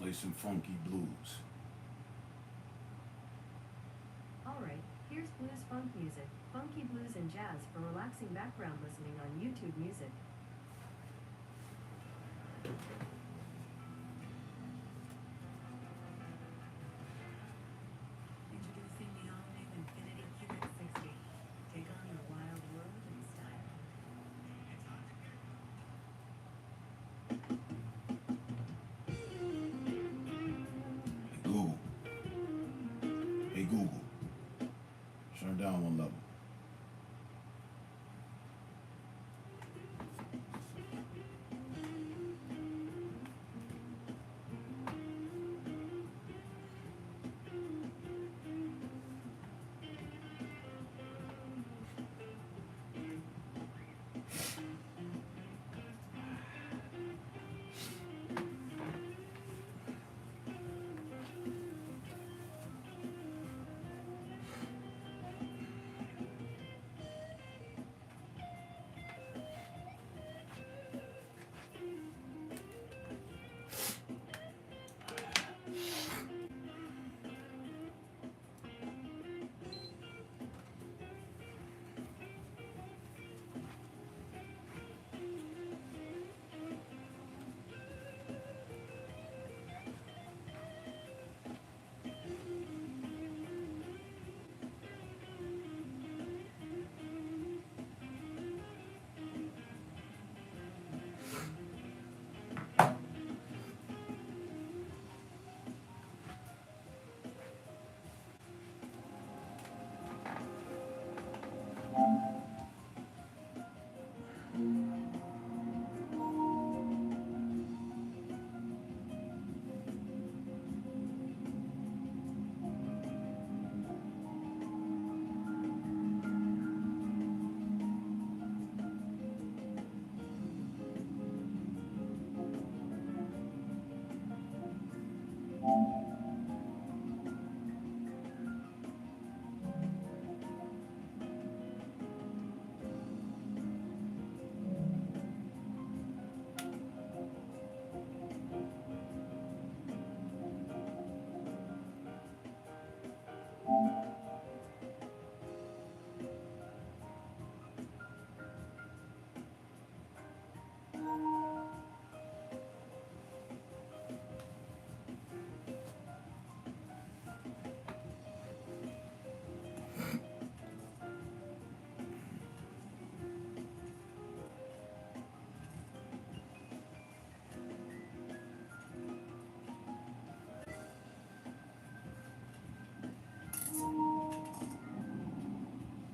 play some funky blues. Alright, here's blues funk music, funky blues and jazz for relaxing background listening on YouTube Music. Introducing the all-new Infiniti QX60. Take on the wild world in style. Hey Google. Hey Google. Turn down one level.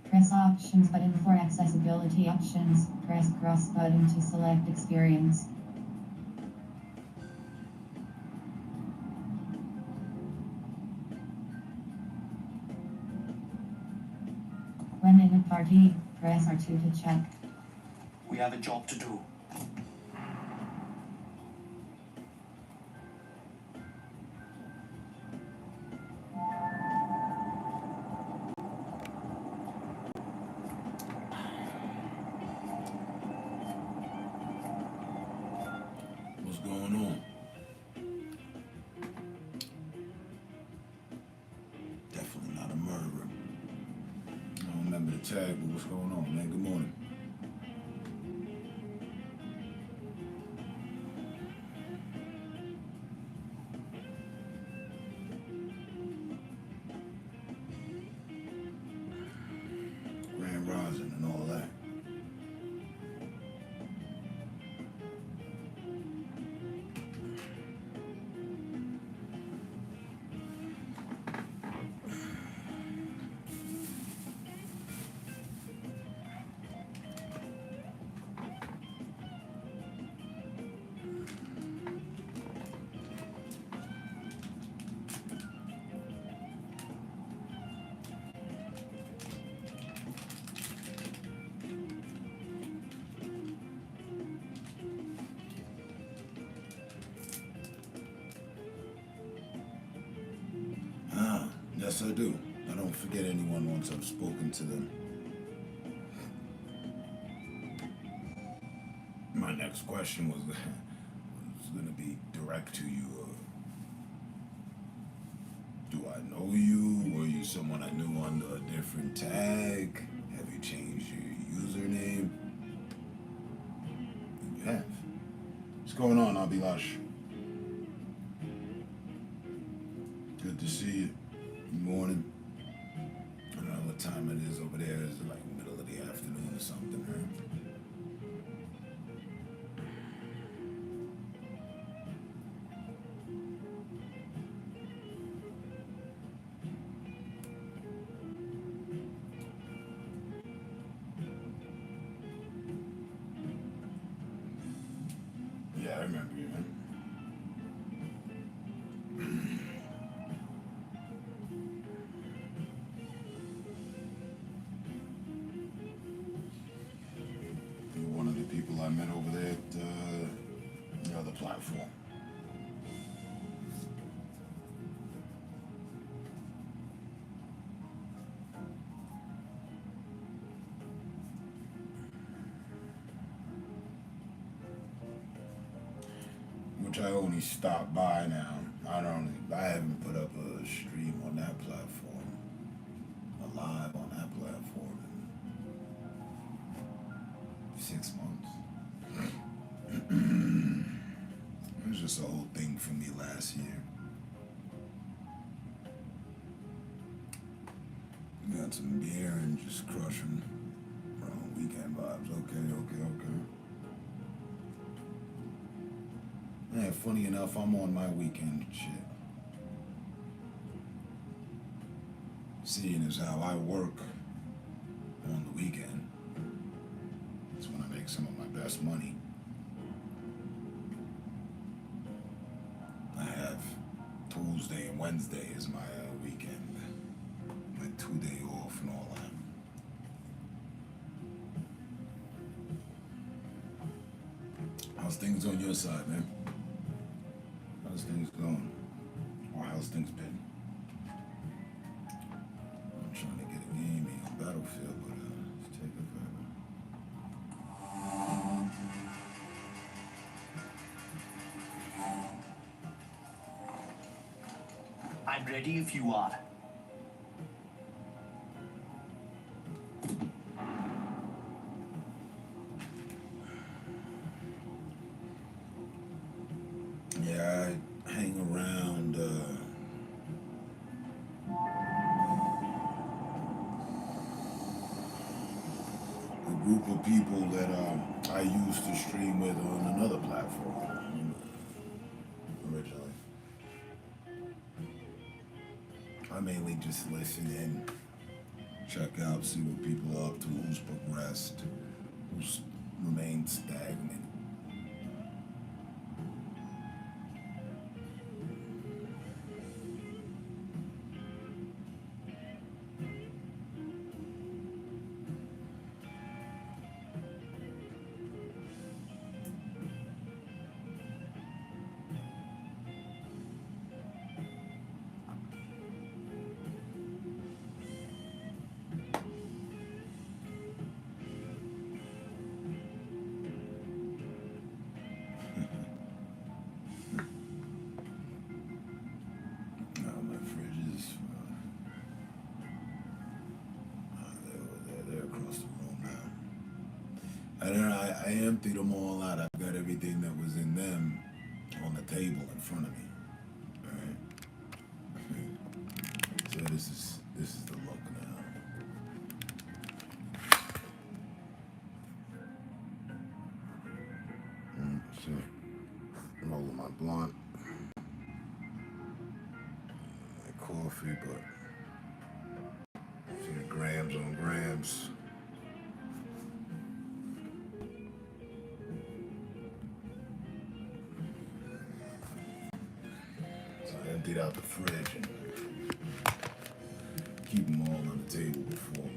Press Options button for accessibility options. Press cross button to select experience. When in a party, press R2 to check. We have a job to do. What's going on? Definitely not a murderer. I don't remember the tag, but what's going on, man? Good morning. Grand Rising and all that. Yes, I do. I don't forget anyone once I've spoken to them. My next question was going to be direct to you. Do I know you? Were you someone I knew under a different tag? Have you changed your username? You have. What's going on, Abhilash? Good to see you. Good morning. I don't know what time it is over there. Is it like middle of the afternoon or something, right? Yeah, I remember you, man. You were one of the people I met over there at the other platform. Which I only stopped by now. I haven't put up a stream on that platform, a live on that platform in 6 months. It was just a whole thing for me last year. Got some beer and just crushing weekend vibes. Okay. Yeah, funny enough, I'm on my weekend shit. Seeing as how I work on the weekend, it's when I make some of my best money. I have Tuesday and Wednesday as my weekend, my 2-day off and all that. How's things on your side, man? How's things going? Or how's things been? I'm trying to get a game on Battlefield, but it's taking forever. I'm ready if you are. Yeah, I hang around a group of people that I used to stream with on another platform originally. I mainly just listen in, check out, see what people are up to, who's progressed, who's remained stagnant. My fridges, they're across the room now. I don't know, I emptied them all out. I've got everything that was in them on the table in front of me. Alright? So this is the look now. So rolling my blunt. My coffee, but a few grams on grams. So I emptied out the fridge and keep them all on the table before me.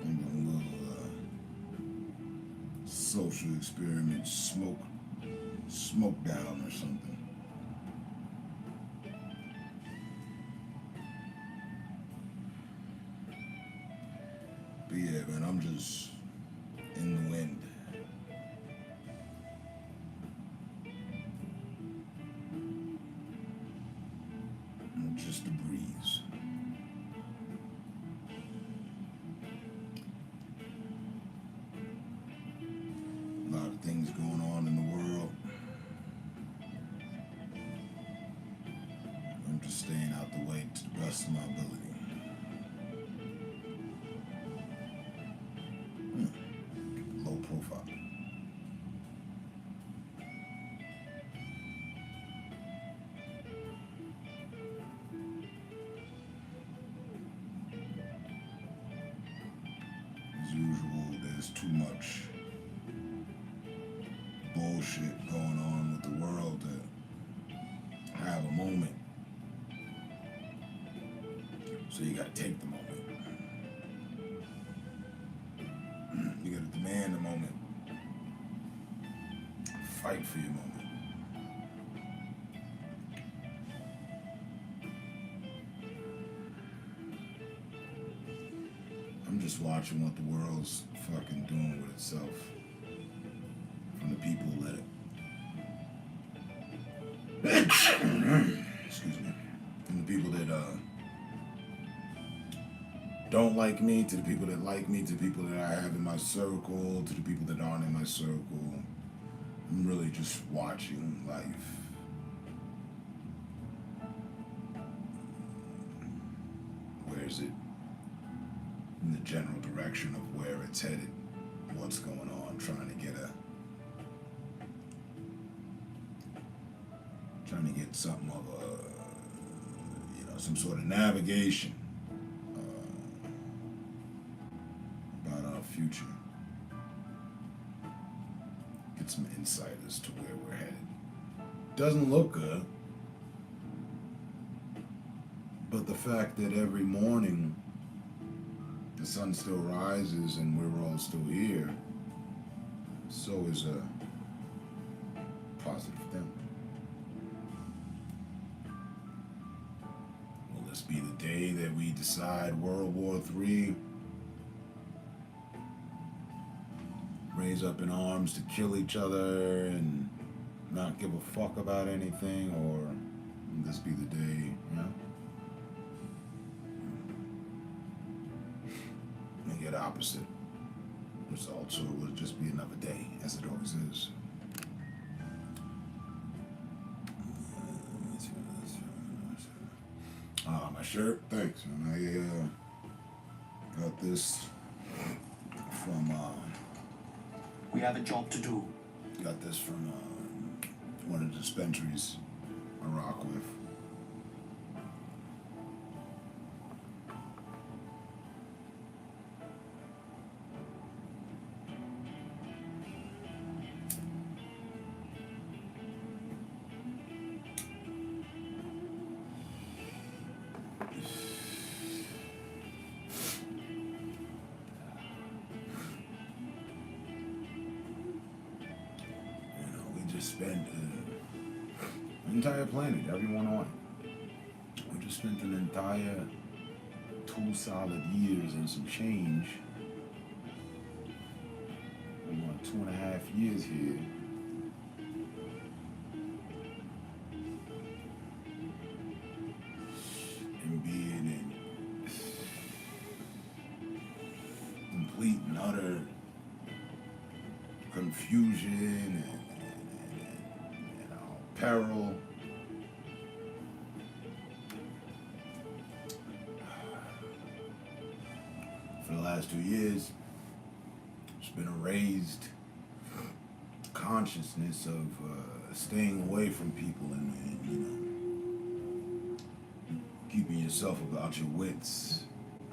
I'm doing a little social experiment, smoke down or something. just in the wind. Just a breeze. A lot of things going on in the world. I'm just staying out the way to the best of my ability. Low profile. As usual, there's too much bullshit going on with the world to have a moment. So you gotta take the moment. You gotta demand the moment. Fight for your moment. I'm just watching what the world's fucking doing with itself. From the people who let it. Excuse me. From the people that don't like me, to the people that like me, to the people that I have in my circle, to the people that aren't in my circle. I'm really just watching life. Where is it? In the general direction of where it's headed, what's going on, trying to get something of a, some sort of navigation about our future. Get some insight as to where we're headed. Doesn't look good, but the fact that every morning the sun still rises and we're all still here, so is a positive thing. Will this be the day that we decide World War III? Raise up in arms to kill each other and not give a fuck about anything, or will this be the day, and get opposite results, or will it just be another day, as it always is? My shirt, thanks, man. I got this from We have a job to do. got this from one of the dispensaries I rock with. Spent an entire planet, everyone on it. We just spent an entire 2 solid years and some change, 2.5 years here. And being in complete and utter confusion and peril. For the last 2 years, it's been a raised consciousness of staying away from people and keeping yourself about your wits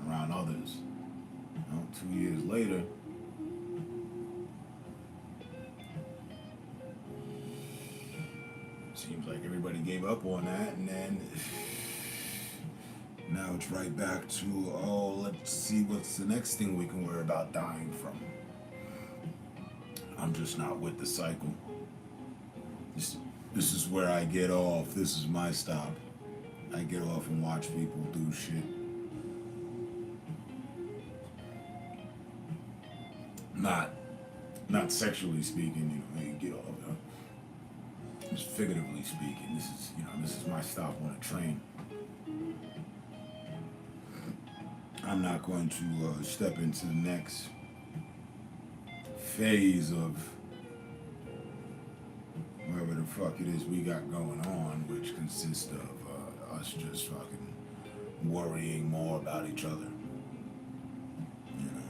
around others. 2 years later, seems like everybody gave up on that, and then now it's right back to, let's see what's the next thing we can worry about dying from. I'm just not with the cycle. This is where I get off. This is my stop. I get off and watch people do shit. Not sexually speaking, you know, get off. Just figuratively speaking, this is my stop on a train. I'm not going to step into the next phase of whatever the fuck it is we got going on, which consists of us just fucking worrying more about each other. You know,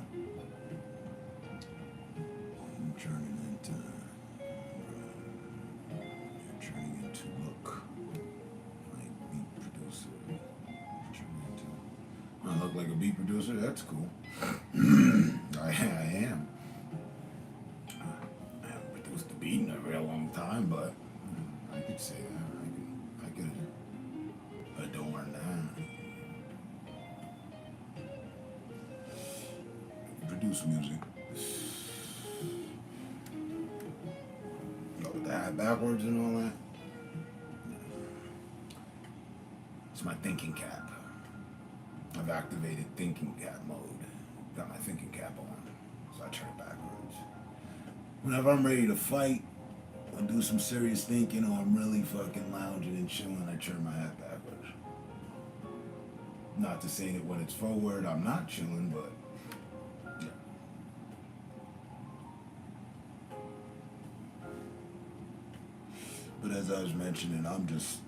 you're turning into look like beat producer. I look like a beat producer. That's cool. I am. I haven't produced a beat in a real long time, but I could say that. I could adorn that. Produce music. With the hat backwards and all that. It's my thinking cap. I've activated thinking cap mode. Got my thinking cap on, so I turn it backwards. Whenever I'm ready to fight or do some serious thinking, or I'm really fucking lounging and chilling, I turn my hat backwards. Not to say that when it's forward, I'm not chilling, but yeah. But as I was mentioning, I'm just,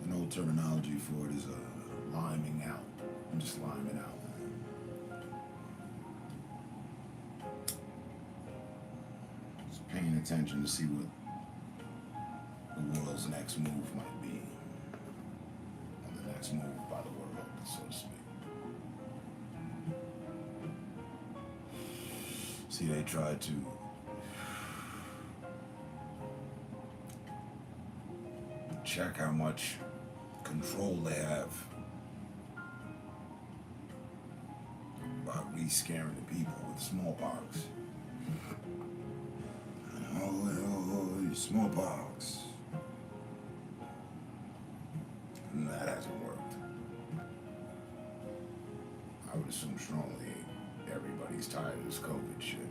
an old terminology for it is liming out. I'm just liming out. Just paying attention to see what the world's next move might be. And the next move by the world, so to speak. See, they tried to check how much control they have by re-scaring the people with smallpox. Oh, smallpox. And that hasn't worked. I would assume strongly everybody's tired of this COVID shit.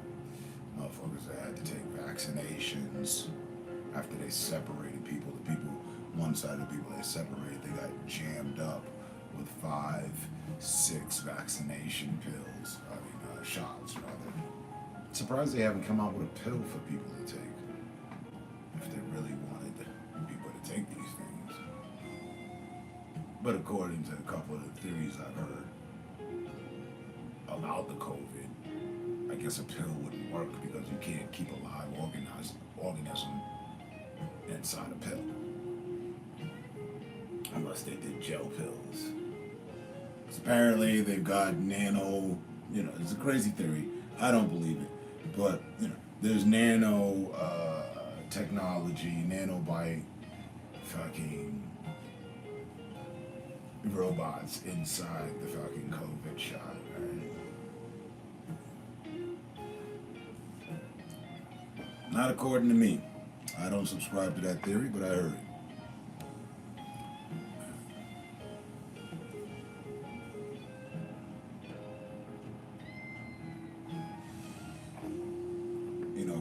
Motherfuckers that had to take vaccinations after they separated people. The people, one side of the people they separated, they got jammed up with 5, 6 vaccination pills. Shots, rather. Surprised they haven't come out with a pill for people to take. If they really wanted people to take these things. But according to a couple of the theories I've heard about the COVID, I guess a pill wouldn't work because you can't keep a live organism inside a pill. Unless they did gel pills. Apparently they've got nano, it's a crazy theory. I don't believe it. But, there's nano technology, nanobite fucking robots inside the fucking COVID shot, right? Not according to me. I don't subscribe to that theory, but I heard it.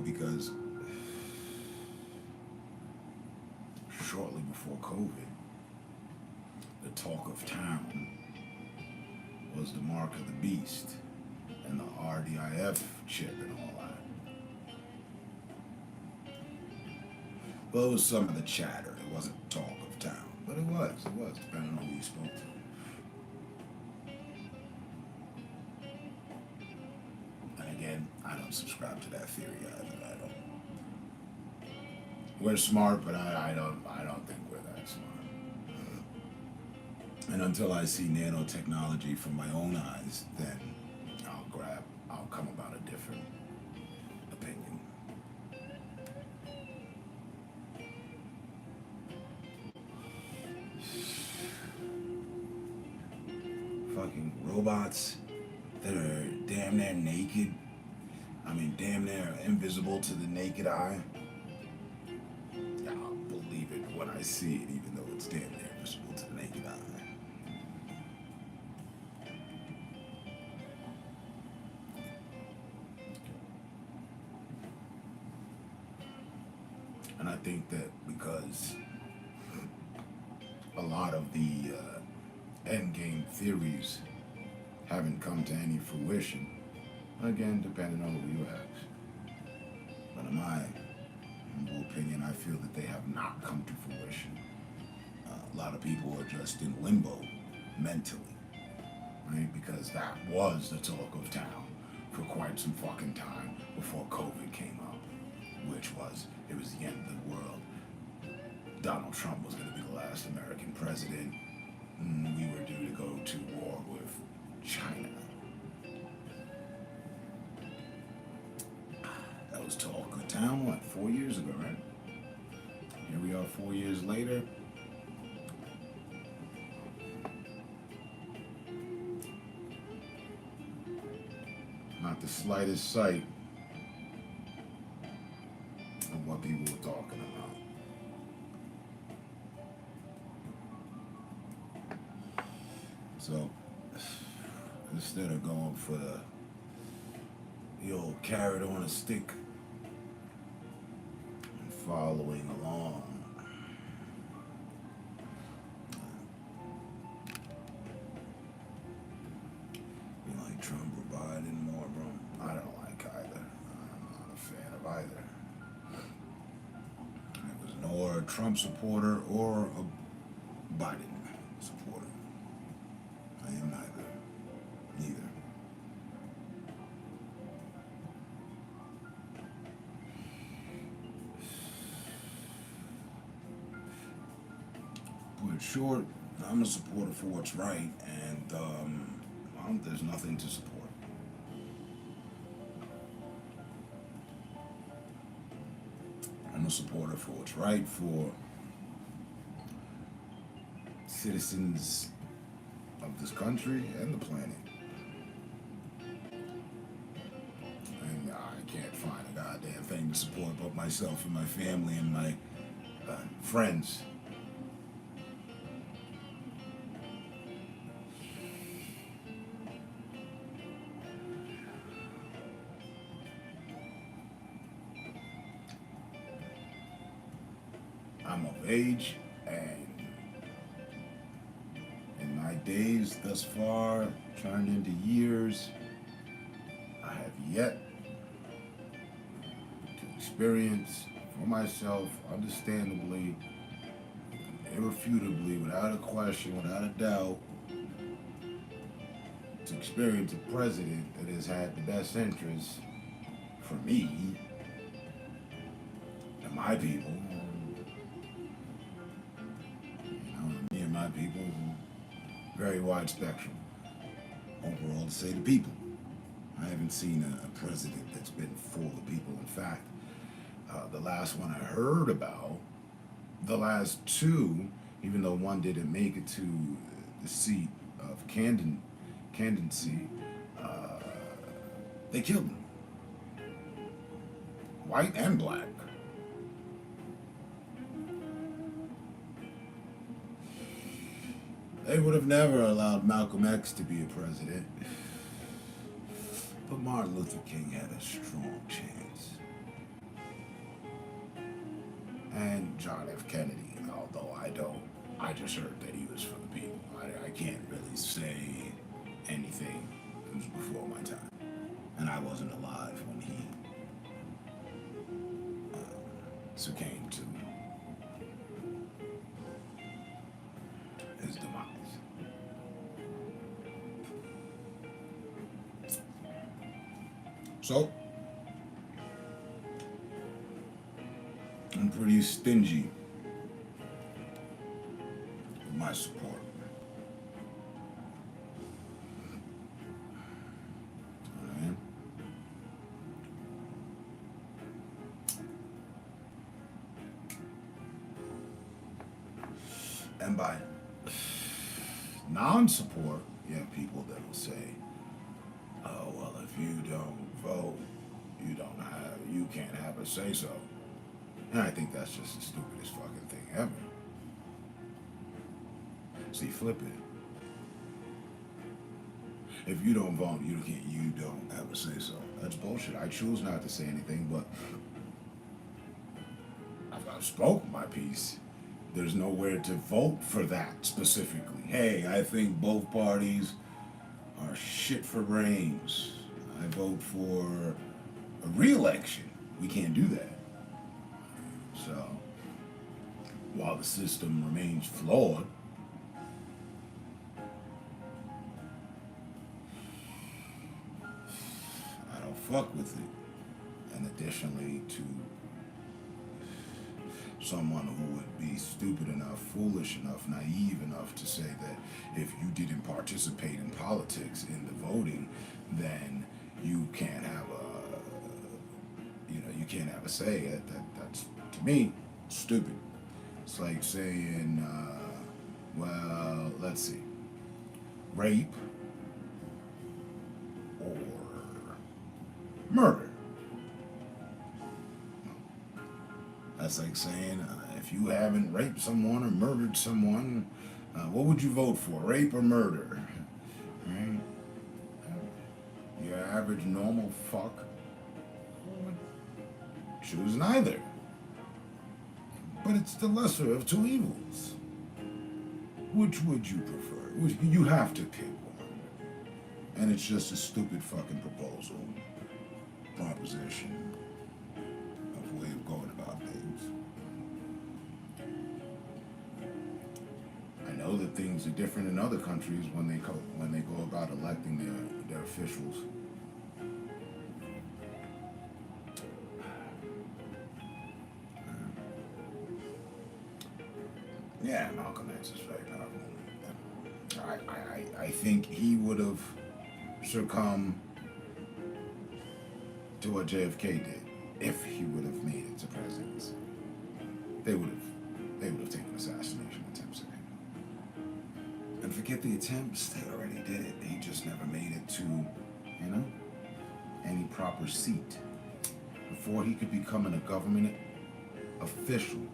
Because shortly before COVID, the talk of town was the mark of the beast and the RDIF chip and all that. Well, it was some of the chatter. It wasn't talk of town, but it was, depending on who you spoke to. I don't subscribe to that theory either. We're smart, but I don't think we're that smart. And until I see nanotechnology from my own eyes, then I'll come about a different opinion. Fucking robots that are damn near naked. Damn near invisible to the naked eye. I'll believe it when I see it, even though it's damn near invisible to the naked eye. think that because a lot of the endgame theories haven't come to any fruition, again, depending on who you ask. But in my humble opinion, I feel that they have not come to fruition. A lot of people are just in limbo mentally, right? Because that was the talk of town for quite some fucking time before COVID came up, which was, it was the end of the world. Donald Trump was going to be the last American president. We were due to go to war with China. That was talk of town, what, 4 years ago, right? Here we are 4 years later. Not the slightest sight of what people were talking about. So, instead of going for the old carrot on a stick and following along, you like Trump or Biden more, bro? I don't like either. I'm not a fan of either. I was nor a Trump supporter or a Biden supporter. I am neither. Neither. But short, I'm a supporter for what's right, and there's nothing to support. I'm a supporter for what's right for citizens of this country and the planet. And I can't find a goddamn thing to support but myself and my family and my friends. I'm of age, and in my days thus far, turned into years, I have yet to experience for myself, understandably, irrefutably, without a question, without a doubt, to experience a president that has had the best interests for me and my people. Me and my people, very wide spectrum. Overall, to say the people. I haven't seen a president that's been for the people. In fact, the last one I heard about, the last two, even though one didn't make it to the seat of candidacy, they killed him. White and black. They would have never allowed Malcolm X to be a president. But Martin Luther King had a strong chance. And John F. Kennedy, although I just heard that he was for the people. I can't really say anything. It was before my time. And I wasn't alive when he succumbed to his demise. So, I'm pretty stingy with my support. Alright? And by non-support, you have people that will say, oh, well, if you don't vote, you can't have a say-so. And I think that's just the stupidest fucking thing ever. See, flip it. If you don't vote, you don't have a say-so. That's bullshit. I choose not to say anything, but I've got I've spoke my piece. There's nowhere to vote for that specifically. Hey, I think both parties are shit for brains. I vote for a re-election. We can't do that. So, while the system remains flawed, I don't fuck with it. And additionally, to someone who would be stupid enough, foolish enough, naive enough to say that if you didn't participate in politics, in the voting, then you can't have you can't have a say. That's, to me, stupid. It's like saying, well, let's see, rape or murder. That's like saying, if you haven't raped someone or murdered someone, what would you vote for, rape or murder? Right? Your average normal fuck would choose neither. But it's the lesser of two evils. Which would you prefer? You have to pick one. And it's just a stupid fucking proposition of way of going about things. I know that things are different in other countries when they go about electing their officials. Yeah, Malcolm X is very powerful. I think he would have succumbed to what JFK did if he would have made it to presidency. They would have taken assassination attempts at him. And forget the attempts, they already did it. He just never made it to, any proper seat. Before he could become a government official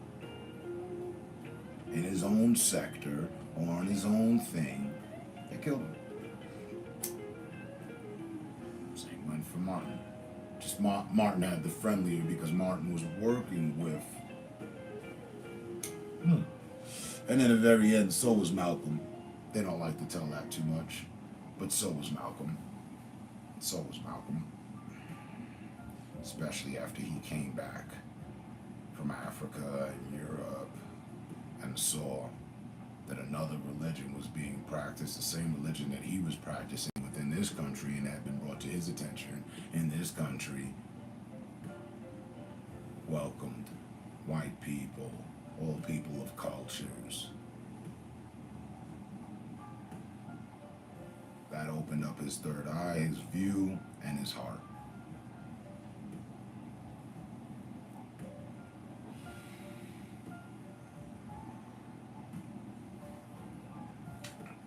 in his own sector or on his own thing, they killed him. Same went for Martin. Just Martin had the friendlier because Martin was working with. And in the very end, so was Malcolm. They don't like to tell that too much, but so was Malcolm. So was Malcolm. Especially after he came back from Africa and Europe and saw that another religion was being practiced, the same religion that he was practicing within this country and had been brought to his attention in this country, welcomed white people, all people of cultures. That opened up his third eye, his view, and his heart.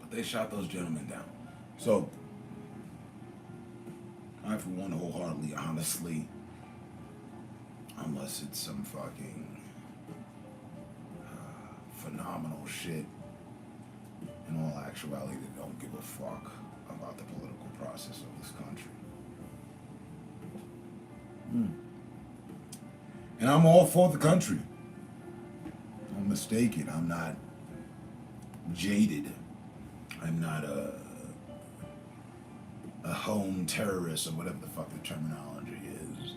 They shot those gentlemen down. So, I for one wholeheartedly, honestly, unless it's some fucking phenomenal shit, in all actuality, they don't give a fuck about the political process of this country. And I'm all for the country. Don't mistake it. I'm not jaded. I'm not a home terrorist or whatever the fuck the terminology is.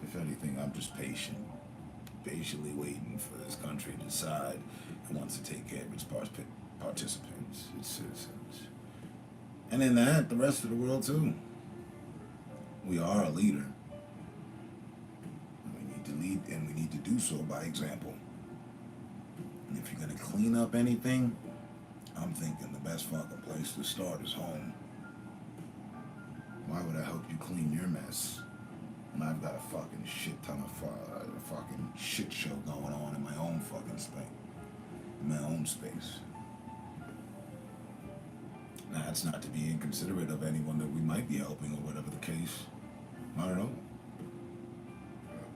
If anything, I'm just patiently waiting for this country to decide it wants to take care of its participants, its citizens. And in that, the rest of the world too. We are a leader. Lead, and we need to do so by example. And if you're going to clean up anything, I'm thinking the best fucking place to start is home. Why would I help you clean your mess when I've got a fucking shit ton of fucking shit show going on in my own fucking space, in my own space? Now, that's not to be inconsiderate of anyone that we might be helping or whatever the case. I don't know.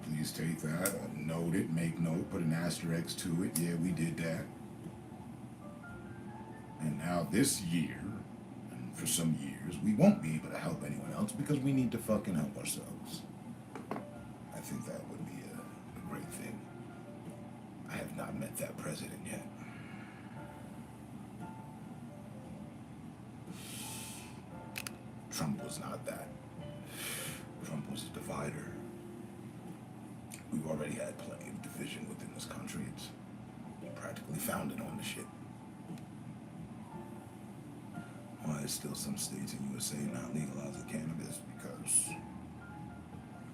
Please take that, note it, make note, put an asterisk to it. Yeah, we did that. And now this year, and for some years, years, we won't be able to help anyone else because we need to fucking help ourselves. I think that would be a great thing. I have not met that president yet. Trump was not that. Trump was a divider. We've already had plenty of division within this country. It's practically founded on the shit. Why is still some states in USA not legalizing cannabis? Because,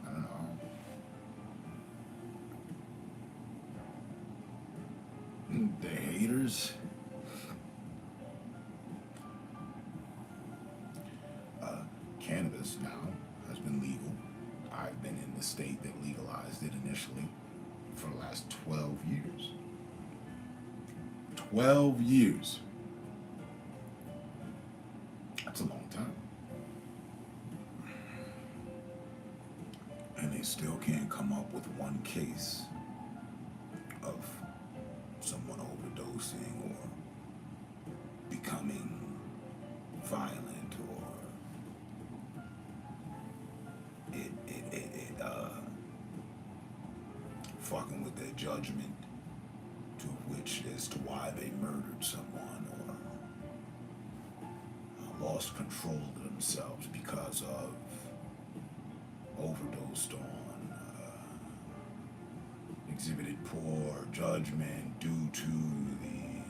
I don't know. They're haters. Cannabis now has been legal. I've been in the state that legalized it initially for the last 12 years. 12 years. That's a long time. And they still can't come up with one case of someone overdosing or becoming violent or fucking with their judgment to which as to why they murdered someone or lost control of themselves because of overdosed on, exhibited poor judgment due to the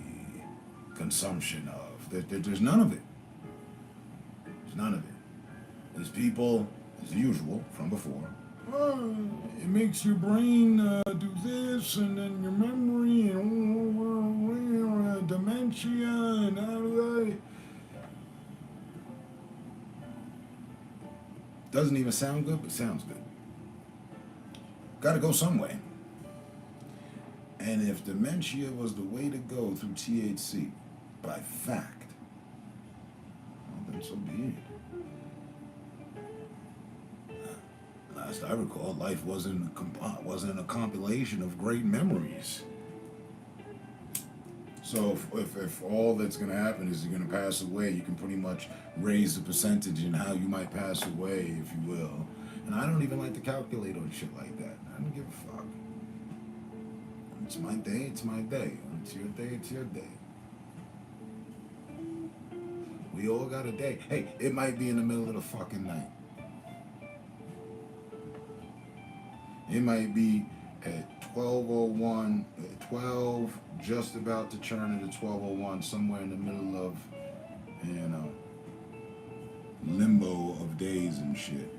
consumption of. There's none of it. There's none of it. There's people, as usual, from before. Oh, it makes your brain do this, and then your memory, and dementia, and that. Doesn't even sound good, but sounds good. Got to go some way. And if dementia was the way to go through THC, by fact, well, then so be it. Last I recall, life wasn't a compilation of great memories. So if all that's going to happen is you're going to pass away, you can pretty much raise the percentage in how you might pass away, if you will. And I don't even like to calculate on shit like that. I don't give a fuck. It's my day, it's my day. It's your day, it's your day. We all got a day. Hey, it might be in the middle of the fucking night. It might be at 12:01, 12, just about to turn into 12:01, somewhere in the middle of, limbo of days and shit.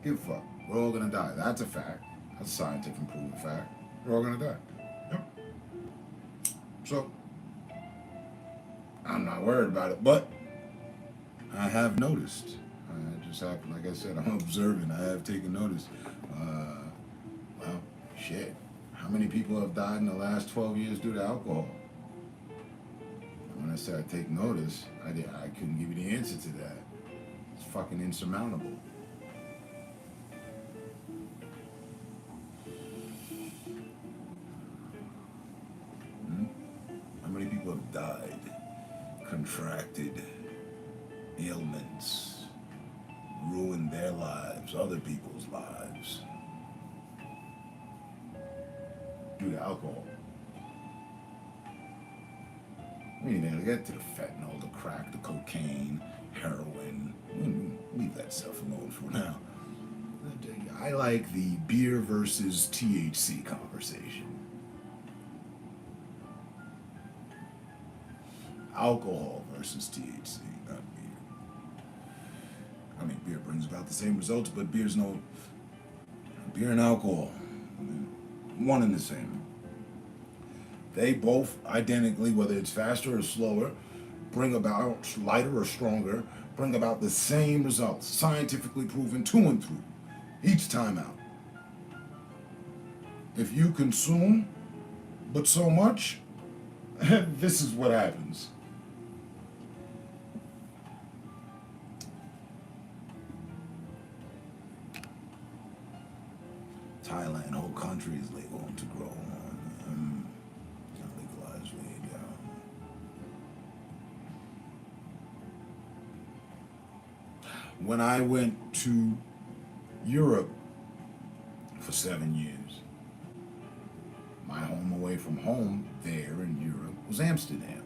Give a fuck. We're all gonna die. That's a fact. That's a scientific proven fact. We're all gonna die. Yep. So, I'm not worried about it, but I have noticed. I just happened, like I said, I'm observing. I have taken notice. Well, shit. How many people have died in the last 12 years due to alcohol? When I said I take notice, I couldn't give you the answer to that. It's fucking insurmountable. How many people have died, contracted ailments, ruined their lives, other people's lives, due to alcohol? I mean, they get to the fentanyl, the crack, the cocaine, heroin. Leave that stuff alone for now. I like the beer versus THC conversation. Alcohol versus THC, not beer. I mean, beer brings about the same results, but beer and alcohol, one and the same. They both identically, whether it's faster or slower, bring about, lighter or stronger, bring about the same results, scientifically proven to and through, each time out. If you consume, but so much, this is what happens. Thailand, whole country is legal to grow on. Legalized weed, when I went to Europe for 7 years, my home away from home there in Europe was Amsterdam.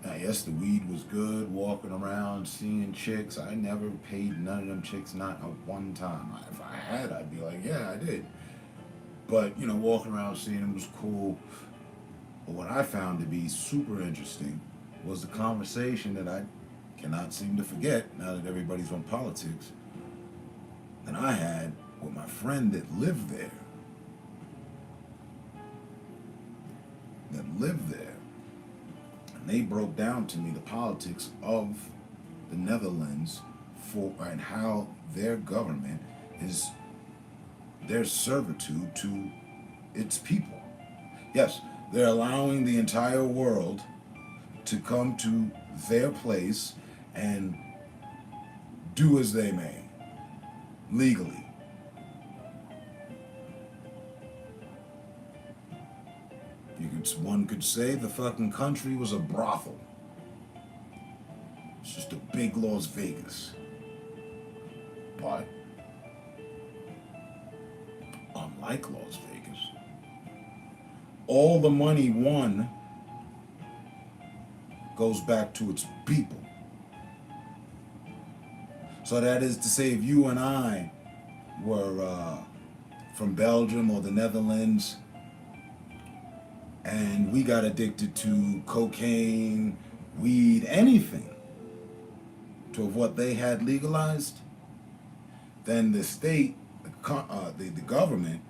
Now, yes, the weed was good, walking around, seeing chicks. I never paid none of them chicks, not a one time. If I had, I'd be like, yeah, I did. But, walking around seeing them was cool. But what I found to be super interesting was the conversation that I cannot seem to forget now that everybody's on politics that I had with my friend that lived there. And they broke down to me the politics of the Netherlands and how their government is their servitude to its people. Yes, they're allowing the entire world to come to their place and do as they may, legally. One could say the fucking country was a brothel. It's just a big Las Vegas. But unlike Las Vegas, all the money won goes back to its people. So that is to say, if you and I were from Belgium or the Netherlands and we got addicted to cocaine, weed, anything to what they had legalized, then the state, the government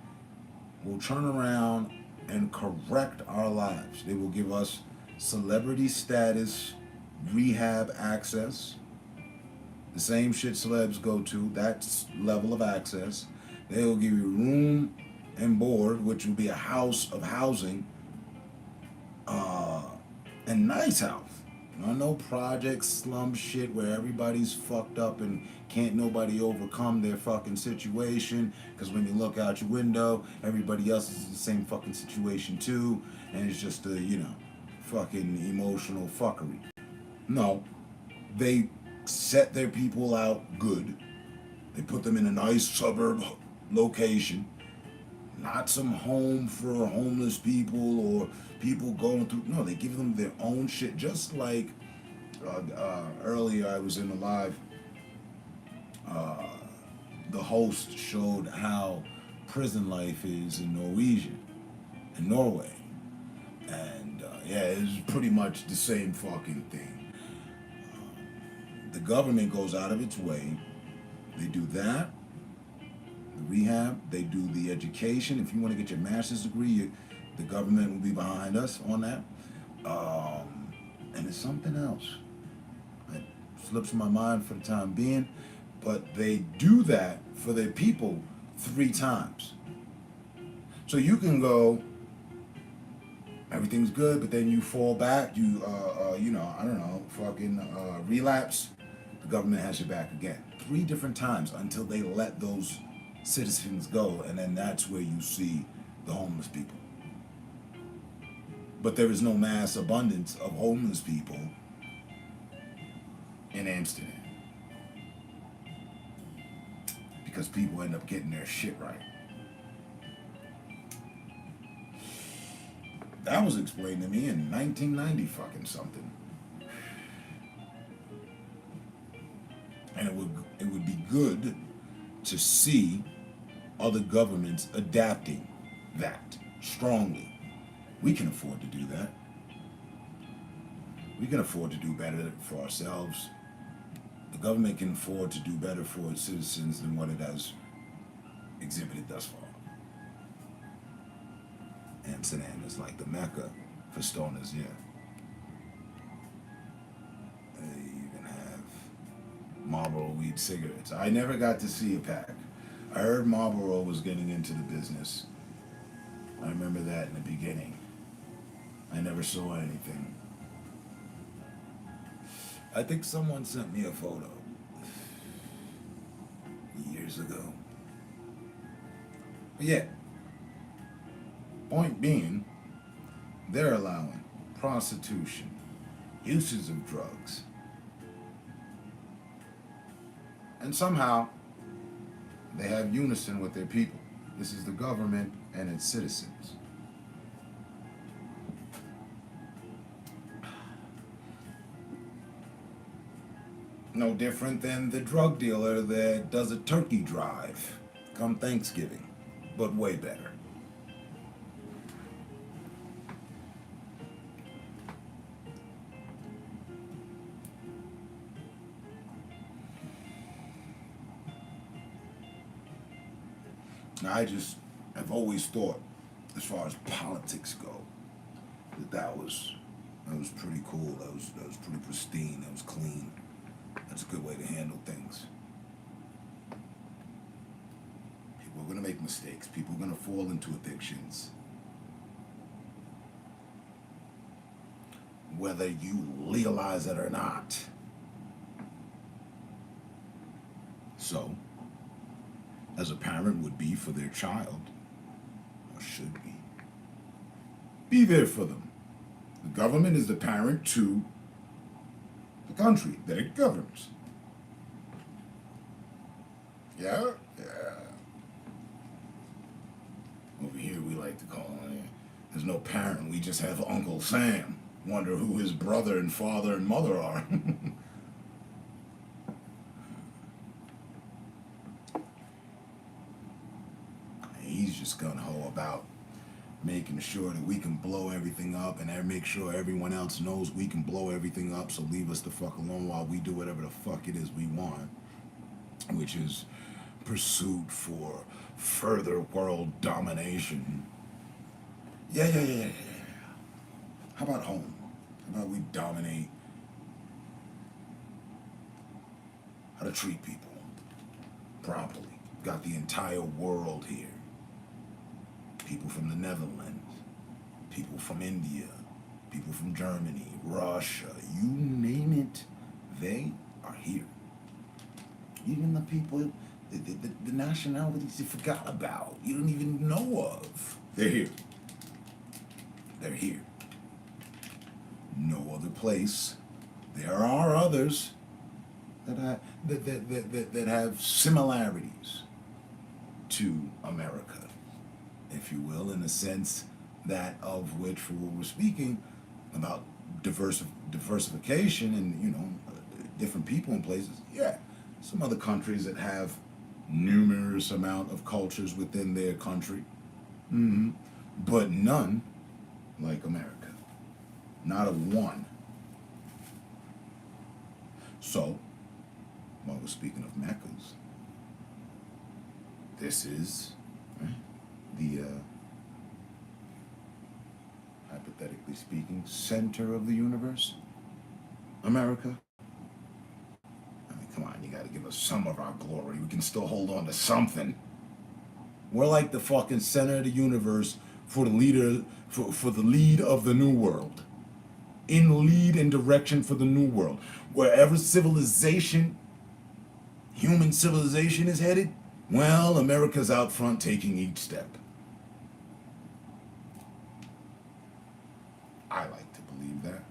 will turn around and correct our lives. They will give us celebrity status, rehab access, the same shit celebs go to, that level of access. They will give you room and board, which will be a house of housing, and nice house. No project slum shit where everybody's fucked up and can't nobody overcome their fucking situation, because when you look out your window, everybody else is in the same fucking situation too, and it's just a, fucking emotional fuckery. No, they set their people out good. They put them in a nice suburb location, not some home for homeless people or people going through. No, they give them their own shit. Just like earlier, I was in the live. The host showed how prison life is in Norway, and it's pretty much the same fucking thing. The government goes out of its way. They do that. The rehab, they do the education. If you want to get your master's degree, the government will be behind us on that. And it's something else. It slips my mind for the time being. But they do that for their people 3 times. So you can go, everything's good, but then you fall back, relapse. The government has your back again. 3 different times until they let those citizens go, and then that's where you see the homeless people. But there is no mass abundance of homeless people in Amsterdam, because people end up getting their shit right. That was explained to me in 1990 fucking something. And it would be good to see other governments adapting that strongly. We can afford to do that. We can afford to do better for ourselves. The government can afford to do better for its citizens than what it has exhibited thus far. Amsterdam is like the Mecca for stoners, yeah. They even have Marlboro weed cigarettes. I never got to see a pack. I heard Marlboro was getting into the business. I remember that in the beginning. I never saw anything. I think someone sent me a photo years ago. But yeah, point being, they're allowing prostitution, uses of drugs, And somehow, they have unison with their people. This is the government and its citizens. No different than the drug dealer that does a turkey drive come Thanksgiving, but way better. I've always thought, as far as politics go, that was pretty cool. That was pretty pristine. That was clean. That's a good way to handle things. People are gonna make mistakes. People are gonna fall into addictions. Whether you legalize it or not. So, as a parent would be for their child, or should be there for them. The government is the parent to the country that it governs. Yeah? Yeah. Over here we like to call it, there's no parent, we just have Uncle Sam. Wonder who his brother and father and mother are. He's just gung-ho about making sure that we can blow everything up and make sure everyone else knows we can blow everything up, so leave us the fuck alone while we do whatever the fuck it is we want, which is pursuit for further world domination. Yeah. How about home? How about we dominate how to treat people properly? Got the entire world here. People from the Netherlands, people from India, people from Germany, Russia, you name it, they are here. Even the people, the nationalities you forgot about, you don't even know of, they're here. They're here. No other place. There are others that have similarities to America, if you will, in the sense that of which we're speaking about diversification and, different people in places. Yeah, some other countries that have numerous amount of cultures within their country, but none like America. Not a one. So, while we're speaking of Meccas, this is the, hypothetically speaking, center of the universe, America. I mean, come on, you gotta give us some of our glory. We can still hold on to something. We're like the fucking center of the universe for the leader, for the lead of the new world. In lead and direction for the new world. Wherever civilization, human civilization is headed, well, America's out front taking each step. I like to believe that.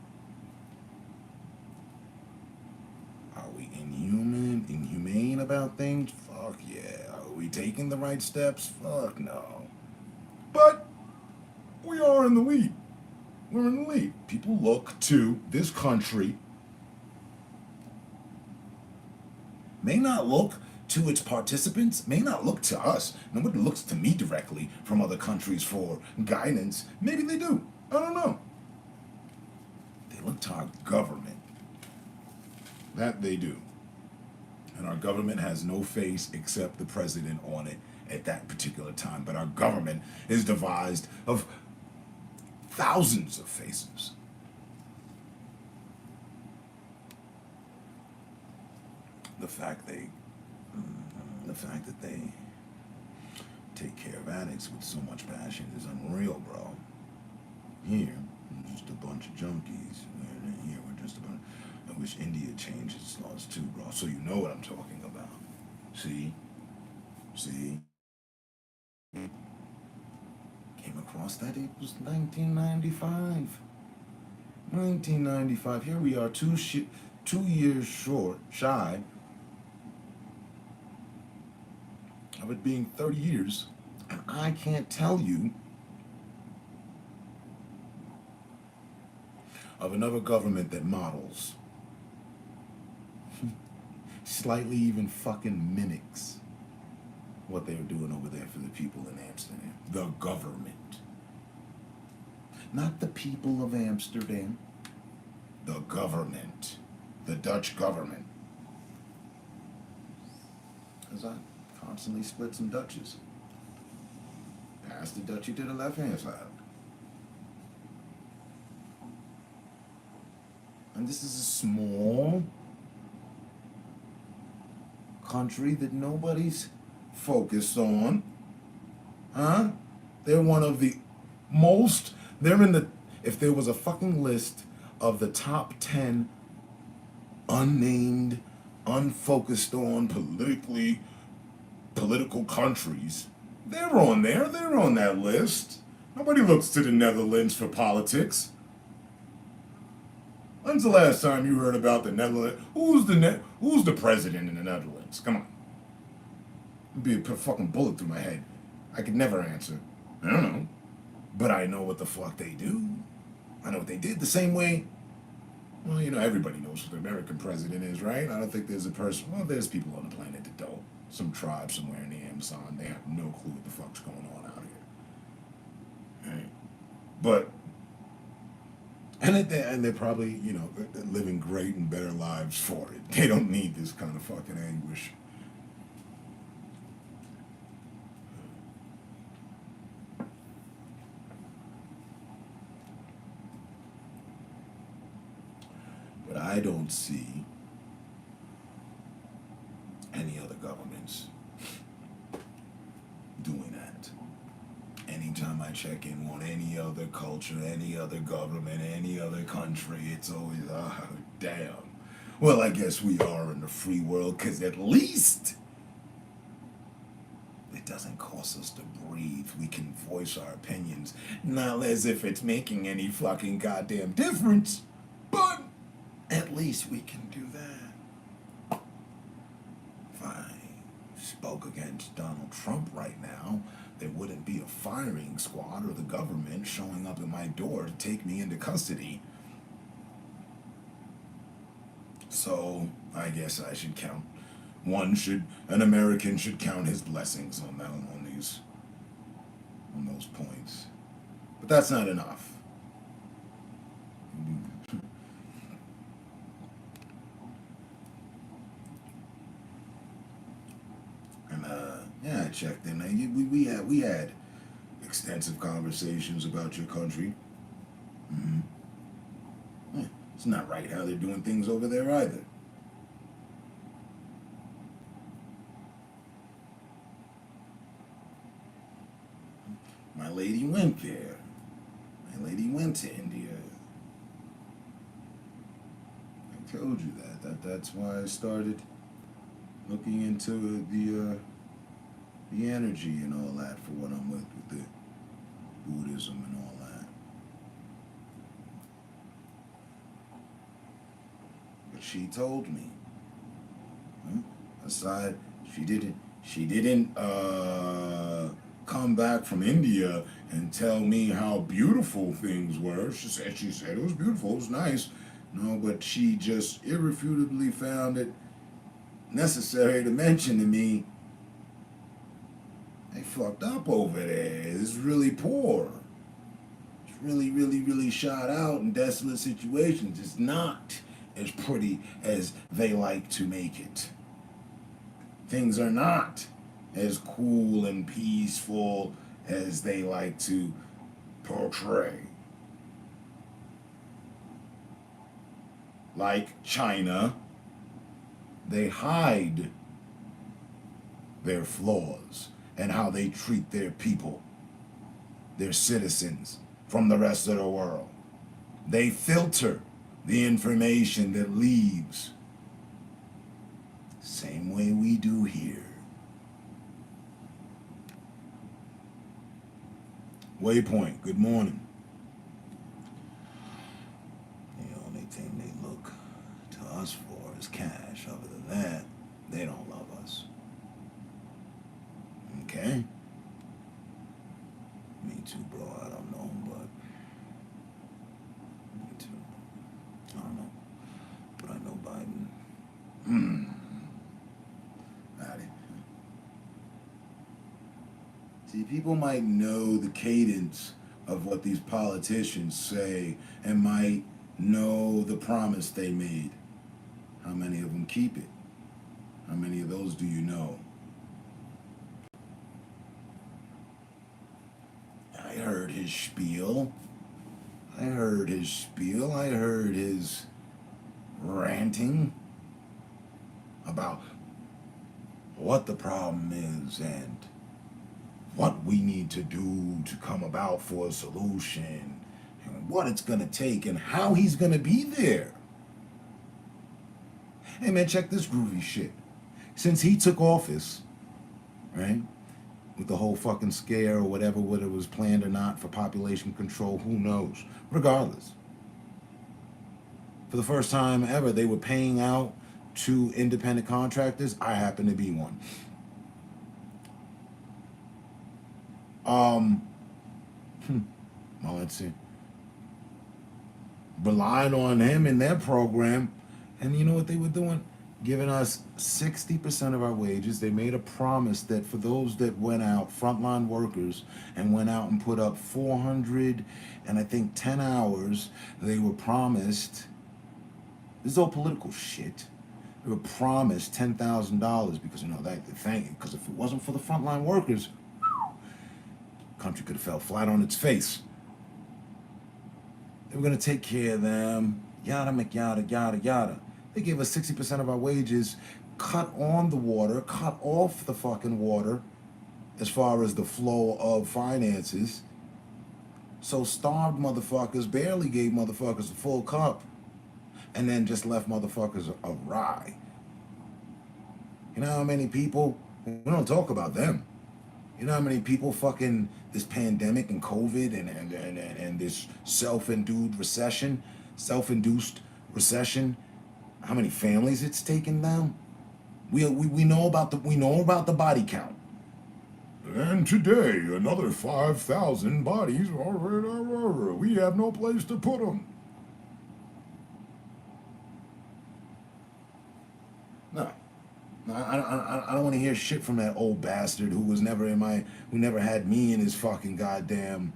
Are we inhumane about things? Fuck yeah. Are we taking the right steps? Fuck no. But we are in the lead. We're in the lead. People look to this country, may not look to its participants, may not look to us. Nobody looks to me directly from other countries for guidance. Maybe they do. I don't know. They look to our government. That they do. And our government has no face except the president on it at that particular time. But our government is devised of thousands of faces. The fact that they take care of addicts with so much passion is unreal, bro. Here, we're just a bunch of junkies. Here, we're just a bunch. I wish India changed its laws too, bro. So you know what I'm talking about. See? Came across that, it was 1995. 1995. Here we are, 2 years shy of it being 30 years, and I can't tell you of another government that models, slightly even fucking mimics what they were doing over there for the people in Amsterdam. The government. Not the people of Amsterdam. The government. The Dutch government. Because I constantly split some Dutches. Pass the Dutchie to the left-hand side. And this is a small country that nobody's focused on. Huh? They're one of the most, they're in the, if there was a fucking list of the top 10 unnamed, unfocused on political countries, they're on there. They're on that list. Nobody looks to the Netherlands for politics. When's the last time you heard about the Netherlands? Who's the president in the Netherlands? Come on. It'd be a fucking bullet through my head. I could never answer. I don't know. But I know what the fuck they do. I know what they did. The same way, well, you know, everybody knows who the American president is, right? I don't think there's a person, well, there's people on the planet that don't. Some tribe somewhere in the Amazon, they have no clue what the fuck's going on out here. Right? But, and they're probably, you know, living great and better lives for it. They don't need this kind of fucking anguish. But I don't see any other governments doing that. Anytime I check in on any other culture, any other government, any other country, it's always, oh, damn. Well, I guess we are in the free world, because at least it doesn't cost us to breathe. We can voice our opinions. Not as if it's making any fucking goddamn difference, but at least we can do that. If I spoke against Donald Trump right now, there wouldn't be a firing squad or the government showing up at my door to take me into custody. So I guess I should count. An American should count his blessings on those points. But that's not enough. And yeah, I checked in. We had extensive conversations about your country. Mm-hmm. Yeah, it's not right how they're doing things over there either. My lady went there. My lady went to India. I told you that. That's why I started looking into the energy and all that for what I'm with the Buddhism and all that. But she told me. Aside, she didn't come back from India and tell me how beautiful things were. She said it was beautiful, it was nice. No, but she just irrefutably found it necessary to mention to me, they fucked up over there. It's really poor. It's really, really, really shot out in desolate situations. It's not as pretty as they like to make it. Things are not as cool and peaceful as they like to portray. Like China, they hide their flaws and how they treat their people, their citizens, from the rest of the world. They filter the information that leaves. Same way we do here. Waypoint, good morning. The only thing they look to us for is cash. Other than that, they don't love us. See, people might know the cadence of what these politicians say and might know the promise they made. How many of them keep it? How many of those do you know? I heard his spiel. I heard his ranting about what the problem is and what we need to do to come about for a solution and what it's going to take and how he's going to be there. Hey man, check this groovy shit. Since he took office, right, with the whole fucking scare or whatever, whether it was planned or not for population control, who knows? Regardless, for the first time ever, they were paying out to independent contractors. I happen to be one. Well, let's see. Relied on him in their program, and you know what they were doing? Giving us 60% of our wages. They made a promise that for those that went out, frontline workers, and went out and put up 400 and I think 10 hours, they were promised, this is all political shit. They were promised $10,000 because, you know, that thing, because if it wasn't for the frontline workers, the country could have fell flat on its face. They were going to take care of them, yada, yada, yada, yada. They gave us 60% of our wages, cut on the water, cut off the fucking water as far as the flow of finances. So starved motherfuckers barely gave motherfuckers a full cup and then just left motherfuckers a rye. You know how many people, we don't talk about them. You know how many people fucking this pandemic and COVID and this self-induced recession, how many families it's taken down? We know about the body count. And today, another 5,000 bodies. We have no place to put them. No, I don't want to hear shit from that old bastard who never had me in his fucking goddamn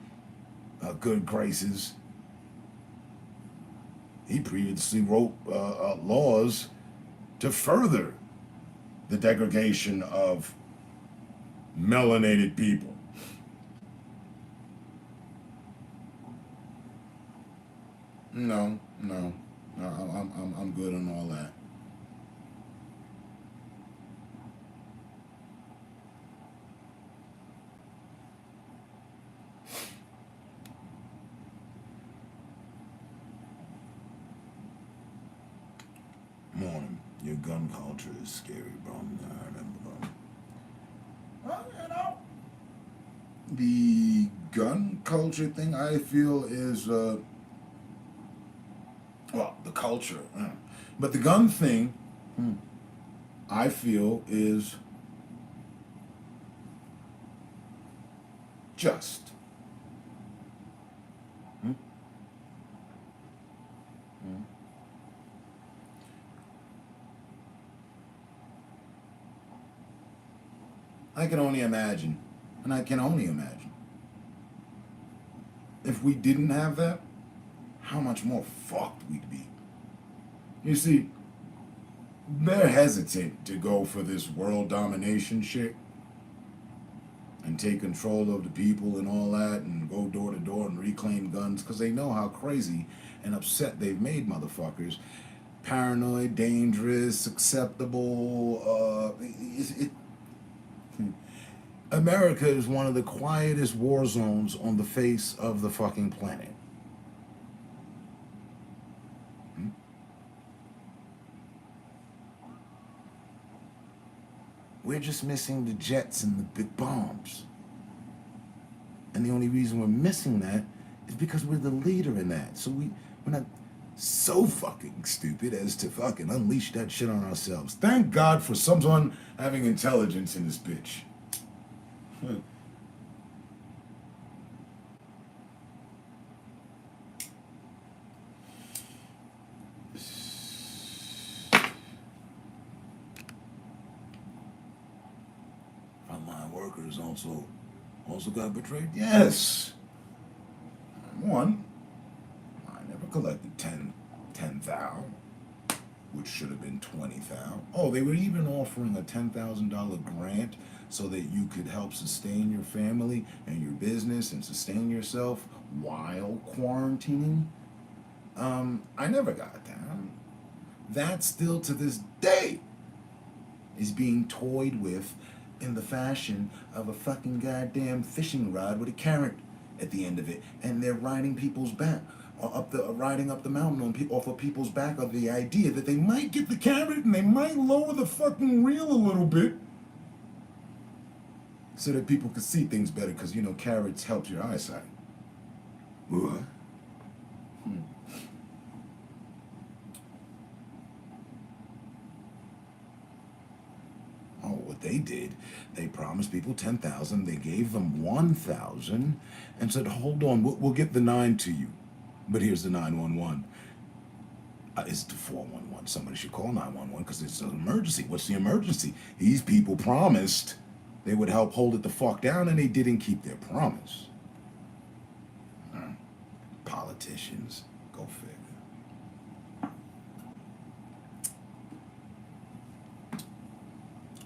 good graces. He previously wrote laws to further the degradation of melanated people. No, I'm good on all that. Morning. Your gun culture is scary, bro. I remember, bro. Well, you know, the gun culture thing I feel is, well, the culture. But the gun thing, I feel is just. I can only imagine, and I can only imagine, if we didn't have that, how much more fucked we'd be. You see, they're hesitant to go for this world domination shit and take control of the people and all that and go door to door and reclaim guns because they know how crazy and upset they've made motherfuckers. Paranoid, dangerous, acceptable, America is one of the quietest war zones on the face of the fucking planet. We're just missing the jets and the big bombs. And the only reason we're missing that is because we're the leader in that. So we're not so fucking stupid as to fucking unleash that shit on ourselves. Thank God for someone having intelligence in this bitch. workers also got betrayed? Yes. One, I never collected 10,000, which should have been 20,000. Oh, they were even offering a $10,000 grant so that you could help sustain your family and your business and sustain yourself while quarantining. I never got that. That still to this day is being toyed with in the fashion of a fucking goddamn fishing rod with a carrot at the end of it, and they're riding people's back, or riding up the mountain off of people's back, of the idea that they might get the carrot and they might lower the fucking reel a little bit so that people can see things better, because carrots help your eyesight. What? Oh, what they did, they promised people 10,000, they gave them 1,000, and said, hold on, we'll get the 9 to you. But here's the 911. It's the 411. Somebody should call 911 because it's an emergency. What's the emergency? These people promised they would help hold it the fuck down, and they didn't keep their promise. Politicians, go figure.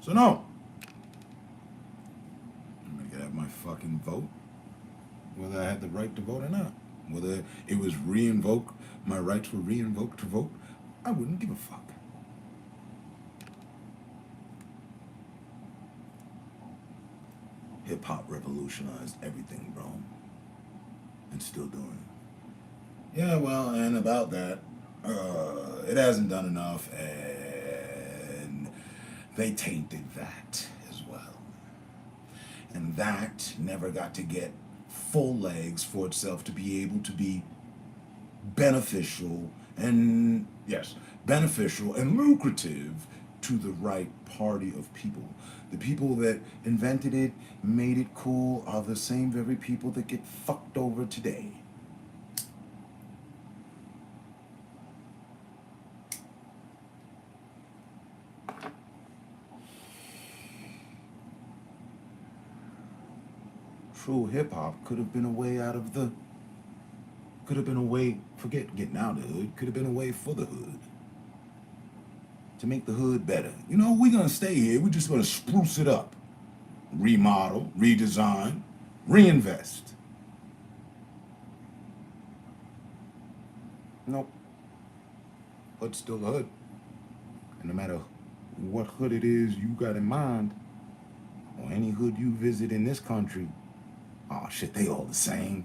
So no, I'm gonna have my fucking vote, whether I had the right to vote or not. Whether it was my rights were re-invoked to vote, I wouldn't give a fuck. Hip hop revolutionized everything, bro, and still doing it. Yeah, well, and about that, it hasn't done enough, and they tainted that as well. And that never got to get full legs for itself to be able to be beneficial and lucrative to the right party of people. The people that invented it, made it cool, are the same very people that get fucked over today. True hip-hop could have been a way forget getting out of the hood, could have been a way for the hood. To make the hood better. We're gonna stay here, we're just gonna spruce it up. Remodel, redesign, reinvest. Nope. Hood's still a hood. And no matter what hood it is you got in mind, or any hood you visit in this country, oh shit, they all the same.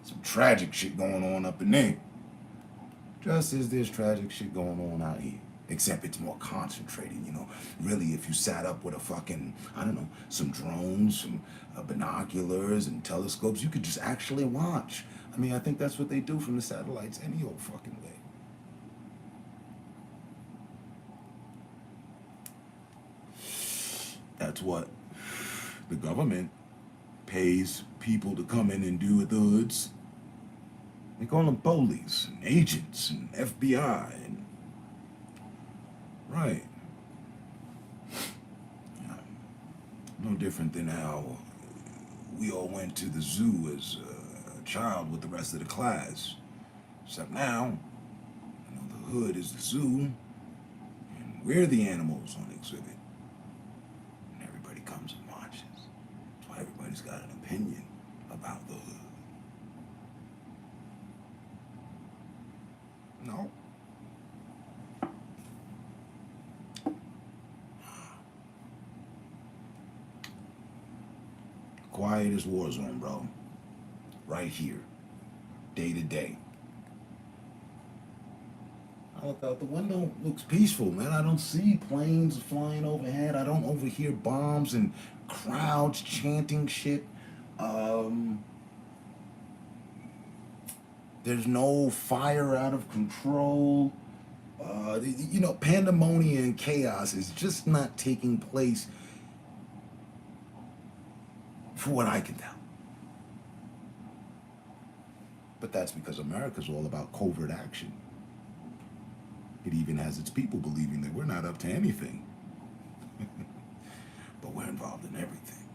Some tragic shit going on up in there. Just as there's tragic shit going on out here. Except it's more concentrated, Really, if you sat up with a fucking, some drones, some binoculars and telescopes, you could just actually watch. I think that's what they do from the satellites any old fucking way. That's what the government pays people to come in and do at the hoods. They call them police and agents and FBI and right. No different than how we all went to the zoo as a child with the rest of the class. Except now, the hood is the zoo, and we're the animals on exhibit. And everybody comes and watches. That's why everybody's got an opinion about the hood. No. Quiet as war zone, bro. Right here. Day to day. I look out the window, looks peaceful, man. I don't see planes flying overhead. I don't overhear bombs and crowds chanting shit. There's no fire out of control. Pandemonium and chaos is just not taking place for what I can tell. But that's because America's all about covert action. It even has its people believing that we're not up to anything. but we're involved in everything.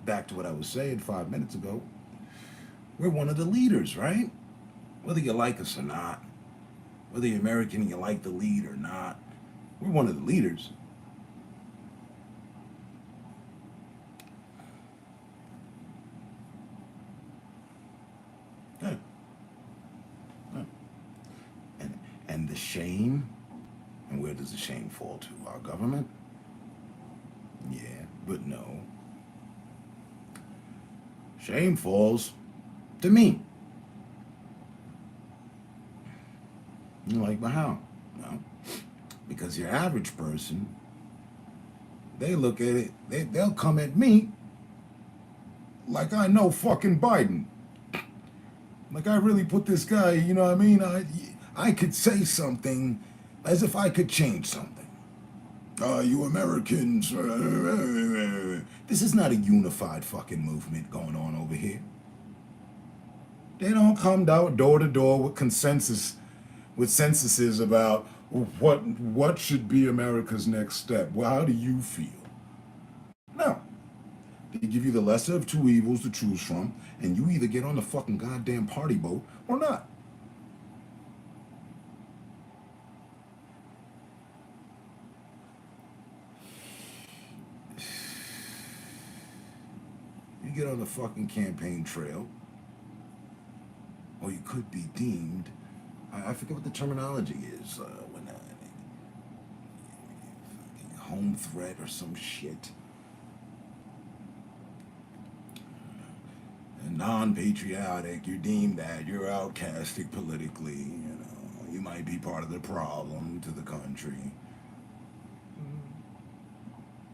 Back to what I was saying 5 minutes ago. We're one of the leaders, right? Whether you like us or not, whether you're American and you like the lead or not, we're one of the leaders. Yeah. Yeah. And the shame, and where does the shame fall to? Our government? Yeah, but no. Shame falls to me. You're like, but how? Well, because your average person, they look at it, they'll come at me like I know fucking Biden. Like I really put this guy, you know what I mean? I could say something as if I could change something. You Americans. This is not a unified fucking movement going on over here. They don't come down door to door with censuses about what should be America's next step. Well, how do you feel? No. They give you the lesser of two evils to choose from, and you either get on the fucking goddamn party boat or not. You get on the fucking campaign trail, or you could be deemed, I forget what the terminology is, when home threat or some shit. Non-patriotic, you're deemed that, you're outcasted politically, you know, you might be part of the problem to the country.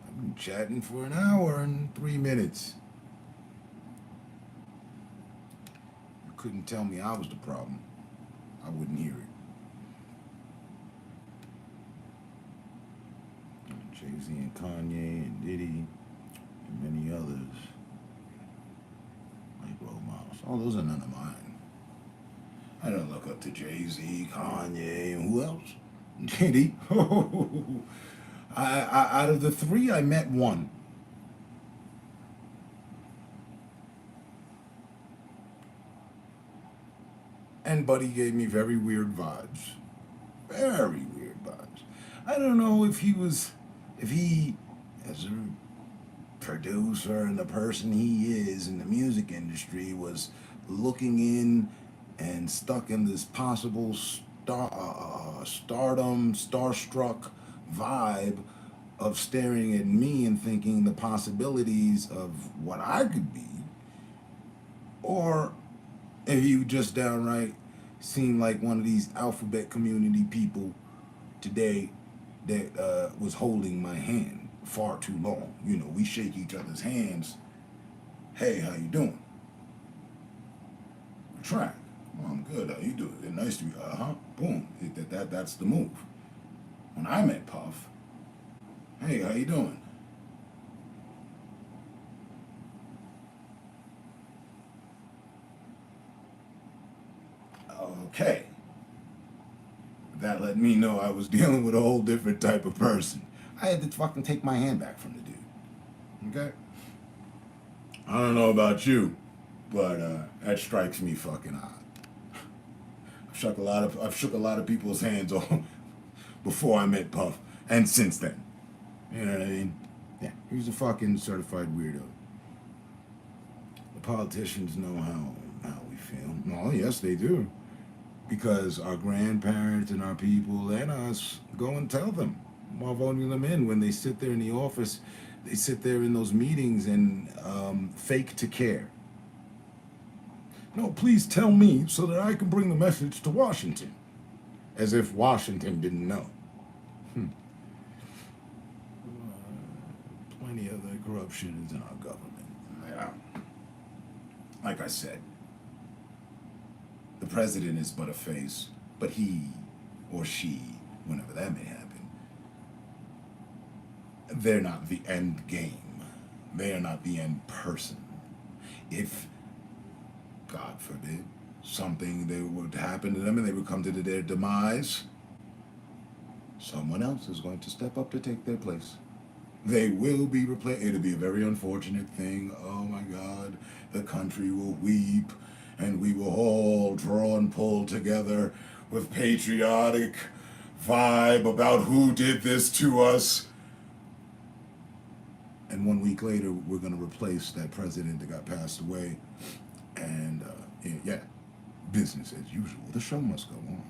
I've been chatting for an hour and 3 minutes. You couldn't tell me I was the problem. I wouldn't hear it. Jay-Z and Kanye and Diddy and many others. Role models. Oh, those are none of mine. I don't look up to Jay-Z, Kanye, and who else? Diddy. Out of the three, I met one. And Buddy gave me very weird vibes. Very weird vibes. I don't know if he, as a producer and the person he is in the music industry, was looking in and stuck in this possible stardom, starstruck vibe of staring at me and thinking the possibilities of what I could be, or if he just downright seemed like one of these alphabet community people today that was holding my hand far too long. You know, we shake each other's hands. Hey, how you doing? Track. Oh, I'm good. How you doing? Nice to meet you. Boom. That's the move. When I met Puff, hey, how you doing? Okay. That let me know I was dealing with a whole different type of person. I had to fucking take my hand back from the dude. Okay? I don't know about you, but that strikes me fucking odd. I've shook a lot of people's hands on before I met Puff, and since then. You know what I mean? Yeah, he's a fucking certified weirdo. The politicians know how we feel. Well, yes, they do. Because our grandparents and our people and us go and tell them while voting them in. When they sit there in the office, they sit there in those meetings and fake to care. No, please tell me so that I can bring the message to Washington. As if Washington didn't know. Plenty of the corruption is in our government. Yeah. Like I said, the president is but a face, but he or she, whenever that may happen, they're not the end game. They are not the end person. If, God forbid, something they would happen to them and they would come to their demise, Someone else is going to step up to take their place. They will be replaced. It'll be a very unfortunate thing. Oh my God. The country will weep, and we will all draw and pull together with patriotic vibe about who did this to us. And 1 week later, we're going to replace that president that got passed away. And yeah, business as usual. The show must go on.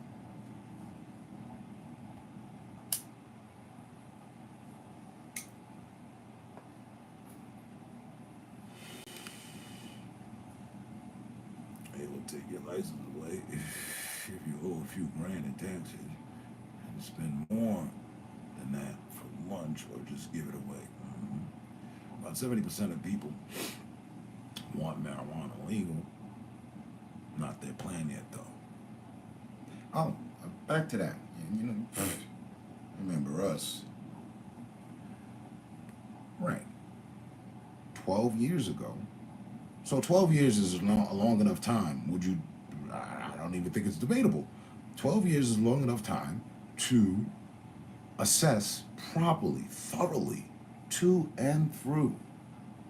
They will take your license away if you owe a few grand in taxes and spend more than that for lunch or just give it away. About 70% of people want marijuana legal. Not their plan yet, though. Oh, back to that. You know, remember us. Right. 12 years ago. So 12 years is a long enough time. I don't even think it's debatable. 12 years is long enough time to assess properly, thoroughly, to and through,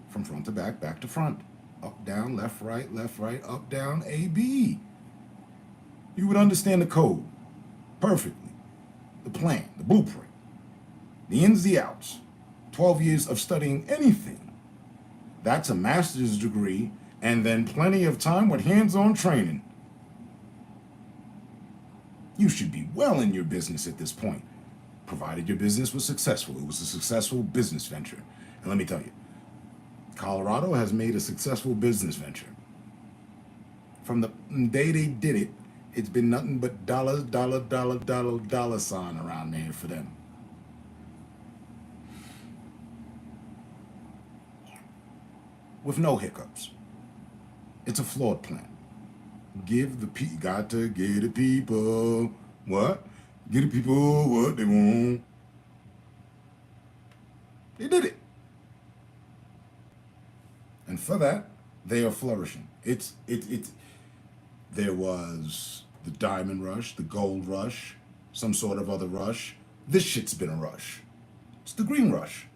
from front to back, back to front, up, down, left, right, up, down, A, B. You would understand the code perfectly, the plan, the blueprint, the ins, the outs. 12 years of studying anything. That's a master's degree, and then plenty of time with hands-on training. You should be well in your business at this point, provided your business was successful. It was a successful business venture. And let me tell you, Colorado has made a successful business venture. From the day they did it, it's been nothing but dollar sign around there for them. With no hiccups. It's a flawed plan. Got to give the people what? Give the people what they want. They did it. And for that, they are flourishing. There was the diamond rush, the gold rush, some sort of other rush. This shit's been a rush. It's the green rush.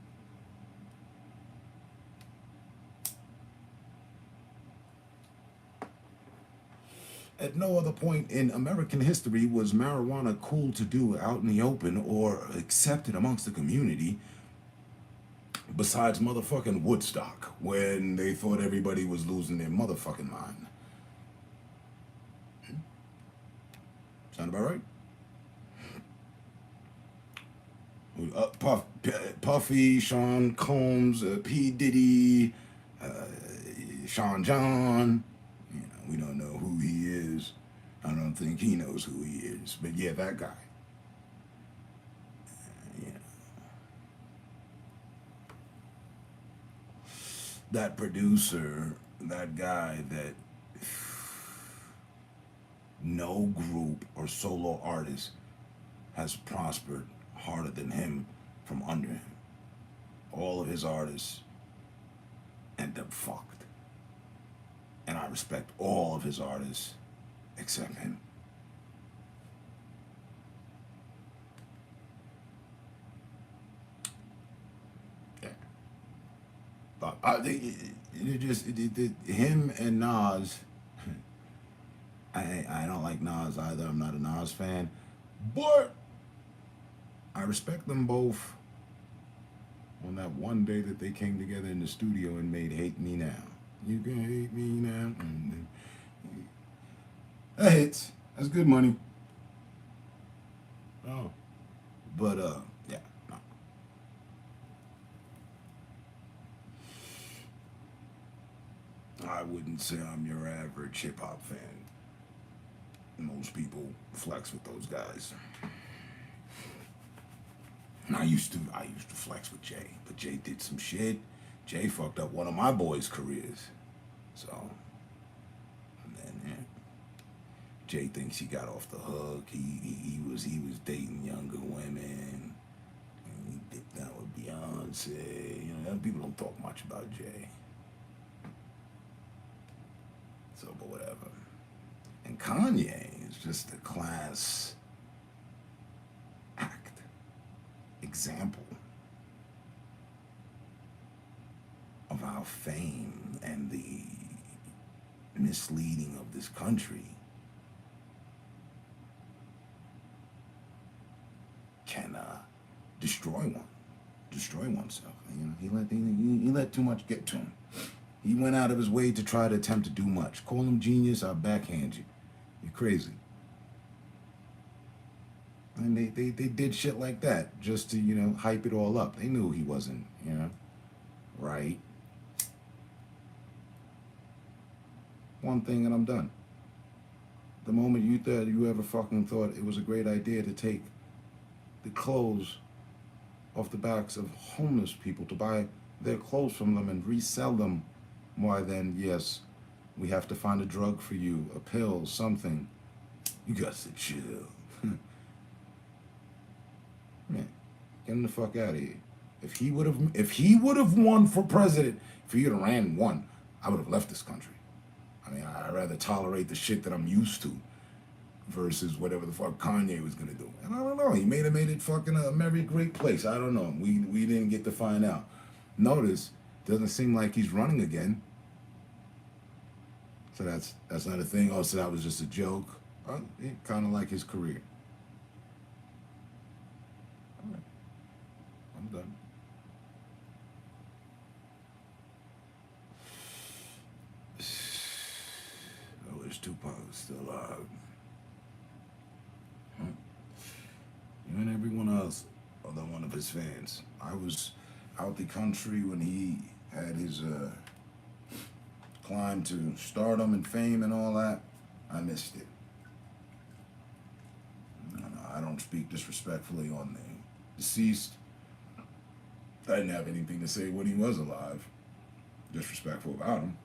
At no other point in American history was marijuana cool to do out in the open or accepted amongst the community, besides motherfucking Woodstock, when they thought everybody was losing their motherfucking mind. Sound about right? Puffy, Sean Combs, P. Diddy, Sean John. We don't know who he is. I don't think he knows who he is. But yeah, that guy. That producer, that guy that no group or solo artist has prospered harder than him from under him. All of his artists end up fucked. And I respect all of his artists except him. Yeah. But him and Nas, I don't like Nas either. I'm not a Nas fan. But I respect them both on that one day that they came together in the studio and made Hate Me Now. You can hate me now. That hits. That's good money. Oh. But, yeah, no. I wouldn't say I'm your average hip-hop fan. Most people flex with those guys. And I used to flex with Jay. But Jay did some shit. Jay fucked up one of my boys' careers. So, and then, yeah. Jay thinks he got off the hook. He was dating younger women. And he dipped out with Beyonce. People don't talk much about Jay. So, but whatever. And Kanye is just a class act. example of our fame and the misleading of this country can destroy oneself. You know, he let too much get to him. He went out of his way to try to attempt to do much. Call him genius, I'll backhand you. You're crazy. And they did shit like that just to, you know, hype it all up. They knew he wasn't, you know, right. One thing and I'm done. The moment you ever fucking thought it was a great idea to take the clothes off the backs of homeless people, to buy their clothes from them and resell them, why then, yes, we have to find a drug for you, a pill, something. You got to chill. Man, get him the fuck out of here. If he would have won for president, if he would have ran and won, I would have left this country. I mean, I'd rather tolerate the shit that I'm used to versus whatever the fuck Kanye was gonna do. And I don't know. He made it fucking a merry great place. I don't know. We didn't get to find out. Notice, doesn't seem like he's running again. So that's not a thing. Oh, so that was just a joke. Kind of like his career. All right. I'm done. I wish Tupac was still alive. You and everyone else, other one of his fans. I was out the country when he had his climb to stardom and fame and all that. I missed it. No, I don't speak disrespectfully on the deceased. I didn't have anything to say when he was alive. Disrespectful about him,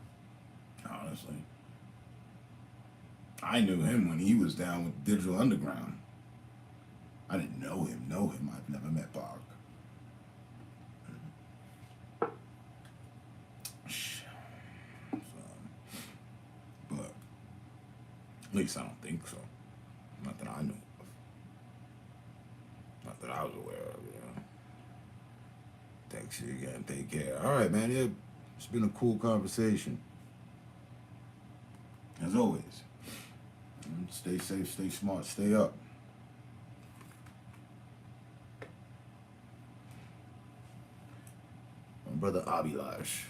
honestly. I knew him when he was down with Digital Underground. I didn't know him. I've never met Bach. But at least I don't think so. Not that I knew of. Not that I was aware of, you know. Thanks you again. Take care. All right, man. Yeah, it's been a cool conversation. As always. Stay safe, stay smart, stay up. My brother Abilash.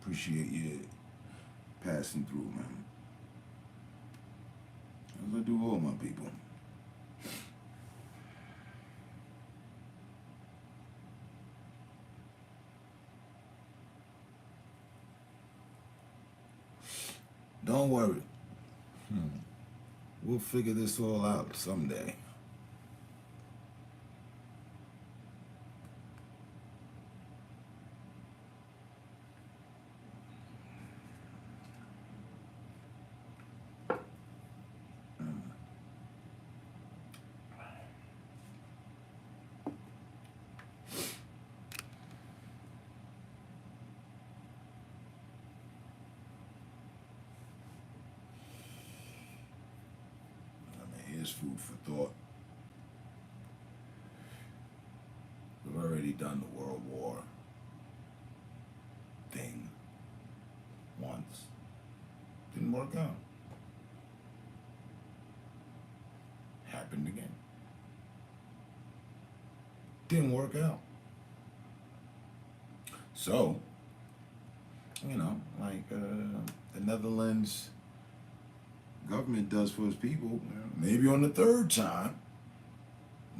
Appreciate you passing through, man. As I do all my people. Don't worry. We'll figure this all out someday. Food for thought. We've already done the World War thing once. Didn't work out. Happened again. Didn't work out. So, you know, like the Netherlands government does for its people, maybe on the third time,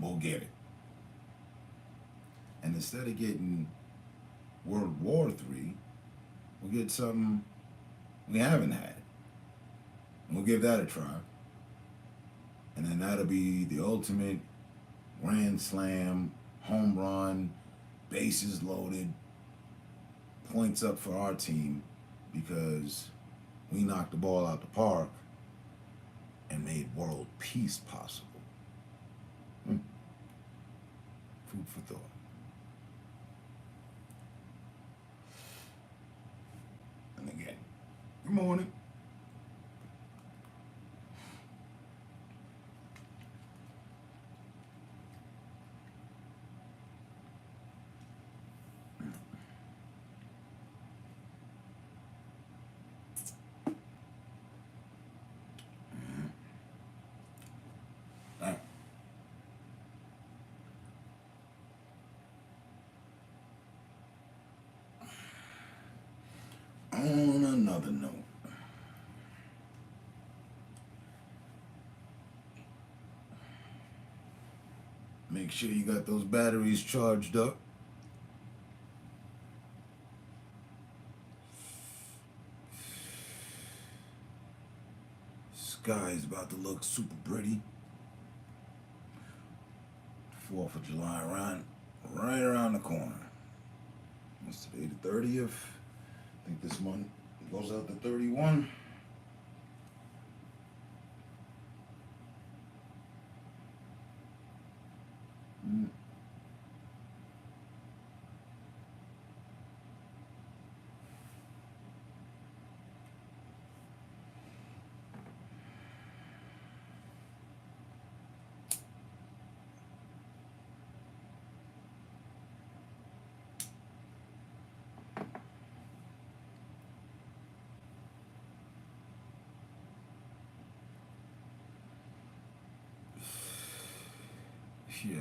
we'll get it. And instead of getting World War III, we'll get something we haven't had. We'll give that a try. And then that'll be the ultimate grand slam, home run, bases loaded, points up for our team because we knocked the ball out the park and made world peace possible. Food for thought. And again, good morning. On another note, make sure you got those batteries charged up. Sky's about to look super pretty. 4th of July right around the corner. What's today, the 30th? I think this month goes out to 31. Yeah.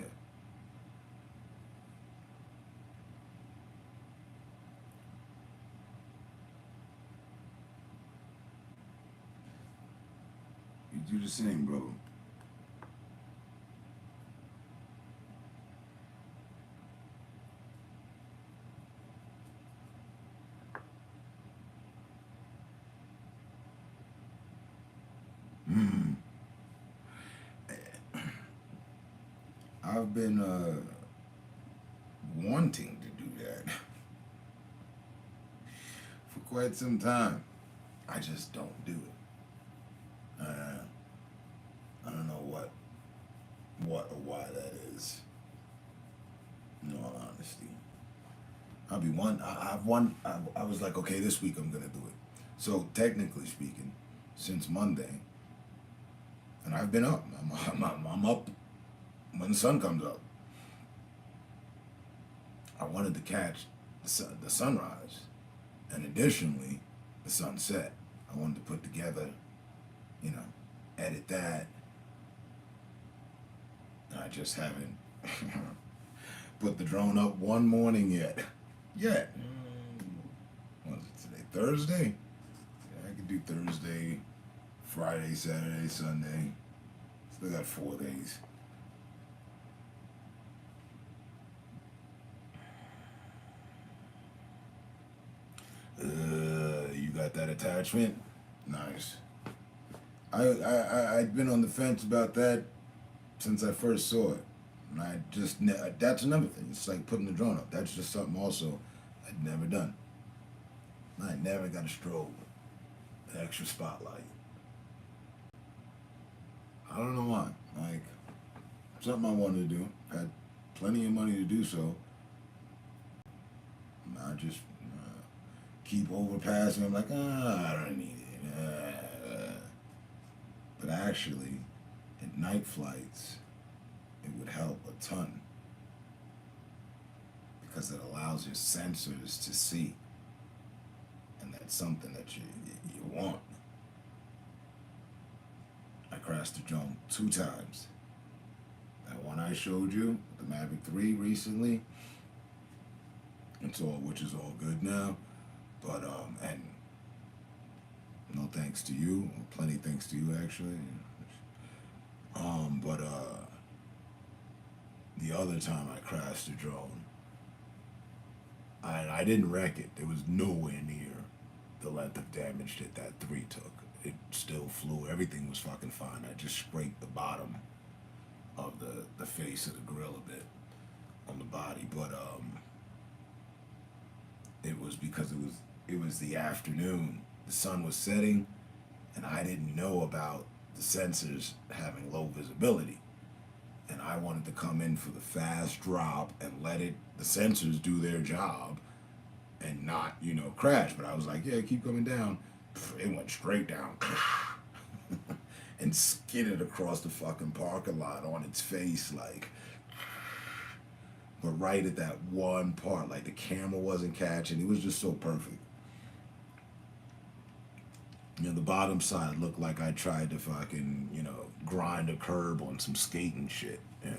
You do the same, brother. I've been wanting to do that for quite some time. I just don't do it. I don't know what or why that is. In all honesty, I was like, okay, this week I'm gonna do it. So technically speaking, since Monday, and I've been up. I'm up when the sun comes up. I wanted to catch the sunrise, and additionally, the sunset. I wanted to put together, edit that, and I just haven't put the drone up one morning yet. What is it today? Thursday? Yeah, I could do Thursday, Friday, Saturday, Sunday. Still got 4 days. You got that attachment? Nice. I'd been on the fence about that since I first saw it. And I just, that's another thing. It's like putting the drone up. That's just something also I'd never done. I never got a strobe, an extra spotlight. I don't know why. Like, something I wanted to do. Had plenty of money to do so. I just keep overpassing. I'm like, I don't need it. But actually, at night flights, it would help a ton because it allows your sensors to see, and that's something that you want. I crashed the drone 2 times. That one I showed you, the Mavic 3 recently, which is all good now. But and no thanks to you, plenty thanks to you actually. But the other time I crashed the drone, I didn't wreck it. It was nowhere near the length of damage that 3 took. It still flew. Everything was fucking fine. I just scraped the bottom of the face of the grill a bit on the body, but it was because it was the afternoon. The sun was setting, and I didn't know about the sensors having low visibility. And I wanted to come in for the fast drop and let the sensors do their job and not, crash. But I was like, yeah, keep coming down. It went straight down and skidded across the fucking parking lot on its face, like. But right at that one part, like the camera wasn't catching. It was just so perfect. You know, the bottom side looked like I tried to fucking, grind a curb on some skating shit. Yeah.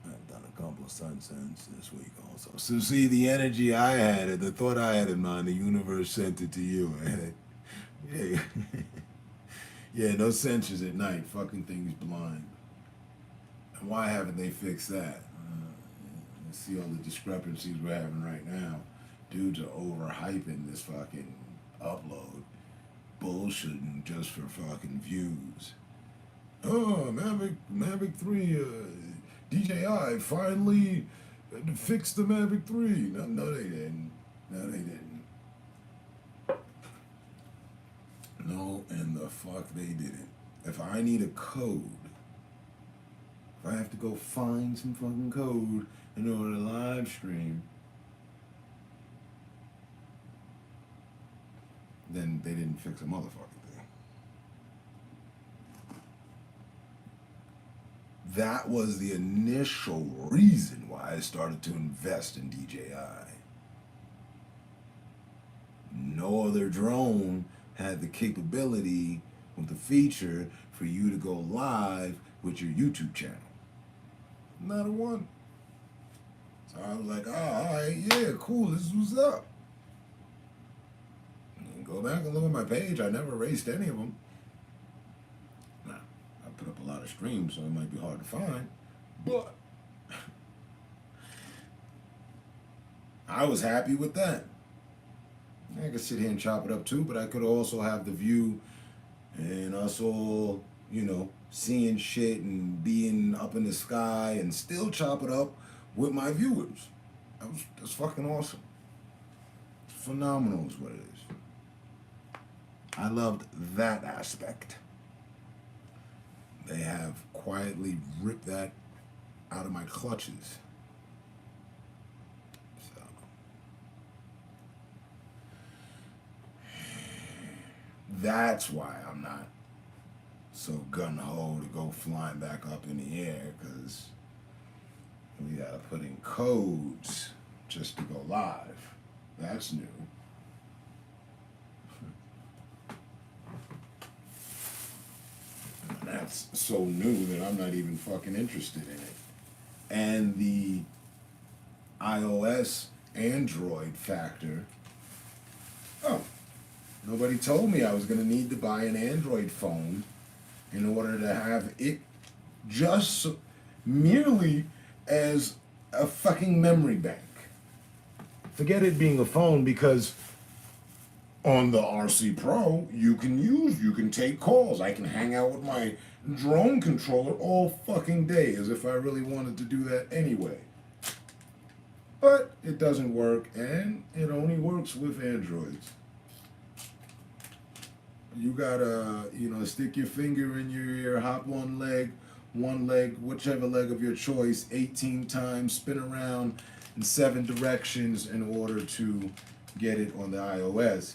I've done a couple of sunsets this week also. So see, the energy I had, the thought I had in mind, the universe sent it to you. Yeah. Yeah, no sensors at night. Fucking things blind. And why haven't they fixed that? See all the discrepancies we're having right now due to overhyping this fucking upload. Bullshitting just for fucking views. Oh, Mavic 3, DJI finally fixed the Mavic 3. No, they didn't. No, they didn't. No, and the fuck they didn't. If I need a code, if I have to go find some fucking code in order to live stream, then they didn't fix a motherfucking thing. That was the initial reason why I started to invest in DJI. No other drone had the capability with the feature for you to go live with your YouTube channel. Not a one. So I was like, oh, all right, yeah, cool, this is what's up. And go back and look at my page. I never erased any of them. Now, I put up a lot of streams, so it might be hard to find. But I was happy with that. I could sit here and chop it up too, but I could also have the view and us all, seeing shit and being up in the sky and still chop it up with my viewers. That's fucking awesome. It's phenomenal is what it is. I loved that aspect. They have quietly ripped that out of my clutches. So. That's why I'm not so gun-ho to go flying back up in the air, because we gotta put in codes just to go live. That's new. And that's so new that I'm not even fucking interested in it. And the iOS Android factor. Oh, nobody told me I was gonna need to buy an Android phone in order to have it just merely as a fucking memory bank. Forget it being a phone, because on the RC Pro, you can take calls. I can hang out with my drone controller all fucking day, as if I really wanted to do that anyway. But it doesn't work, and it only works with Androids. You gotta, stick your finger in your ear, hop one leg, whichever leg of your choice, 18 times, spin around in 7 directions in order to get it on the iOS.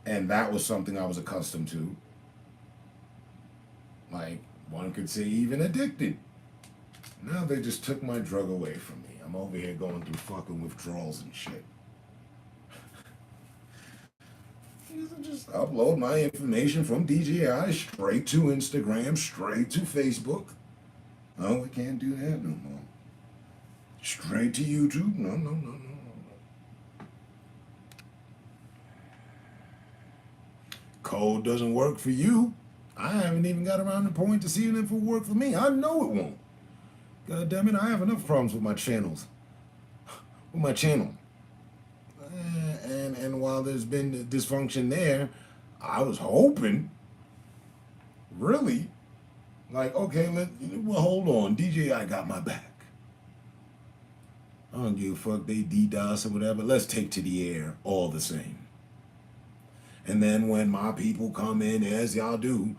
And that was something I was accustomed to. Like, one could say even addicted. Now they just took my drug away from me. I'm over here going through fucking withdrawals and shit. Just upload my information from DJI straight to Instagram, straight to Facebook. Oh, we can't do that no more. Straight to YouTube? No. Code doesn't work for you. I haven't even got around the point to seeing if it will work for me. I know it won't. God damn it, I have enough problems with my channels. With my channel. And while there's been dysfunction there, I was hoping, really, like, okay, hold on, DJI got my back. I don't give a fuck, they DDoS or whatever, let's take to the air all the same. And then when my people come in, as y'all do,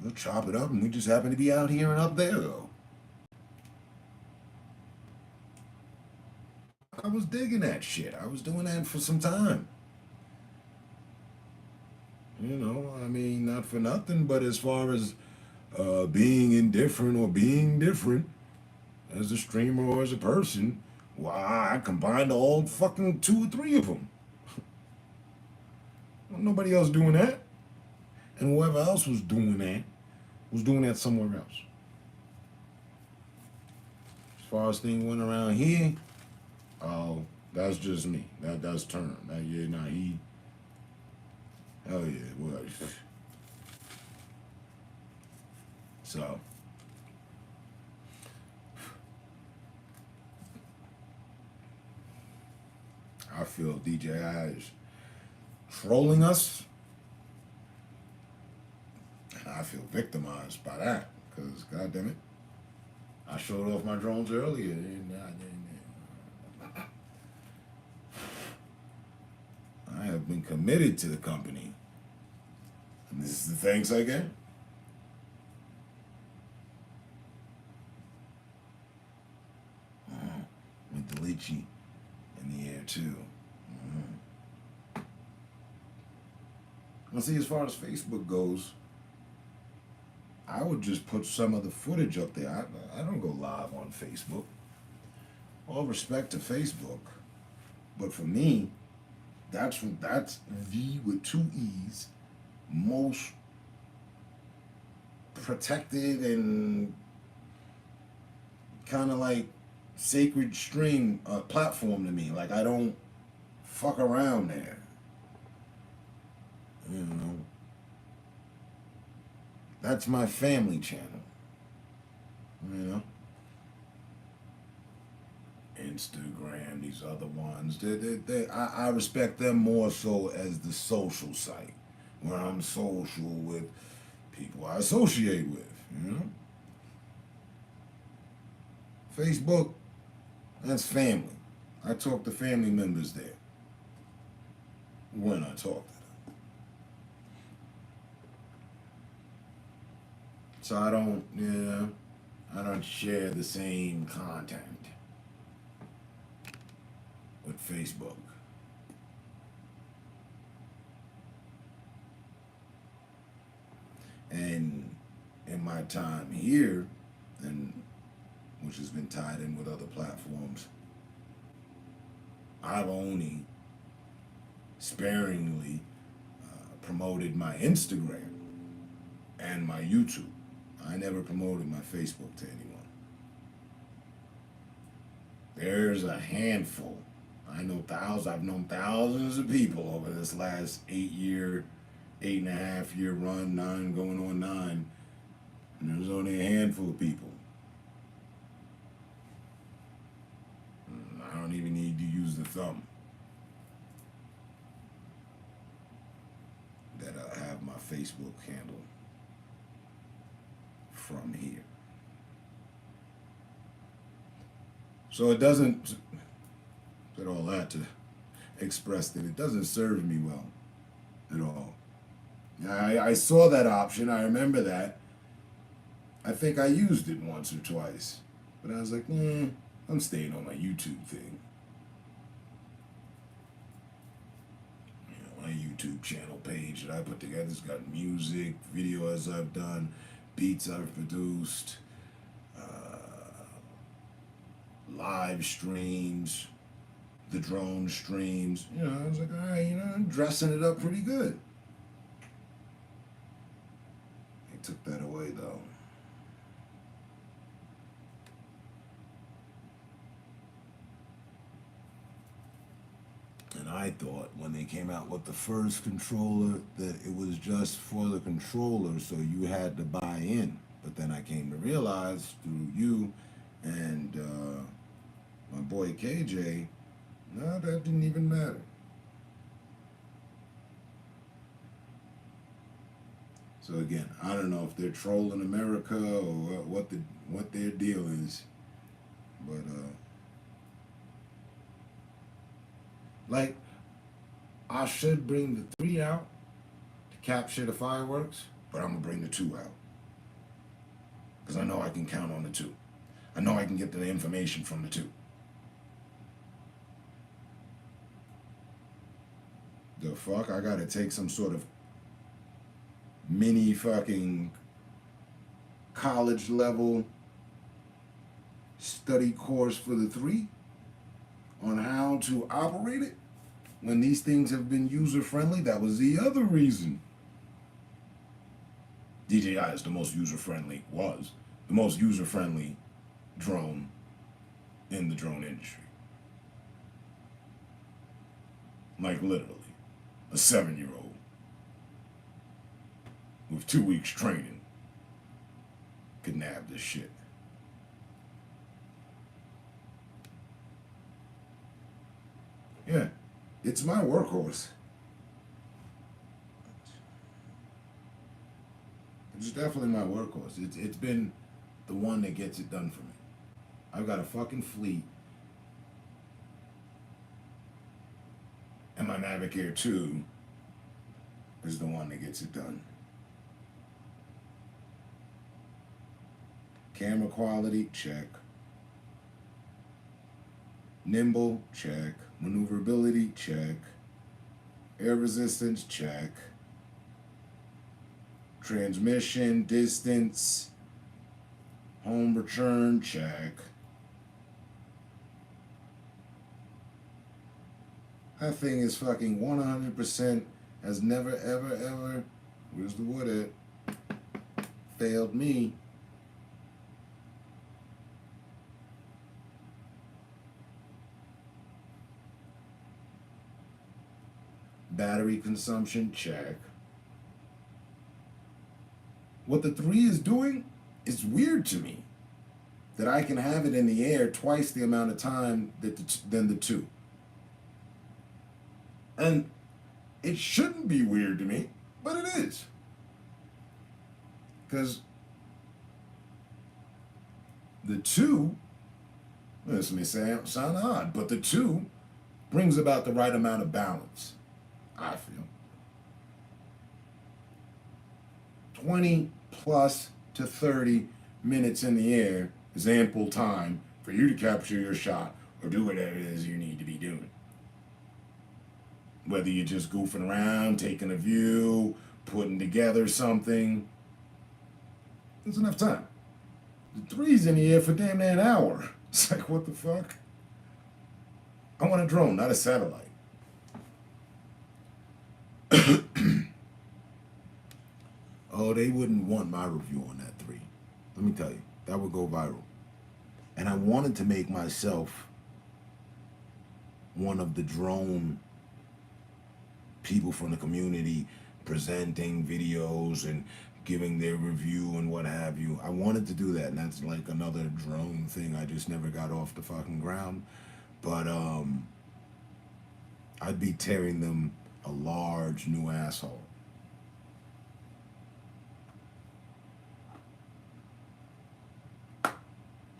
we'll chop it up, and we just happen to be out here and up there, though. I was digging that shit. I was doing that for some time. You know, I mean, not for nothing, but as far as being indifferent or being different as a streamer or as a person, why I combined all fucking two or three of them. Nobody else doing that. And whoever else was doing that somewhere else. As far as things went around here, oh, that's just me. That's Turner. Yeah, nah, he. Hell yeah, well. So. I feel DJI is trolling us. And I feel victimized by that. Because, goddamn it, I showed off my drones earlier. I have been committed to the company. And this is the thanks I get. With the lychee in the air, too. Well, see, as far as Facebook goes, I would just put some of the footage up there. I don't go live on Facebook. All respect to Facebook, but for me, that's the with two E's most protected and kind of like sacred stream platform to me. Like I don't fuck around there. You know, that's my family channel. You know, Instagram, these other ones, I respect them more so as the social site, where I'm social with people I associate with. You know, Facebook, that's family. I talk to family members there when I talk to them. So I don't share the same content with Facebook. And in my time here, and which has been tied in with other platforms, I've only sparingly promoted my Instagram and my YouTube. I never promoted my Facebook to anyone. There's a handful. I've known thousands of people over this last 8.5 year run, 9 going on 9. And there's only a handful of people. I don't even need to use the thumb that I have my Facebook handle from here. So it doesn't, said all that to express that it doesn't serve me well at all. I saw that option, I remember that. I think I used it once or twice. But I was like, I'm staying on my YouTube thing. You know, my YouTube channel page that I put together has got music, videos I've done, beats I've produced, live streams, the drone streams. You know, I was like, all right, I'm dressing it up pretty good. They took that away though. And I thought when they came out with the first controller that it was just for the controller, so you had to buy in. But then I came to realize through you and my boy KJ, no, that didn't even matter. So again, I don't know if they're trolling America or what their deal is, but like I should bring the 3 out to capture the fireworks, but I'm gonna bring the 2 out because I know I can count on the 2. I know I can get the information from the 2. The fuck? I gotta take some sort of mini fucking college level study course for the 3 on how to operate it when these things have been user friendly. That was the other reason DJI is the most user friendly, was the most user friendly drone in the drone industry. Like literally, a 7-year-old with 2 weeks training could nab this shit. Yeah, it's my workhorse. It's definitely my workhorse. It's been the one that gets it done for me. I've got a fucking fleet, and my Mavic Air 2 is the one that gets it done. Camera quality, check. Nimble, check. Maneuverability, check. Air resistance, check. Transmission, distance, home return, check. That thing is fucking 100%, has never, ever, ever, where's the wood at? Failed me. Battery consumption, check. What the 3 is doing is weird to me. That I can have it in the air twice the amount of time than the 2. And it shouldn't be weird to me, but it is. Because the 2, this may sound odd, but the 2 brings about the right amount of balance, I feel. 20 plus to 30 minutes in the air is ample time for you to capture your shot or do whatever it is you need to be doing. Whether you're just goofing around, taking a view, putting together something, there's enough time. The 3's in the air for damn near an hour. It's like, what the fuck? I want a drone, not a satellite. Oh, they wouldn't want my review on that 3. Let me tell you, that would go viral. And I wanted to make myself one of the drone people from the community presenting videos and giving their review and what have you. I wanted to do that, and that's like another drone thing I just never got off the fucking ground. But I'd be tearing them a large new asshole.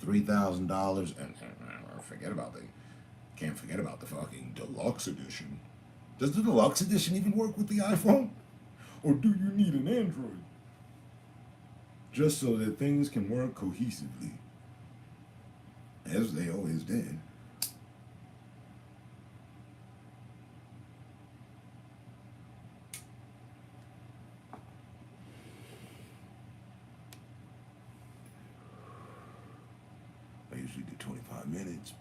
$3,000, and forget about can't forget about the fucking deluxe edition. Does the deluxe edition even work with the iPhone? Or do you need an Android? Just so that things can work cohesively. As they always did. I usually do 25 minutes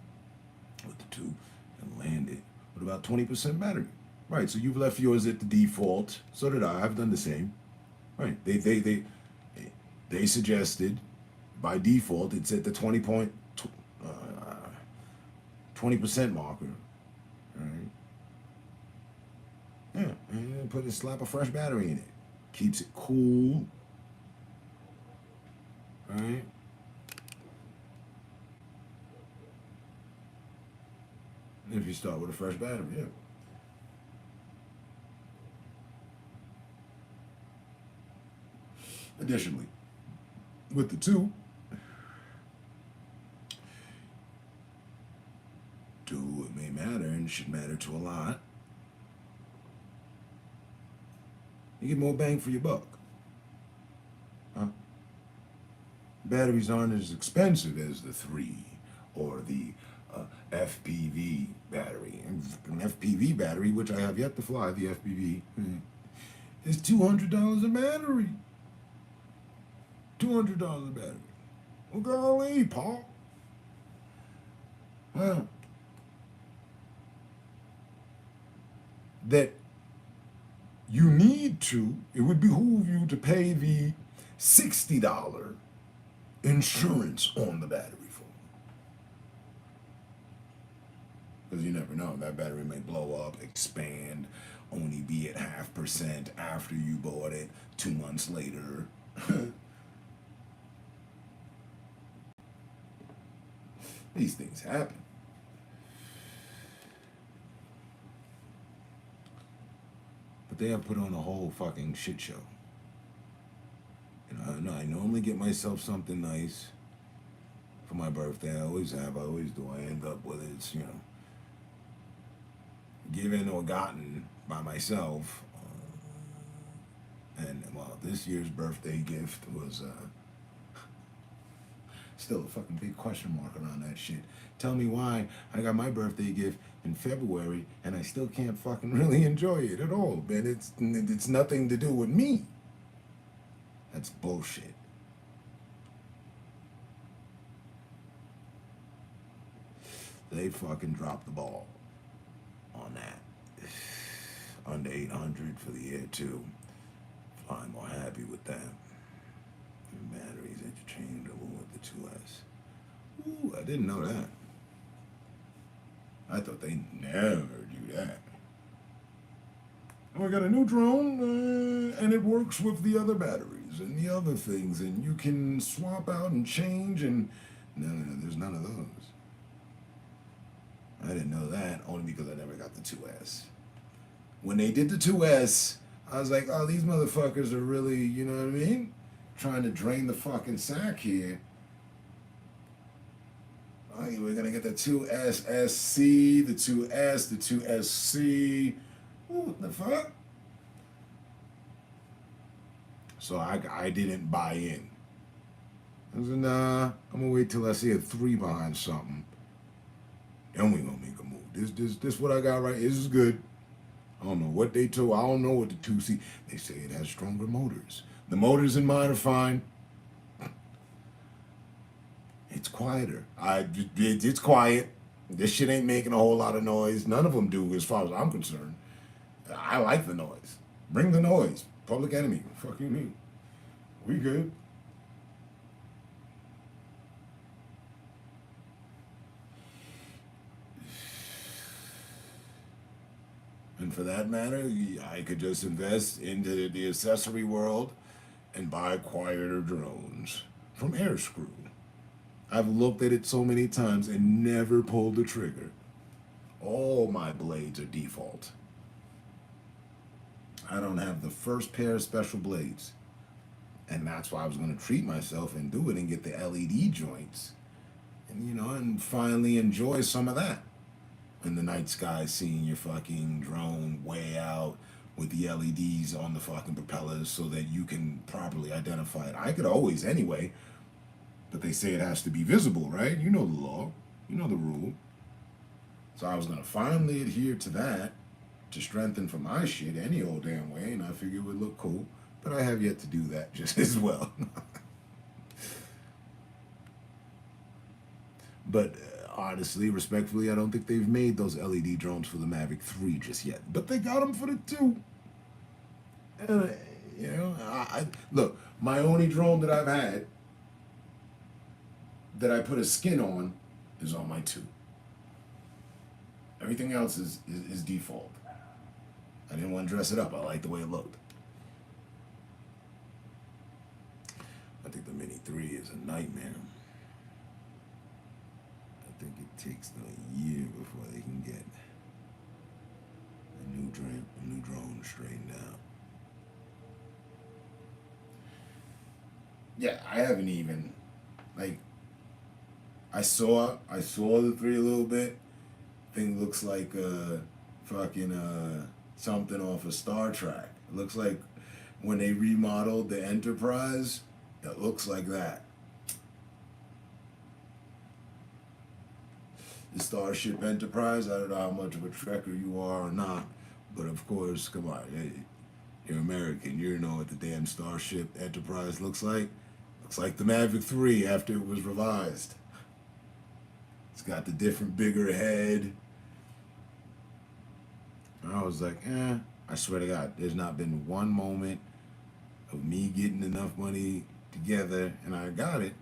with the 2 and land it with about 20% battery. Right, so you've left yours at the default. So did I. I've done the same. Right, they suggested by default it's at the 20% marker. Right. Yeah, and put a slap of fresh battery in it. Keeps it cool. Right. If you start with a fresh battery, yeah. Additionally, with the 2, it may matter and should matter to a lot. You get more bang for your buck. Huh? Batteries aren't as expensive as the 3 or the FPV battery. An FPV battery, which I have yet to fly, the FPV, is $200 a battery. $200 a battery. Well, golly, Paul. Well, that you need to, it would behoove you to pay the $60 insurance on the battery for. Because you never know, that battery may blow up, expand, only be at 0.5% after you bought it 2 months later. These things happen. But they have put on a whole fucking shit show. I normally get myself something nice for my birthday. I always have. I always do. I end up whether it's given or gotten by myself. And well, this year's birthday gift was still a fucking big question mark around that shit. Tell me why I got my birthday gift in February and I still can't fucking really enjoy it at all, man. It's nothing to do with me. That's bullshit. They fucking dropped the ball on that. Under 800 for the year too. I'm more happy with that. And batteries interchangeable with the 2S. Ooh, I didn't know that. I thought they never do that. Oh, I got a new drone, and it works with the other batteries and the other things, and you can swap out and change, and no, there's none of those. I didn't know that, only because I never got the 2S. When they did the 2S, I was like, oh, these motherfuckers are really, you know what I mean? Trying to drain the fucking sack here. Oh, we're going to get the 2SSC, the 2S, the 2SC. What the fuck? So I didn't buy in. I said, nah, I'm going to wait till I see a 3 behind something. Then we going to make a move. This what I got right. This is good. I don't know what they told. I don't know what the 2C. They say it has stronger motors. The motors in mine are fine. It's quieter. It's quiet. This shit ain't making a whole lot of noise. None of them do, as far as I'm concerned. I like the noise. Bring the noise. Public Enemy. Fuck you mean? We good. And for that matter, I could just invest into the accessory world and buy quieter drones from Airscrew. I've looked at it so many times and never pulled the trigger. All my blades are default. I don't have the first pair of special blades. And that's why I was going to treat myself and do it and get the LED joints. And, and finally enjoy some of that. In the night sky, seeing your fucking drone way out with the LEDs on the fucking propellers so that you can properly identify it. I could always anyway, but they say it has to be visible, right? You know the law. You know the rule. So I was going to finally adhere to that to strengthen for my shit any old damn way, and I figured it would look cool, but I have yet to do that just as well. But honestly, respectfully, I don't think they've made those LED drones for the Mavic 3 just yet. But they got them for the 2. And, look, my only drone that I've had that I put a skin on is on my 2. Everything else is default. I didn't want to dress it up. I liked the way it looked. I think the Mini 3 is a nightmare. I think it takes them a year before they can get a new drone straightened out. Yeah, I haven't even, I saw the 3 a little bit. Thing looks like fucking something off of Star Trek. It looks like when they remodeled the Enterprise, it looks like that. the Starship Enterprise. I don't know how much of a trekker you are or not, but of course, come on, you're American. You know what the damn Starship Enterprise looks like. Looks like the Maverick 3 after it was revised. It's got the different, bigger head. And I was like, I swear to God, there's not been one moment of me getting enough money together, and I got it,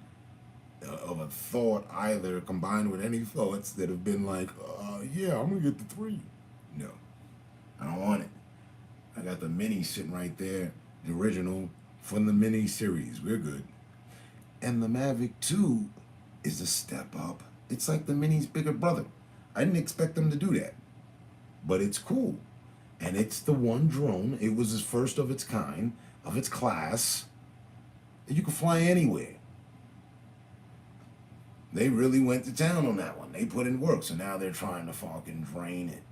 of a thought either combined with any thoughts that have been like, yeah, I'm gonna get the 3. No, I don't want it. I got the mini sitting right there, the original from the mini series. We're good. And the Mavic 2 is a step up. It's like the mini's bigger brother. I didn't expect them to do that, but it's cool. And it's the one drone. It was the first of its kind, of its class, that you can fly anywhere. They really went to town on that one. They put in work, so now they're trying to fucking drain it.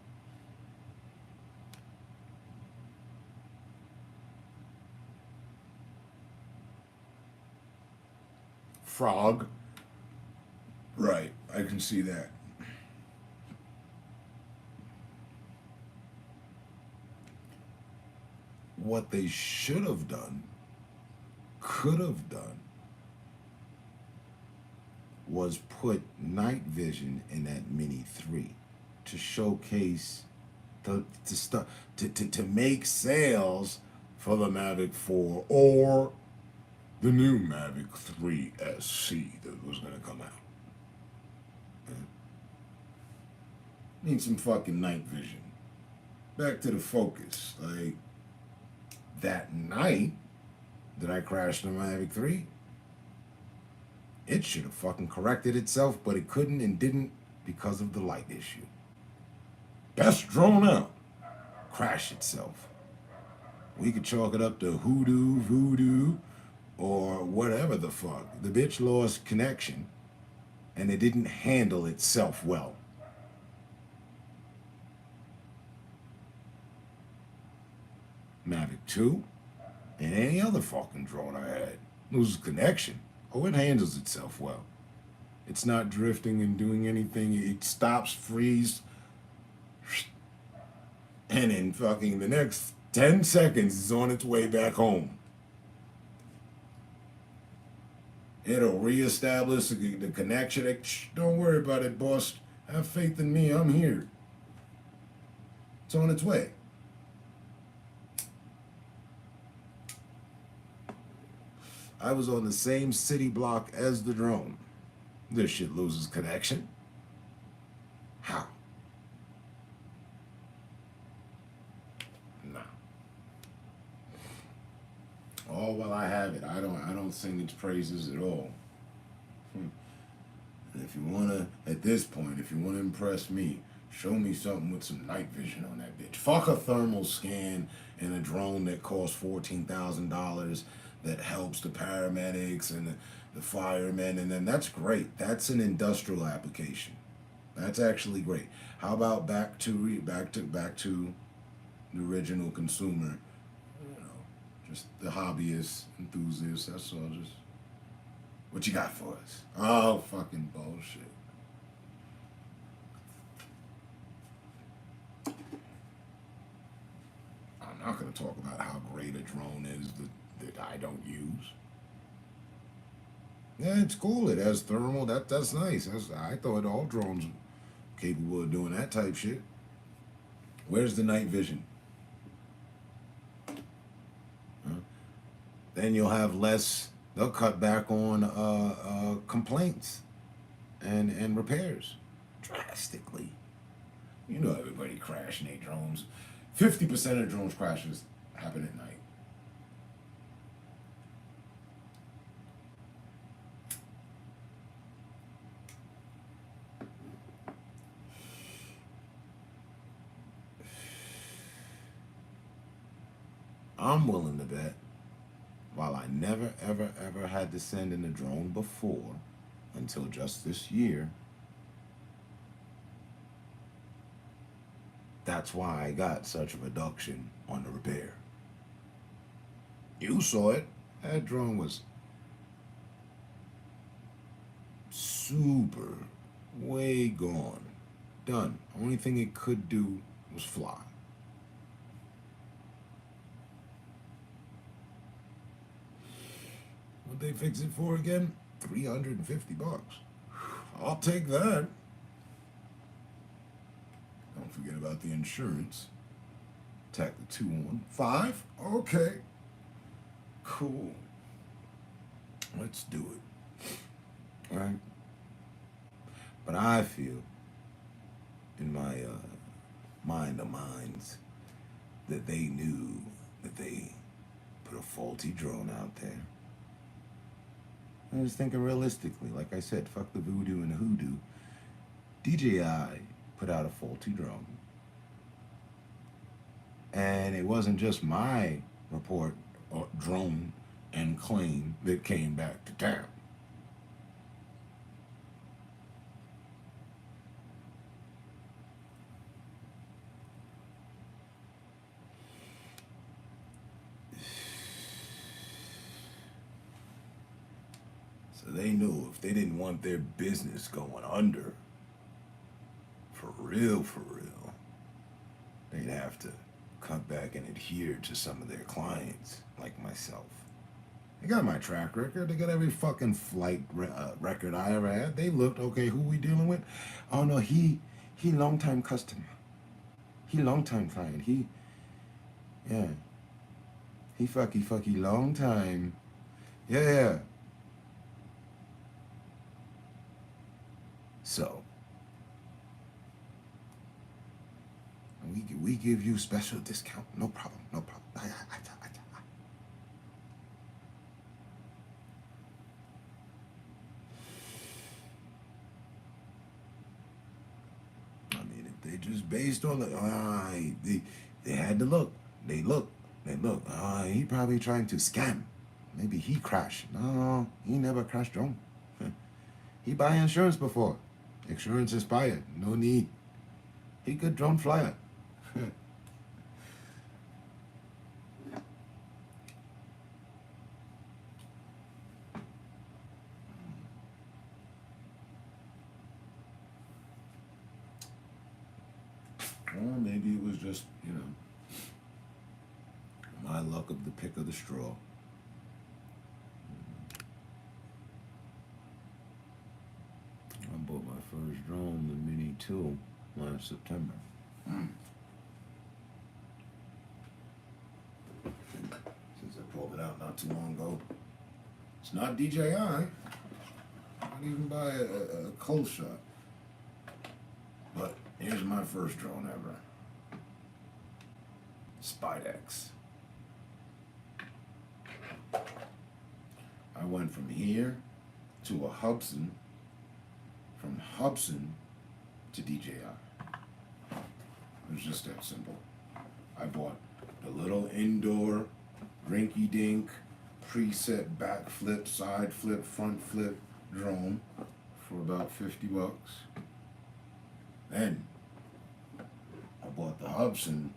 Frog. Right, I can see that. What they should have done, could have done, was put night vision in that Mini 3 to showcase, to make sales for the Mavic 4 or the new Mavic 3 SC that was going to come out. Need some fucking night vision. Back to the focus. Like, that night that I crashed the Mavic 3, it should have fucking corrected itself, but it couldn't and didn't because of the light issue. Best drone out. Crashed itself. We could chalk it up to hoodoo, voodoo, or whatever the fuck. The bitch lost connection, and it didn't handle itself well. Mavic 2 and any other fucking drone I had loses connection. Oh, it handles itself well. It's not drifting and doing anything. It stops, freeze, and in fucking the next 10 seconds it's on its way back home. It'll reestablish the connection. Don't worry about it, boss. Have faith in me. I'm here. It's on its way. I was on the same city block as the drone. This shit loses connection. How? No. All while I have it, I don't sing its praises at all. If you wanna, at this point, if you wanna impress me, show me something with some night vision on that bitch. Fuck a thermal scan and a drone that costs $14,000 that helps the paramedics and the firemen, and then that's great. That's an industrial application. That's actually great. How about back to the original consumer? You know, just the hobbyist, enthusiast. That's all. Just what you got for us? Oh, fucking bullshit. I'm not gonna talk about how great a drone is that I don't use. Yeah, it's cool. It has thermal. That's nice. I thought all drones were capable of doing that type shit. Where's the night vision? Huh? Then you'll have less. They'll cut back on complaints and repairs drastically. You know, everybody crashing their drones. 50% of drones crashes happen at night. I'm willing to bet, while I never, ever, ever had to send in a drone before, until just this year, that's why I got such a reduction on the repair. You saw it. That drone was super, way gone. Done. Only thing it could do was fly. What they fix it for again? $350. I'll take that. Don't forget about the insurance. Tack the 2 on. 5? Okay. Cool. Let's do it. Alright? But I feel in my mind of minds that they knew that they put a faulty drone out there. I was thinking realistically, like I said, fuck the voodoo and the hoodoo. DJI put out a faulty drone. And it wasn't just my report or drone and claim that came back to town. So they knew if they didn't want their business going under, for real, they'd have to cut back and adhere to some of their clients, like myself. They got my track record. They got every fucking flight record I ever had. They looked, okay, who we dealing with? Oh no, he long-time customer. He long-time client. He fucky long time. Yeah. So we give you special discount. No problem. I mean, if they just based on the, they had to look. They look. He probably trying to scam. Maybe he crashed. No, he never crashed drone. He buy insurance before. Insurance expired. No need. He good drone flyer. Or maybe it was just, my luck of the pick of the straw. I bought my first drone, the Mini 2, last September. Since I pulled it out not too long ago. It's not DJI. Not even by a close shot. But here's my first drone ever. Spidex. I went from here to a Hubsan, from Hubsan to DJI. It was just that simple. I bought the little indoor rinky-dink preset back flip, side flip, front flip drone for about $50. Then I bought the Hubsan.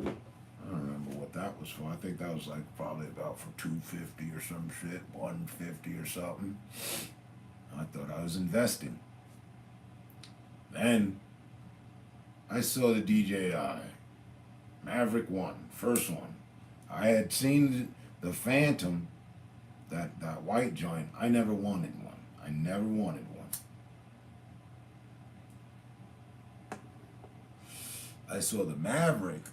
I don't remember what that was for. I think that was like probably about for $250 or some shit, $150 or something. I thought I was investing. Then I saw the DJI Maverick 1, first one. I had seen the Phantom, that white joint. I never wanted one. I saw the Maverick,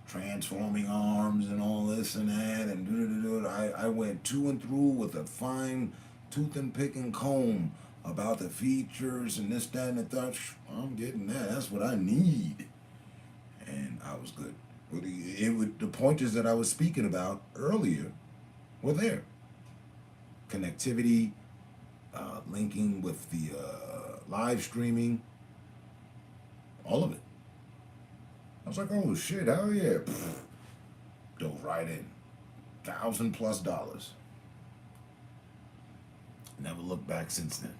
transforming arms and all this and that, and I went to and through with a fine tooth and pick and comb about the features and this, that, and the third. I'm getting that. That's what I need. And I was good. The pointers that I was speaking about earlier were there. Connectivity, linking with the live streaming, all of it. I was like, oh shit, hell yeah. Dove right in. $1,000+. Never looked back since then.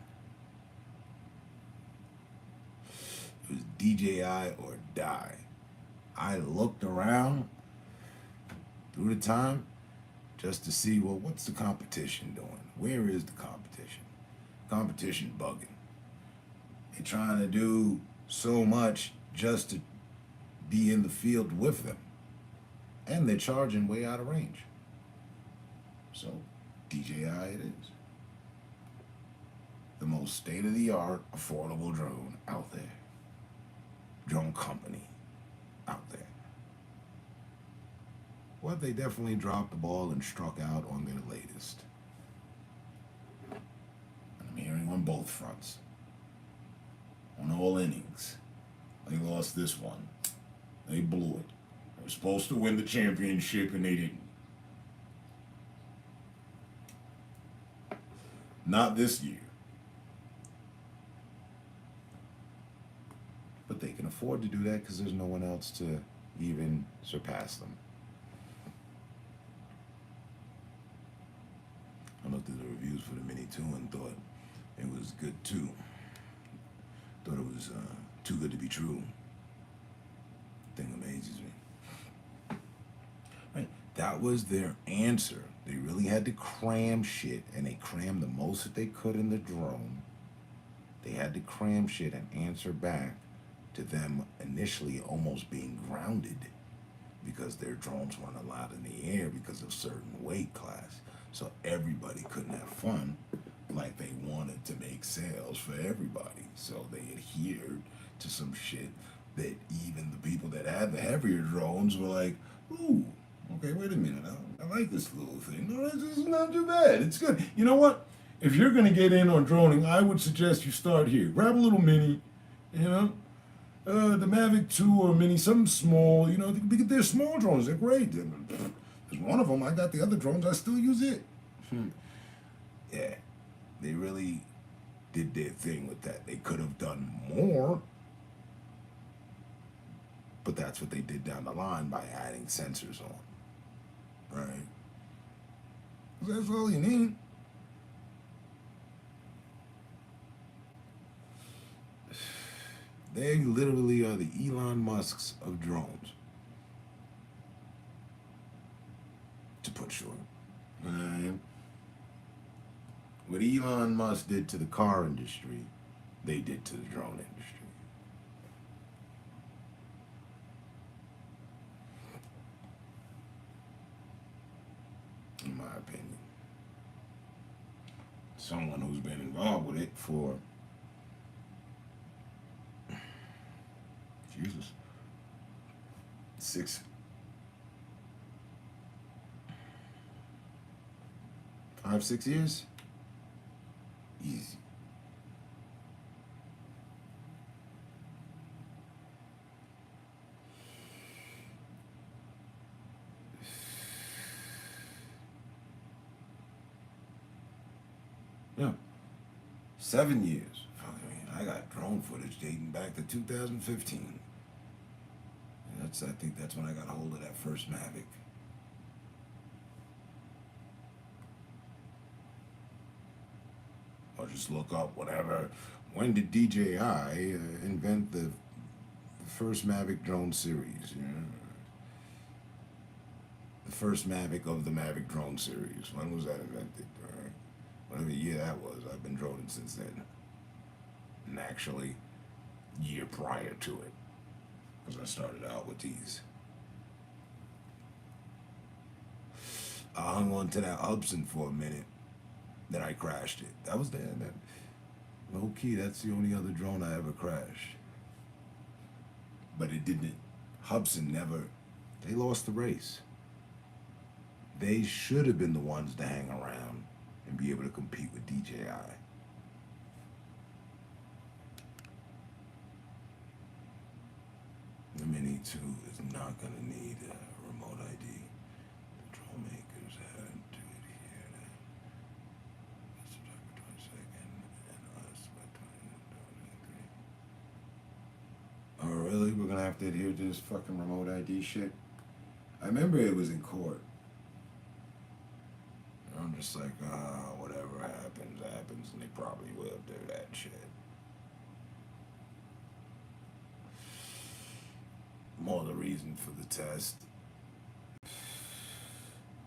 It was DJI or die. I looked around through the time just to see, well, what's the competition doing? Where is the competition? Competition bugging. They're trying to do so much just to be in the field with them. And they're charging way out of range. So, DJI it is. The most state-of-the-art, affordable drone out there. Drone company out there. Well, they definitely dropped the ball and struck out on their latest. And I'm hearing on both fronts. On all innings. They lost this one. They blew it. They were supposed to win the championship and they didn't. Not this year. But they can afford to do that because there's no one else to even surpass them. I looked at the reviews for the Mini 2 and thought it was good too. Thought it was too good to be true. Thing amazes me. Right, that was their answer. They really had to cram shit, and they crammed the most that they could in the drone. They had to cram shit and answer back to them initially almost being grounded because their drones weren't allowed in the air because of certain weight class. So everybody couldn't have fun like they wanted to make sales for everybody. So they adhered to some shit that even the people that had the heavier drones were like, ooh, okay, wait a minute, I like this little thing. No, this is not too bad. It's good. You know what? If you're going to get in on droning, I would suggest you start here. Grab a little Mini, you know, the Mavic 2 or Mini, something small, you know, they're small drones. They're great. There's one of them. I got the other drones. I still use it. Yeah, they really did their thing with that. They could have done more, but that's what they did down the line by adding sensors on. Right? That's all you need. They literally are the Elon Musks of drones. To put short. Right? What Elon Musk did to the car industry, they did to the drone industry. In my opinion. Someone who's been involved with it for Jesus. 5-6 years? Easy. Yeah. 7 years. I got drone footage dating back to 2015. I think that's when I got a hold of that first Mavic. Or just look up whatever. When did DJI invent the first Mavic drone series? You know? The first Mavic of the Mavic drone series. When was that invented? Right? Whatever year that was, I've been droning since then. And actually, year prior to it. Because I started out with these. I hung on to that Hubsan for a minute. Then I crashed it. That was that. Low key, that's the only other drone I ever crashed. But it didn't. Hubsan never. They lost the race. They should have been the ones to hang around and be able to compete with DJI. The Mini 2 is not going to need a remote ID. The drone makers had to adhere to September 22nd and us by 2023. Oh, really? We're going to have to adhere to this fucking remote ID shit? I remember it was in court. I'm just like, whatever happens, happens, and they probably will do that shit. More the reason for the test.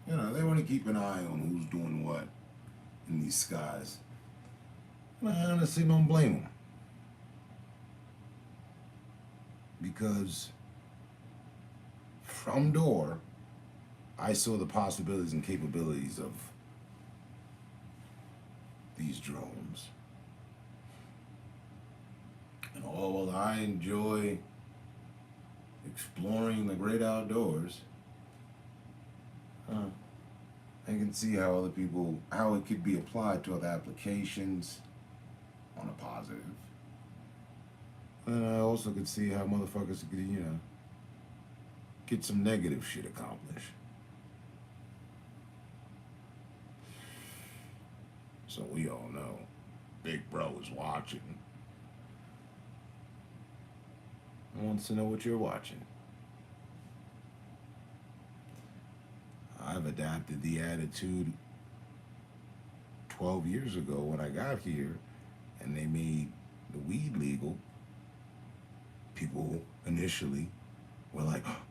You know, they want to keep an eye on who's doing what in these skies. And I honestly don't blame them. because from door, I saw the possibilities and capabilities of these drones. And while I enjoy exploring the great outdoors, I can see how other people, how it could be applied to other applications on a positive. And I also could see how motherfuckers could, get some negative shit accomplished. So we all know Big Bro is watching. He wants to know what you're watching. I've adapted the attitude 12 years ago when I got here and they made the weed legal. People initially were like, oh,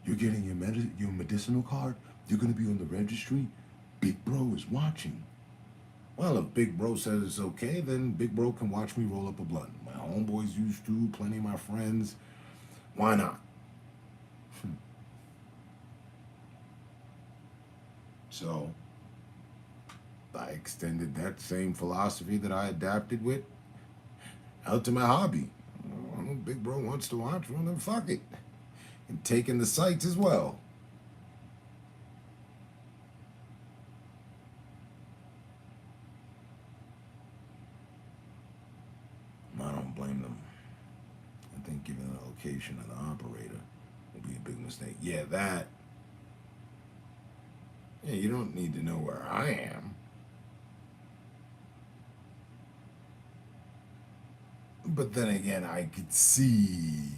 you're getting your medicinal card? You're going to be on the registry? Big Bro is watching. Well, if Big Bro says it's okay, then Big Bro can watch me roll up a blunt. My homeboys used to, plenty of my friends. Why not? So, I extended that same philosophy that I adapted with out to my hobby. Well, Big Bro wants to watch, well, then fuck it. And taking the sights as well. I don't blame them. I think giving the location of the operator will be a big mistake. Yeah, that. Yeah, you don't need to know where I am. But then again, I could see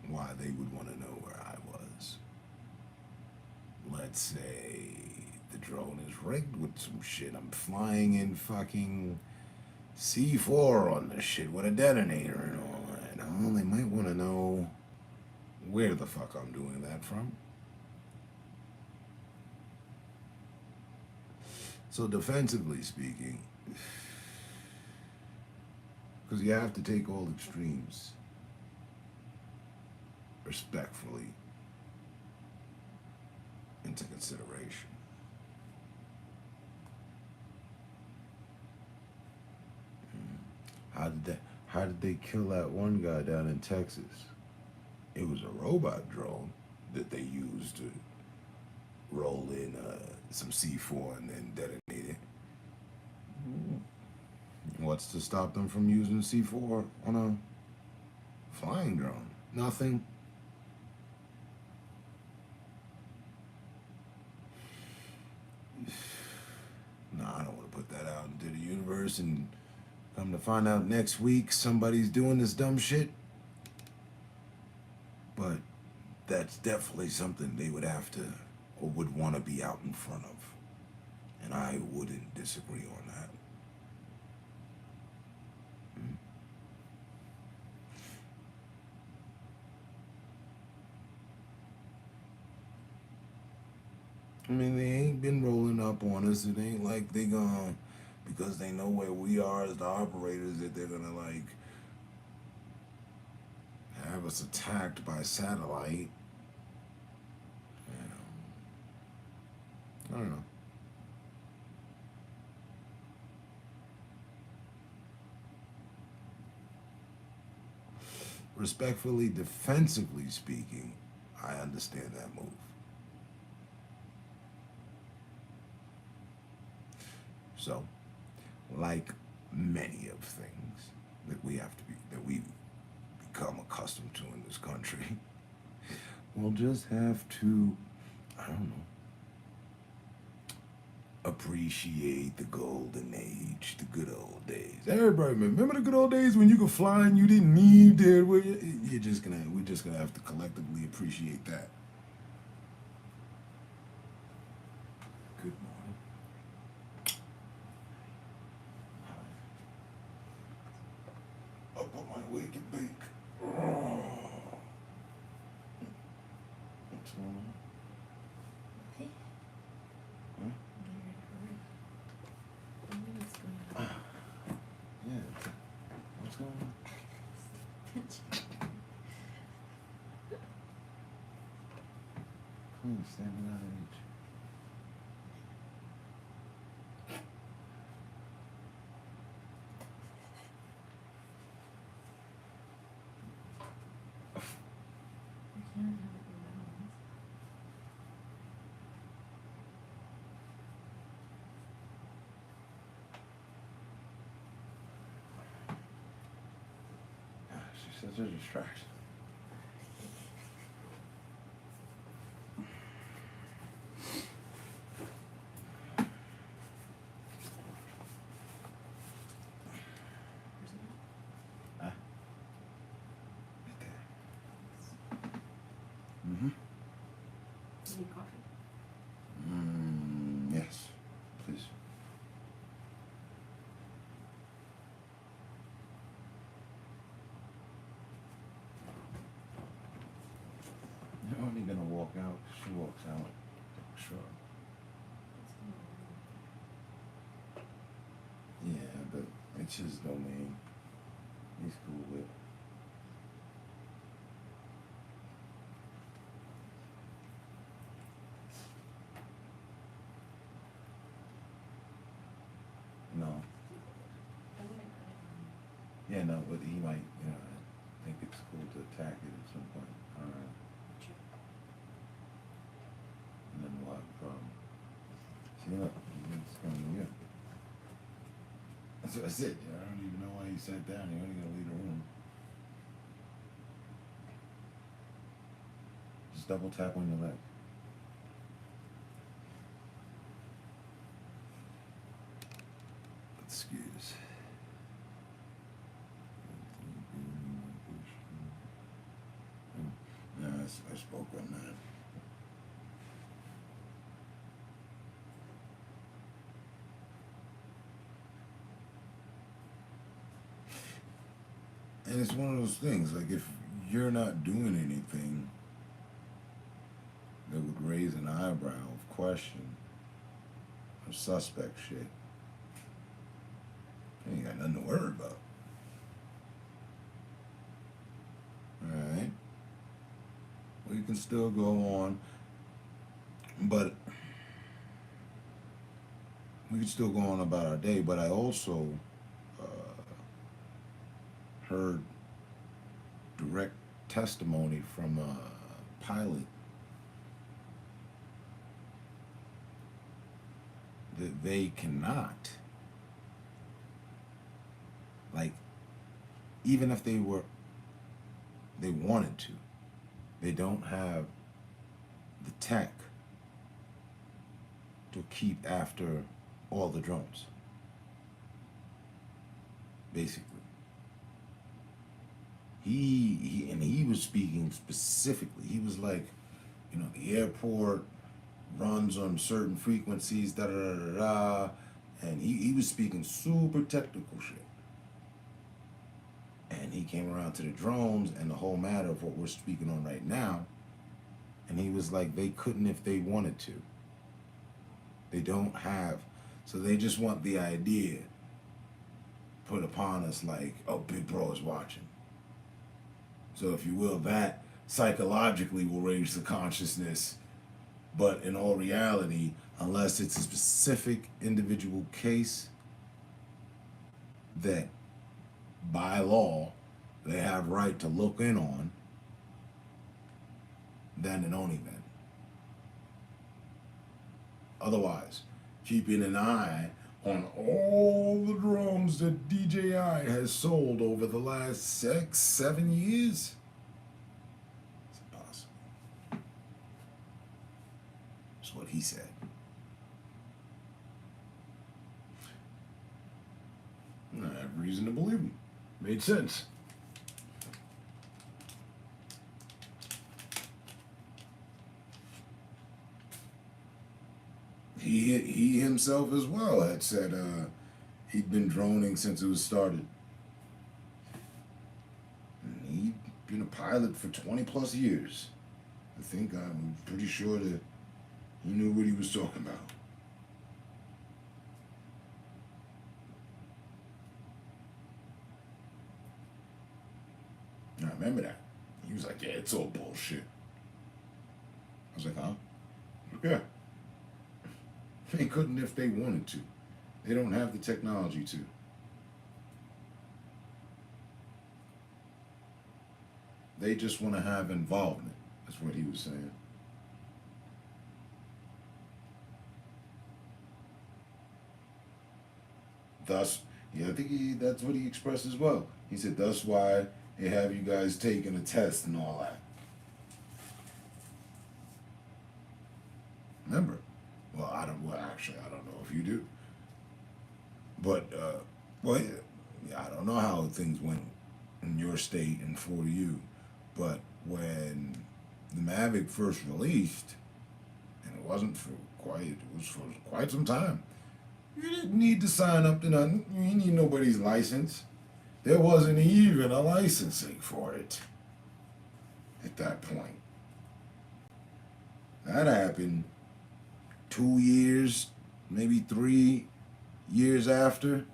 why they would want to know where I was. Let's say the drone is rigged with some shit. I'm flying in fucking C4 on this shit with a detonator and all that. Oh, they might want to know where the fuck I'm doing that from. So defensively speaking, because you have to take all extremes respectfully into consideration. How did they kill that one guy down in Texas? It was a robot drone that they used to roll in some C4 and then detonate it. What's to stop them from using C4 on a flying drone? Nothing. No, I don't want to put that out into the universe and come to find out next week somebody's doing this dumb shit. But that's definitely something they would have to or would want to be out in front of. And I wouldn't disagree on that. I mean, they ain't been rolling up on us. It ain't like they gonna, because they know where we are as the operators, that they're gonna like have us attacked by satellite. I don't know. Respectfully, defensively speaking, I understand that move. So, like many of things that we have to be, that we become accustomed to in this country, we'll just have to, I don't know, appreciate the golden age, the good old days. Everybody, remember the good old days when you could fly and you didn't need to? We're just gonna have to collectively appreciate that. Good morning. Up on my wig and bake. What's going on? Hey. Huh? Yeah. What's going on? Standing out of reach. We can't have it be Lnws. She's such a distraction. Where's it at? Right there. Mm-hmm. You need coffee? Yes, please. You're only gonna walk out. She walks out. Sure. What's going on? Yeah, but it's his domain. He's cool with it. No. I wouldn't put it on. Yeah, no, but he might, I think it's cool to attack it at some point. Sure. And then we'll have a problem. See, look, it's coming to you. That's what I said. I don't even know why he sat down. He only gonna leave the room. Just double tap on your leg. Excuse. No, I spoke on that. And it's one of those things, like if you're not doing anything that would raise an eyebrow of question or suspect shit, you ain't got nothing to worry about. Alright? We can still go on, but we can still go on about our day, but I also heard direct testimony from a pilot that they cannot, like, even if they wanted to, they don't have the tech to keep after all the drones, basically. He was speaking specifically. He was like, the airport runs on certain frequencies, da da da da da, and he was speaking super technical shit. And he came around to the drones and the whole matter of what we're speaking on right now, and he was like, they couldn't if they wanted to. They don't have, so they just want the idea put upon us like, oh, Big Bro is watching. So if you will, that psychologically will raise the consciousness, but in all reality, unless it's a specific individual case that by law they have right to look in on, then and only then. Otherwise, keeping an eye on all the drones that DJI has sold over the last 6, 7 years, it's impossible. That's what he said. And I have reason to believe him. Made sense. He himself as well had said he'd been droning since it was started. And he'd been a pilot for 20 plus years. I think I'm pretty sure that he knew what he was talking about. And I remember that. He was like, yeah, it's all bullshit. I was like, huh? Yeah. They couldn't if they wanted to. They don't have the technology to. They just want to have involvement. That's what he was saying. Thus, yeah, I think that's what he expressed as well. He said, that's why they have you guys taking a test and all that. Remember? Well, actually, I don't know if you do. But, well, yeah, I don't know how things went in your state and for you. But when the Mavic first released, and it wasn't for it was for quite some time, you didn't need to sign up to nothing. You didn't need nobody's license. There wasn't even a licensing for it at that point. That happened 2 years, maybe 3 years after.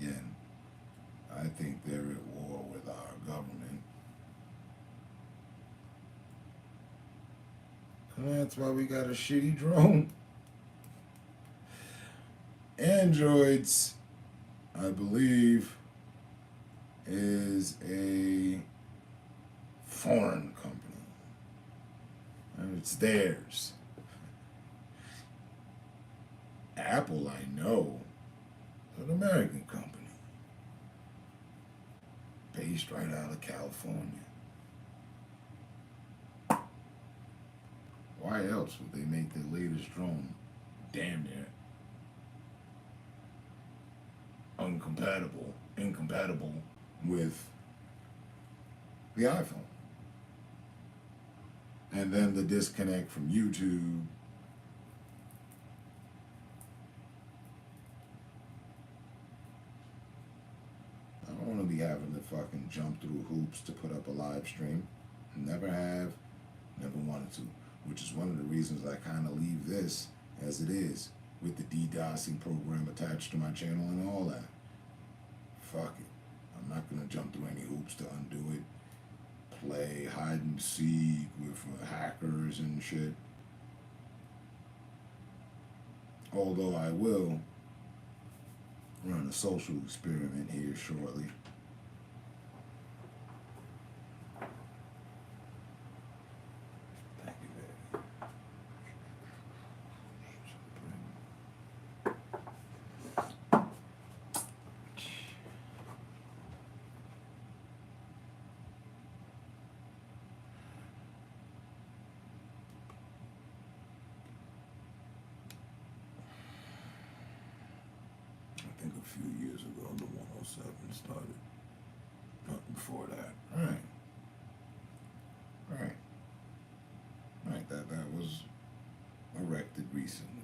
Again, I think they're at war with our government. And that's why we got a shitty drone. Androids, I believe, is a foreign company. And it's theirs. Apple, I know, is an American company. Based right out of California. Why else would they make their latest drone damn near incompatible with the iPhone? And then the disconnect from YouTube. I don't want to be having to fucking jump through hoops to put up a live stream. Never have, never wanted to. Which is one of the reasons I kind of leave this as it is, with the DDoSing program attached to my channel and all that. Fuck it. I'm not going to jump through any hoops to undo it. Play hide and seek with hackers and shit. Although I will run a social experiment here shortly. Thank you, baby. I think a few years ago the 107 started. Not before that. Right. That was erected recently.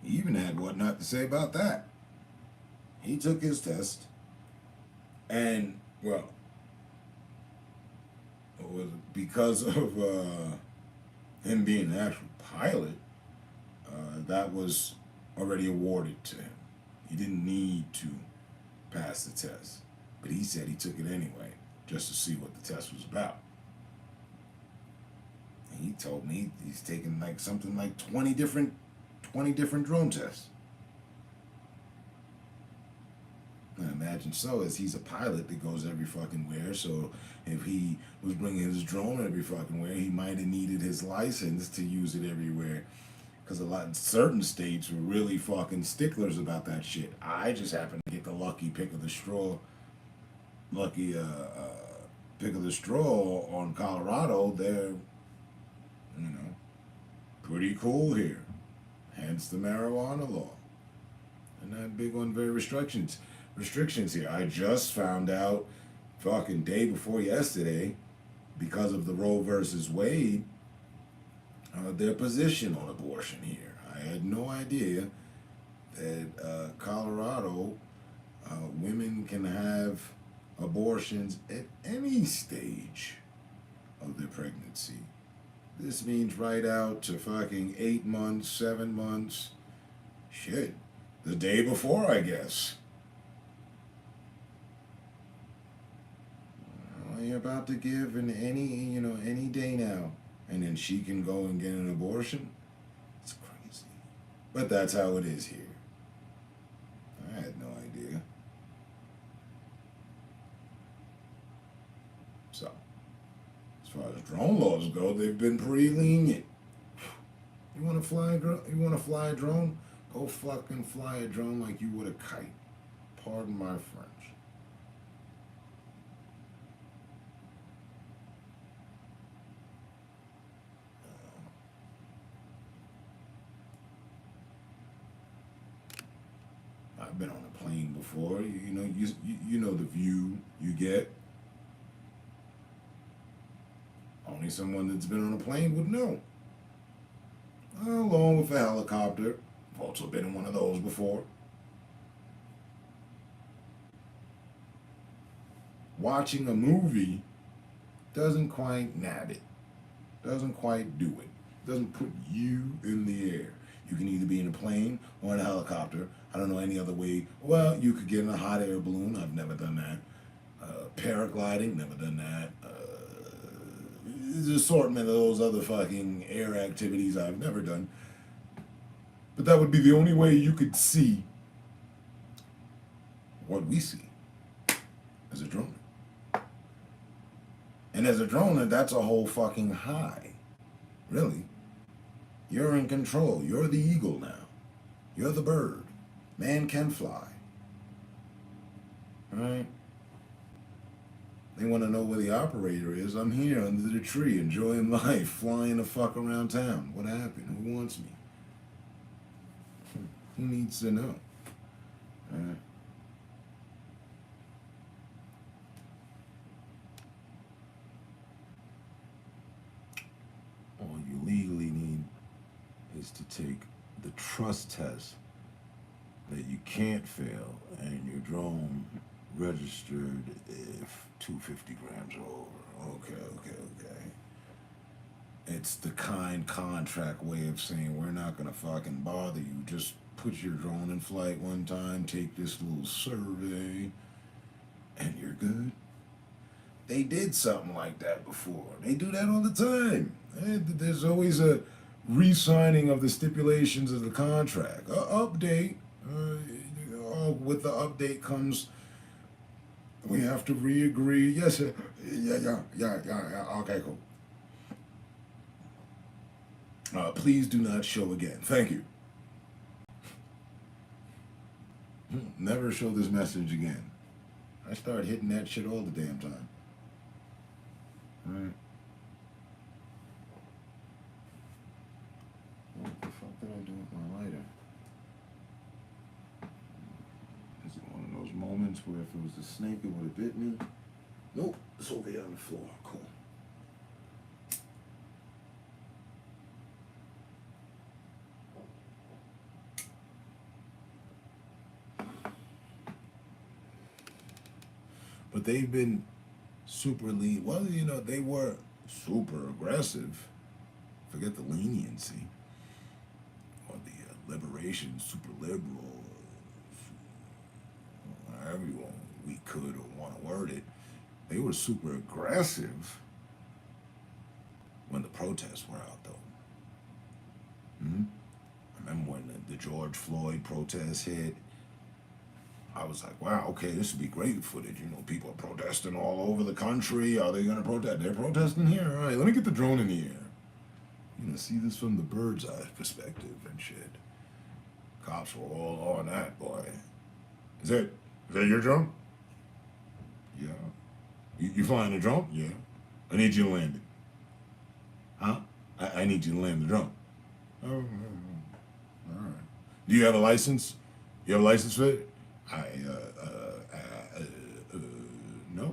He even had what not to say about that. He took his test, and well, it was because of him being an actual pilot. That was already awarded to him. He didn't need to pass the test, but he said he took it anyway, just to see what the test was about. And he told me he's taken like something like 20 different drone tests. I imagine so, as he's a pilot that goes every fucking where. So if he was bringing his drone every fucking where, he might have needed his license to use it everywhere. Because certain states were really fucking sticklers about that shit. I just happened to get the lucky pick of the straw on Colorado. They're, pretty cool here. Hence the marijuana law. I'm not big on very restrictions here. I just found out fucking day before yesterday, because of the Roe versus Wade, their position on abortion here. I had no idea that Colorado, women can have abortions at any stage of their pregnancy. This means right out to fucking 8 months, 7 months. Shit. The day before, I guess. Well, you're about to give in any day now. And then she can go and get an abortion? It's crazy. But that's how it is here. I had no idea. So, as far as drone laws go, they've been pretty lenient. You want to fly a drone? Go fucking fly a drone like you would a kite. Pardon my French. I've been on a plane before. You know the view you get. Only someone that's been on a plane would know. Along with a helicopter. I've also been in one of those before. Watching a movie doesn't quite nab it. Doesn't quite do it. Doesn't put you in the air. You can either be in a plane or in a helicopter. I don't know any other way. Well, you could get in a hot air balloon. I've never done that. Paragliding, never done that. There's an assortment of those other fucking air activities I've never done. But that would be the only way you could see what we see as a drone. And as a droner, that's a whole fucking high. Really. You're in control. You're the eagle now. You're the bird. Man can fly. Right? They want to know where the operator is. I'm here under the tree, enjoying life, flying the fuck around town. What happened? Who wants me? Who needs to know? All you legally need is to take the trust test that you can't fail, and your drone registered if 250 grams or over. Okay. It's the kind contract way of saying we're not gonna fucking bother you. Just put your drone in flight one time, take this little survey, and you're good. They did something like that before. They do that all the time. There's always a re-signing of the stipulations of the contract. Update. With the update comes, we have to re-agree. Yes, sir. Yeah. Okay, cool. Please do not show again. Thank you. Never show this message again. I start hitting that shit all the damn time. Alright. What the fuck did I do with my lighter? Is it one of those moments where if it was a snake it would have bit me? Nope, it's over here on the floor. Cool. But they've been super lean. Well, they were super aggressive. Forget the leniency. Or the liberation, super liberal. However we could or want to word it. They were super aggressive when the protests were out, though. I remember when the George Floyd protests hit. I was like, wow, okay, this would be great footage. People are protesting all over the country. Are they going to protest? They're protesting here. All right, let me get the drone in the air. See this from the bird's eye perspective and shit. Cops were all on that, boy. Is that your drone? Yeah. You flying the drone? Yeah. I need you to land it. Huh? I need you to land the drone. Oh, all right. Do you have a license? You have a license for it? No,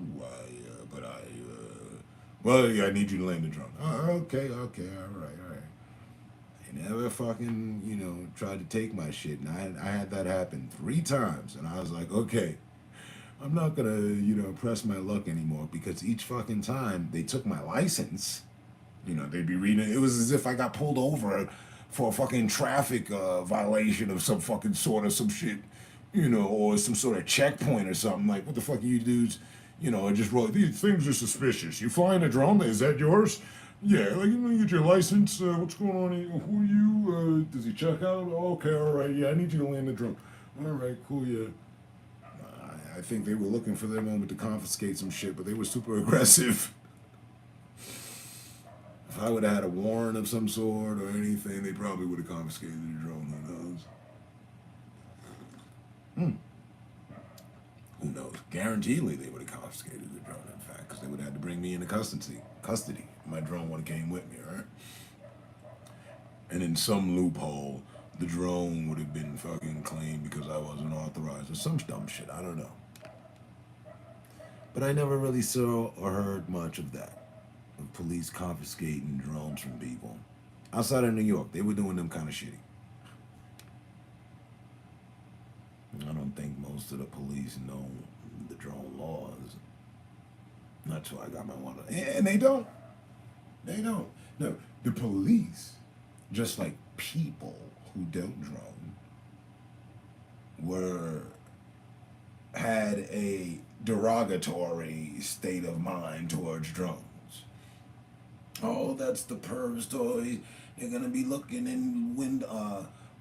but well, yeah, I need you to land the drone. Oh, okay, all right. They never fucking, tried to take my shit. And I had that happen 3 times. And I was like, okay, I'm not gonna, press my luck anymore because each fucking time they took my license, they'd be reading it. It was as if I got pulled over for a fucking traffic violation of some fucking sort of some shit, or some sort of checkpoint or something. Like, what the fuck are you dudes? I just wrote, these things are suspicious. You flying a drone? Is that yours? Yeah, like, you get your license. What's going on here? Who are you? Does he check out? Okay, all right. Yeah, I need you to land the drone. All right, cool, yeah. I think they were looking for their moment to confiscate some shit, but they were super aggressive. If I would have had a warrant of some sort or anything, they probably would have confiscated the drone. Who knows? Who knows? Guaranteedly, they would have confiscated the drone, in fact, because they would have had to bring me into custody. My drone would have came with me, right? And in some loophole, the drone would have been fucking claimed because I wasn't authorized or some dumb shit. I don't know. But I never really saw or heard much of that, of police confiscating drones from people. Outside of New York, they were doing them kind of shitty. I don't think most of the police know the drone laws. That's why I got my one. And they don't. They don't. No, the police, just like people who don't drone, had a derogatory state of mind towards drones. Oh, that's the perv story. They're gonna be looking in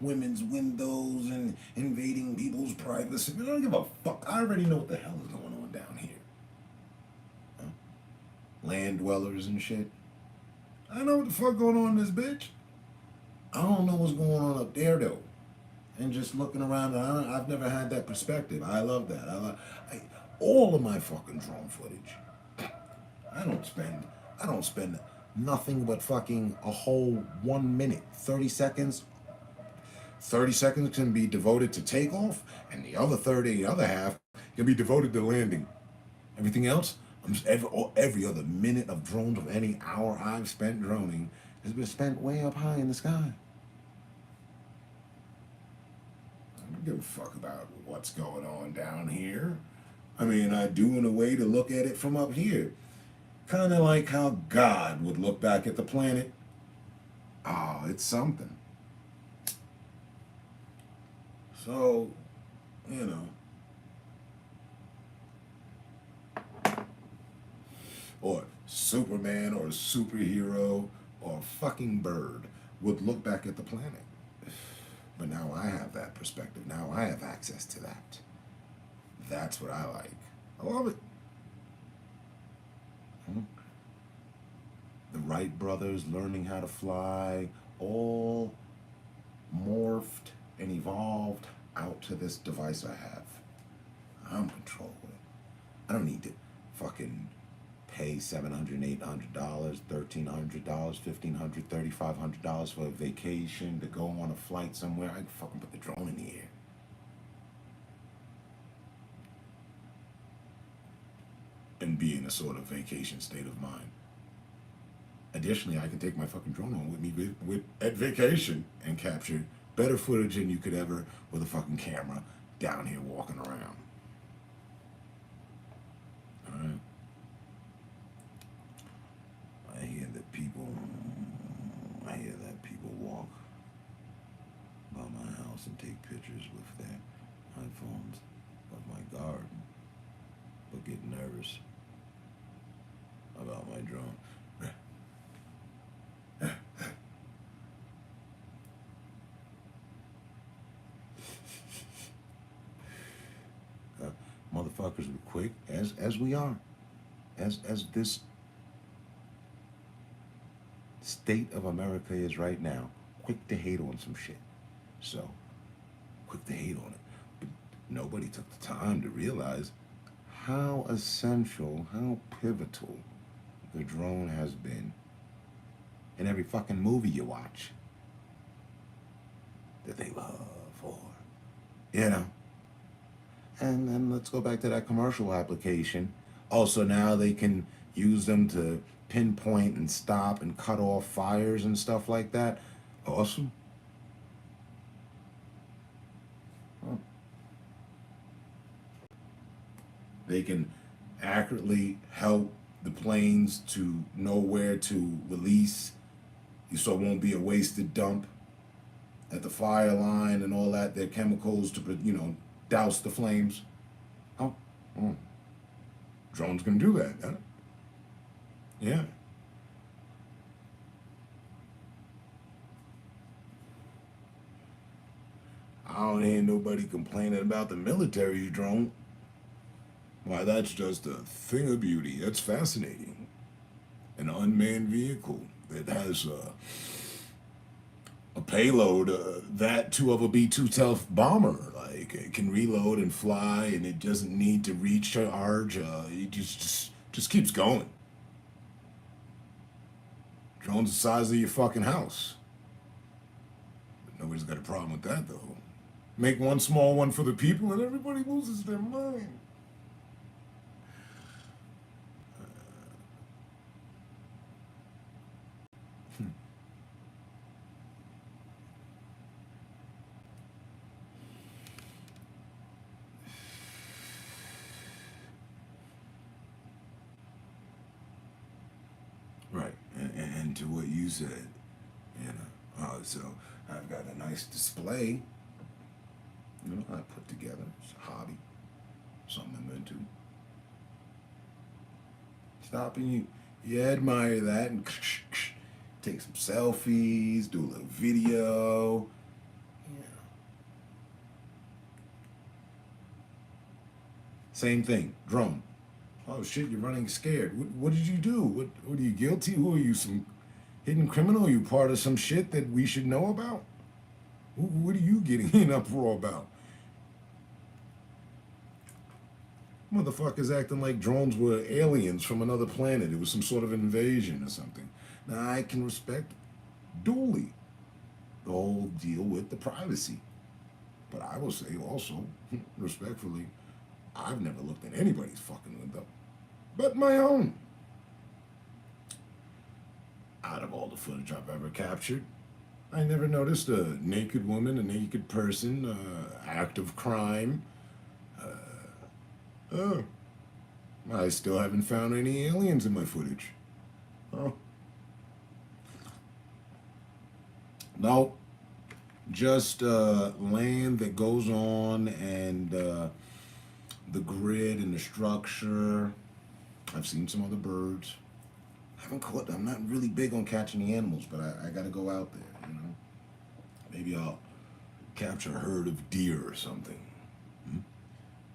women's windows and invading people's privacy. I don't give a fuck. I already know what the hell is going on down here. Huh? Land dwellers and shit. I know what the fuck going on in this bitch. I don't know what's going on up there though. And just looking around, I've never had that perspective. I love that. All of my fucking drone footage. I don't spend nothing but fucking a whole 1 minute, 30 seconds. 30 seconds can be devoted to takeoff, and the other half can be devoted to landing. Everything else, every other minute of drones of any hour I've spent droning has been spent way up high in the sky. I don't give a fuck about what's going on down here. I mean, I do in a way to look at it from up here. Kind of like how God would look back at the planet. Oh, it's something. So, or Superman or a superhero or a fucking bird would look back at the planet. But now I have that perspective. Now I have access to that. That's what I like. I love it. The Wright brothers learning how to fly, all morphed and evolved out to this device I have. I'm controlling it. I don't need to fucking pay $700, $800, $1,300, $1,500, $3,500 for a vacation to go on a flight somewhere. I can fucking put the drone in the air. And be in a sort of vacation state of mind. Additionally, I can take my fucking drone on with me at vacation and capture better footage than you could ever with a fucking camera down here walking around. Alright? I hear that people walk by my house and take pictures with their iPhones of my garden, but get nervous about my drone. Motherfuckers were quick, as we are, as this state of America is right now, quick to hate on some shit. So, quick to hate on it. But nobody took the time to realize how essential, how pivotal the drone has been in every fucking movie you watch that they love, or You know. And then let's go back to that commercial application. Also, now they can use them to pinpoint and stop and cut off fires and stuff like that. Awesome. Huh. They can accurately help the planes to know where to release, so it won't be a wasted dump at the fire line and all that. Their chemicals to, douse the flames. Oh, drones can do that, huh? Yeah. I don't hear nobody complaining about the military's drone. Why, that's just a thing of beauty. That's fascinating. An unmanned vehicle that has a payload that too of a B-2 stealth bomber. Like, it can reload and fly, and it doesn't need to recharge. It just keeps going. Drone's the size of your fucking house. But nobody's got a problem with that, though. Make one small one for the people, and everybody loses their mind. Right, and to what you said, so I've got a nice display, I put together. It's a hobby, something I'm into. Stop and you admire that and take some selfies, do a little video. Same thing, drone. Oh shit, you're running scared. What did you do? What are you guilty? Who are you, some hidden criminal? Are you part of some shit that we should know about? What are you getting in uproar about? Motherfuckers acting like drones were aliens from another planet. It was some sort of invasion or something. Now, I can respect duly the whole deal with the privacy. But I will say also, respectfully, I've never looked in anybody's fucking window but my own. Out of all the footage I've ever captured, I never noticed a naked woman, a naked person, act of crime. Oh, I still haven't found any aliens in my footage. Oh. No, just land that goes on and the grid and the structure. I've seen some other birds. I'm not really big on catching the animals, but I gotta go out there, Maybe I'll capture a herd of deer or something.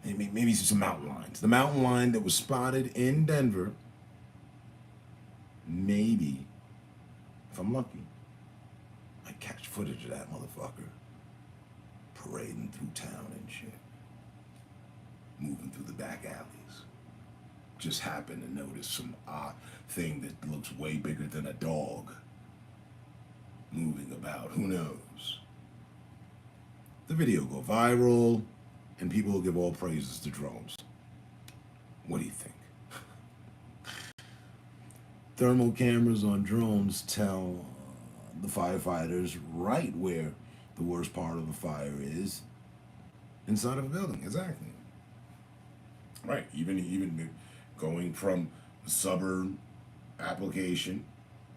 Maybe some mountain lions. The mountain lion that was spotted in Denver, maybe, if I'm lucky, I catch footage of that motherfucker parading through town and shit, moving through the back alleys. Just happen to notice some odd thing that looks way bigger than a dog moving about. Who knows? The video go viral, and people will give all praises to drones. What do you think? Thermal cameras on drones tell the firefighters right where the worst part of a fire is inside of a building. Exactly. Right. Even going from the suburb application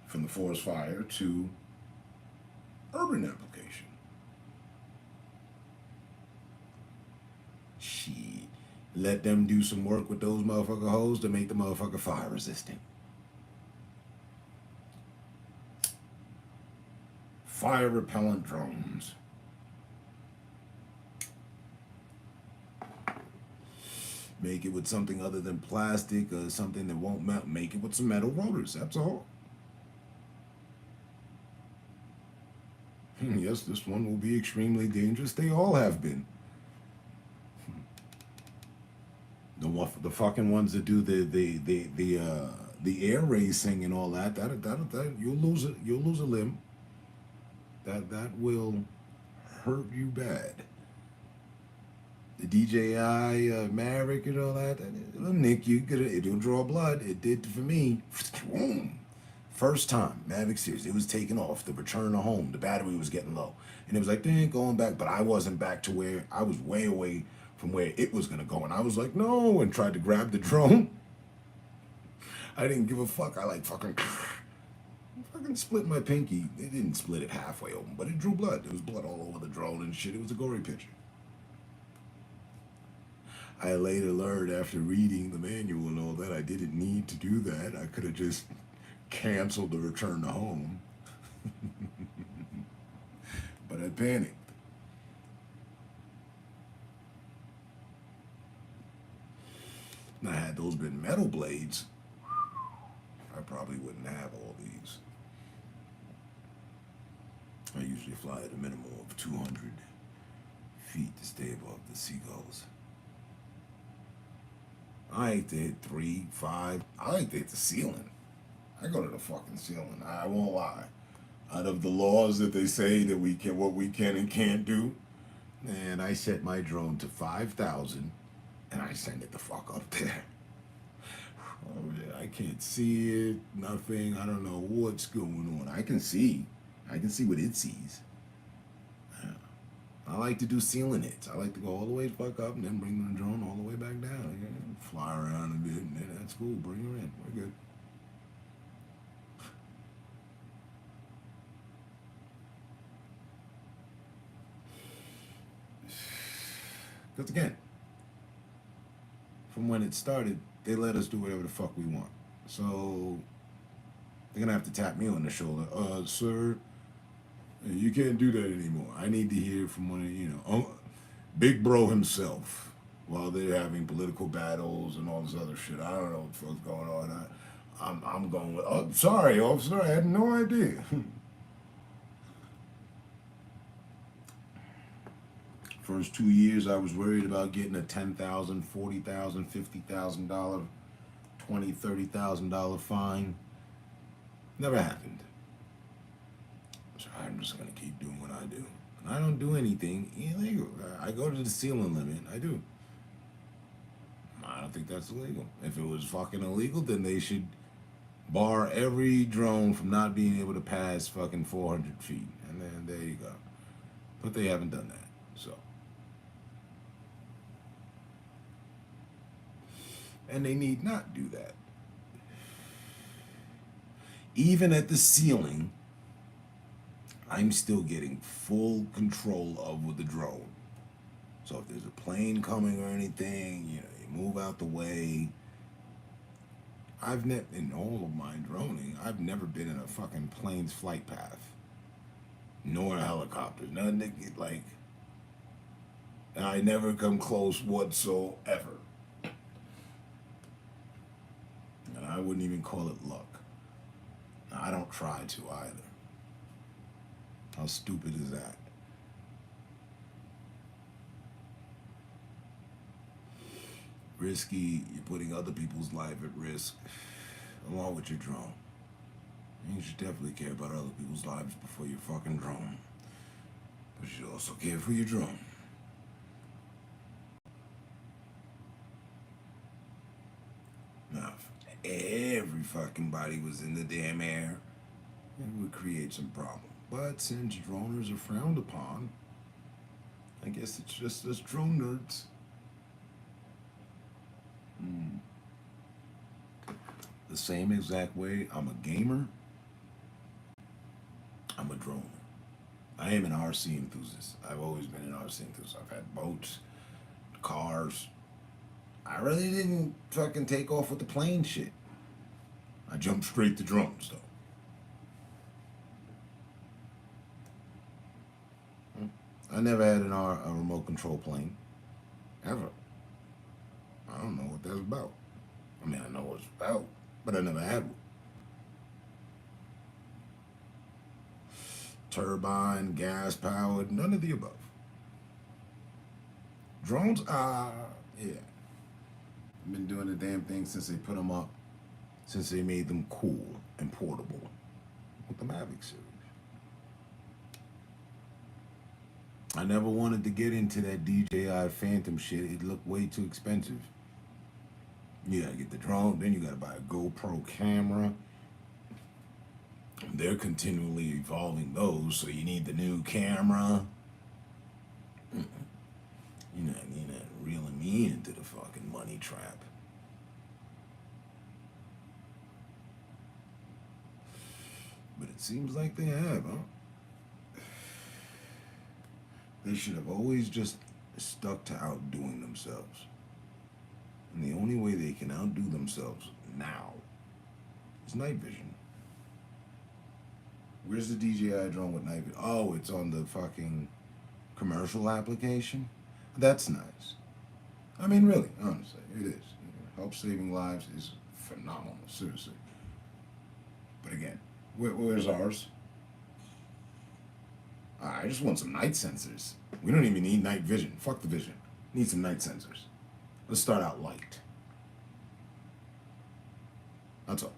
from the forest fire to urban application. Shit. Let them do some work with those motherfucker hoes to make the motherfucker fire resistant. Fire repellent drones. Make it with something other than plastic or something that won't melt. Make it with some metal rotors. That's all. Yes, this one will be extremely dangerous. They all have been. The fucking ones that do the air racing and all that. That you'll lose it. You'll lose a limb. That will hurt you bad. The DJI Maverick and all that. It'll nick you. It'll draw blood. It did for me. Boom. First time, Mavic Series, it was taking off. The return to home, the battery was getting low. And it was like, they ain't going back. But I wasn't back to where I was way away from where it was going to go. And I was like, no, and tried to grab the drone. I didn't give a fuck. I like fucking split my pinky. It didn't split it halfway open, but it drew blood. There was blood all over the drone and shit. It was a gory picture. I later learned after reading the manual and all that I didn't need to do that. I could have just canceled the return to home. But I panicked. And I had those been metal blades, I probably wouldn't have all these. I usually fly at a minimum of 200 feet to stay above the seagulls. I like to hit 3, 5. I like to hit the ceiling. I go to the fucking ceiling. I won't lie. Out of the laws that they say that we can, what we can and can't do, and I set my drone to 5,000, and I send it the fuck up there. Oh yeah, I can't see it. Nothing. I don't know what's going on. I can see what it sees. Yeah. I like to do ceiling hits. I like to go all the way the fuck up and then bring the drone all the way back down. Yeah, fly around a bit, and then that's cool. Bring her in. We're good. Because again, from when it started, they let us do whatever the fuck we want. So they're gonna have to tap me on the shoulder. Sir, you can't do that anymore. I need to hear from one of Big Bro himself while they're having political battles and all this other shit. I don't know what the fuck's going on. I'm going with, oh, sorry, officer, I had no idea. First 2 years, I was worried about getting a $10,000, $40,000, $50,000, $20,000, $30,000 fine. Never happened. So I'm just gonna keep doing what I do. And I don't do anything illegal. I go to the ceiling limit. I do. I don't think that's illegal. If it was fucking illegal, then they should bar every drone from not being able to pass fucking 400 feet. And then there you go. But they haven't done that. So. And they need not do that. Even at the ceiling, I'm still getting full control of the drone. So if there's a plane coming or anything, you move out the way. In all of my droning, I've never been in a fucking plane's flight path. Nor a helicopter. Nothing like, I never come close whatsoever. And I wouldn't even call it luck. I don't try to either. How stupid is that? Risky, you're putting other people's life at risk, along with your drone. And you should definitely care about other people's lives before your fucking drone. But you should also care for your drone. Now, if every fucking body was in the damn air, it would create some problem. But since droners are frowned upon, I guess it's just us drone nerds. The same exact way I'm a gamer, I'm a droner. I am an RC enthusiast. I've always been an RC enthusiast. I've had boats, cars. I really didn't fucking take off with the plane shit. I jumped straight to drones, though. I never had a remote control plane. Ever. I don't know what that's about. I mean, I know what it's about, but I never had one. Turbine, gas powered, none of the above. Drones, yeah. I've been doing the damn thing since they put them up, since they made them cool and portable with the Mavic series. I never wanted to get into that DJI Phantom shit. It looked way too expensive. You gotta get the drone, then you gotta buy a GoPro camera. They're continually evolving those, so you need the new camera. You're not reeling me into the fucking money trap. But it seems like they have, huh? They should have always just stuck to outdoing themselves. And the only way they can outdo themselves now is night vision. Where's the DJI drone with night vision? Oh, it's on the fucking commercial application? That's nice. I mean, really, honestly, it is. Help saving lives is phenomenal, seriously. But again, where's ours? I just want some night sensors. We don't even need night vision. Fuck the vision. Need some night sensors. Let's start out light. That's all.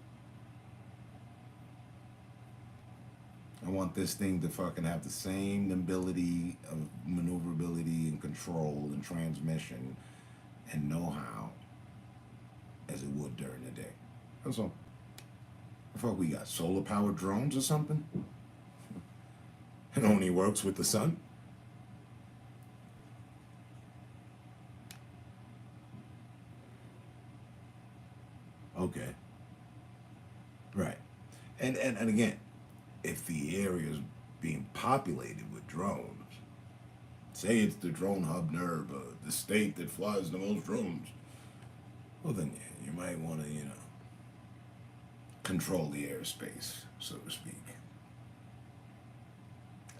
I want this thing to fucking have the same ability of maneuverability and control and transmission and know-how as it would during the day. That's all. I thought we got solar-powered drones or something. It only works with the sun. Okay. Right. And again, if the area is being populated with drones, say it's the drone hub NERB, the state that flies the most drones, well then yeah, you might want to, control the airspace, so to speak.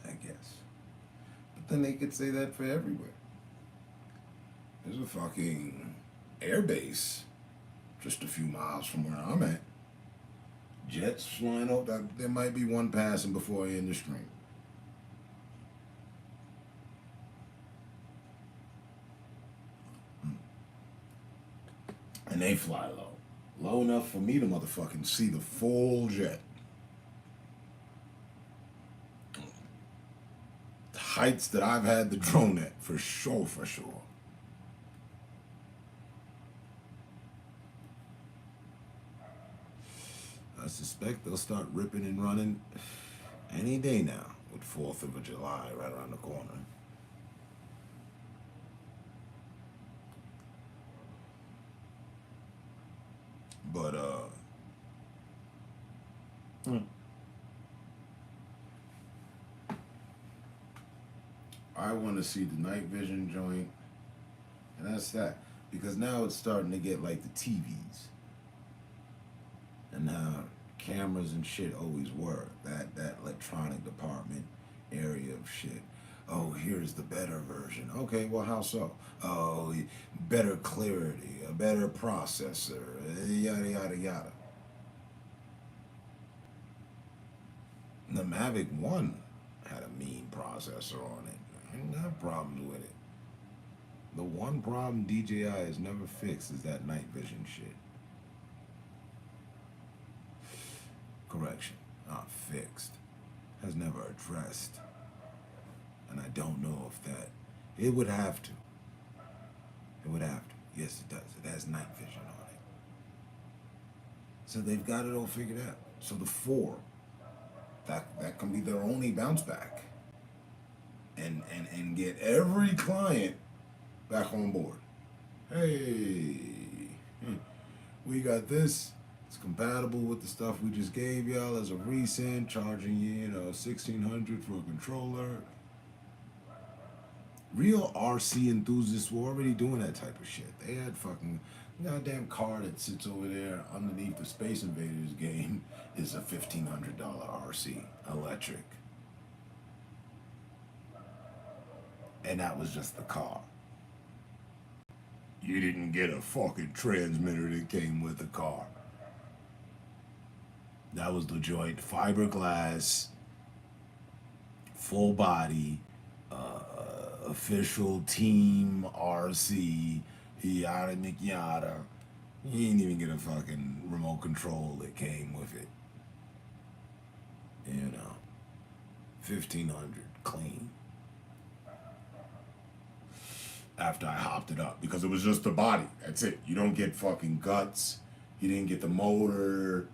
I guess. But then they could say that for everywhere. There's a fucking airbase just a few miles from where I'm at. Jets flying over. There might be one passing before you in the stream. And they fly low. Low enough for me to motherfucking see the full jet. The heights that I've had the drone at, for sure, for sure. I suspect they'll start ripping and running any day now with 4th of July right around the corner. But, I want to see the night vision joint, and that's that. Because now it's starting to get like the TVs. And how cameras and shit always were. That electronic department area of shit. Oh, here's the better version. Okay, well, how so? Oh, better clarity, a better processor, yada, yada, yada. The Mavic 1 had a mean processor on it. I didn't have problems with it. The one problem DJI has never fixed is that night vision shit. Correction, not fixed. Has never addressed. And I don't know if that... It would have to. It would have to. Yes, it does. It has night vision on it. So they've got it all figured out. So the 4, that can be their only bounce back. And get every client back on board. Hey, we got this. It's compatible with the stuff we just gave y'all as a resend, charging you, $1,600 for a controller. Real RC enthusiasts were already doing that type of shit. They had fucking goddamn car that sits over there underneath the Space Invaders game is a $1,500 RC electric. And that was just the car. You didn't get a fucking transmitter that came with the car. That was the joint, fiberglass, full body, official team RC, yada yada. You didn't even get a fucking remote control that came with it. 1,500 clean. after I hopped it up because it was just the body. That's it. You don't get fucking guts. You didn't get the motor.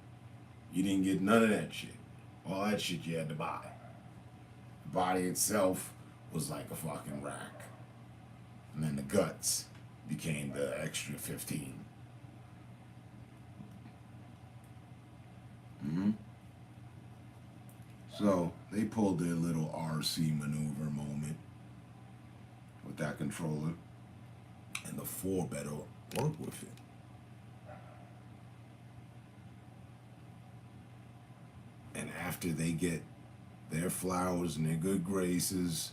You didn't get none of that shit. All that shit you had to buy. The body itself was like a fucking rack. And then the guts became the extra 15. So they pulled their little RC maneuver moment with that controller, and the 4 better work with it. And after they get their flowers and their good graces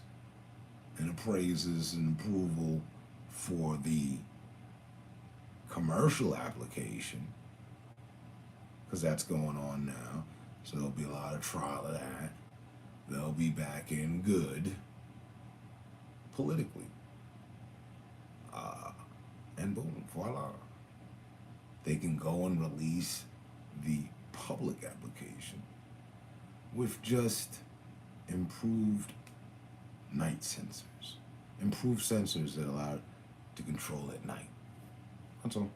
and appraises and approval for the commercial application, because that's going on now, so there'll be a lot of trial of that. They'll be back in good politically. And boom, voila. They can go and release the public application with just improved night sensors. Improved sensors that allow it to control at night. That's all.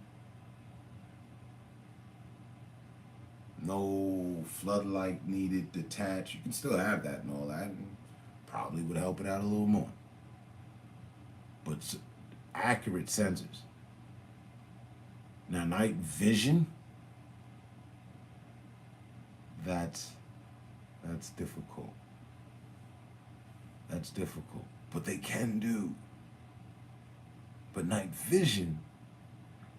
No floodlight needed detached. You can still have that and all that, and probably would help it out a little more. But accurate sensors. Now, night vision, that's difficult. That's difficult. But they can do. But night vision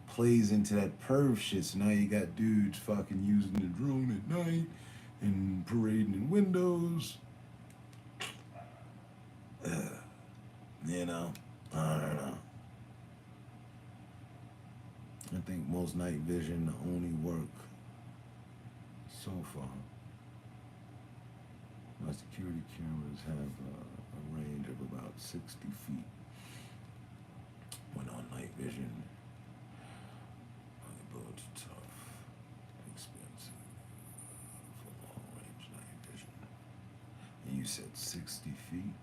plays into that perv shit. So now you got dudes fucking using the drone at night and parading in windows. You know, I don't know. I think most night vision only work so far. My security cameras have a range of about 60 feet when on night vision. But tough, expensive for long range night vision. And you said 60 feet?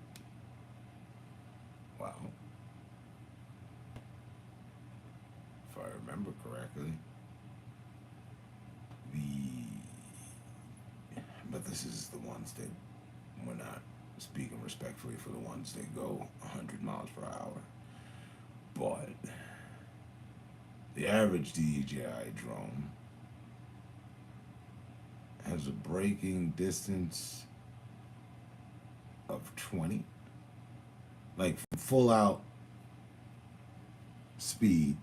Wow. If I remember correctly, but this is the ones that we're not speaking respectfully for the ones that go 100 miles per hour. But the average DJI drone has a braking distance of 20. Like full out speed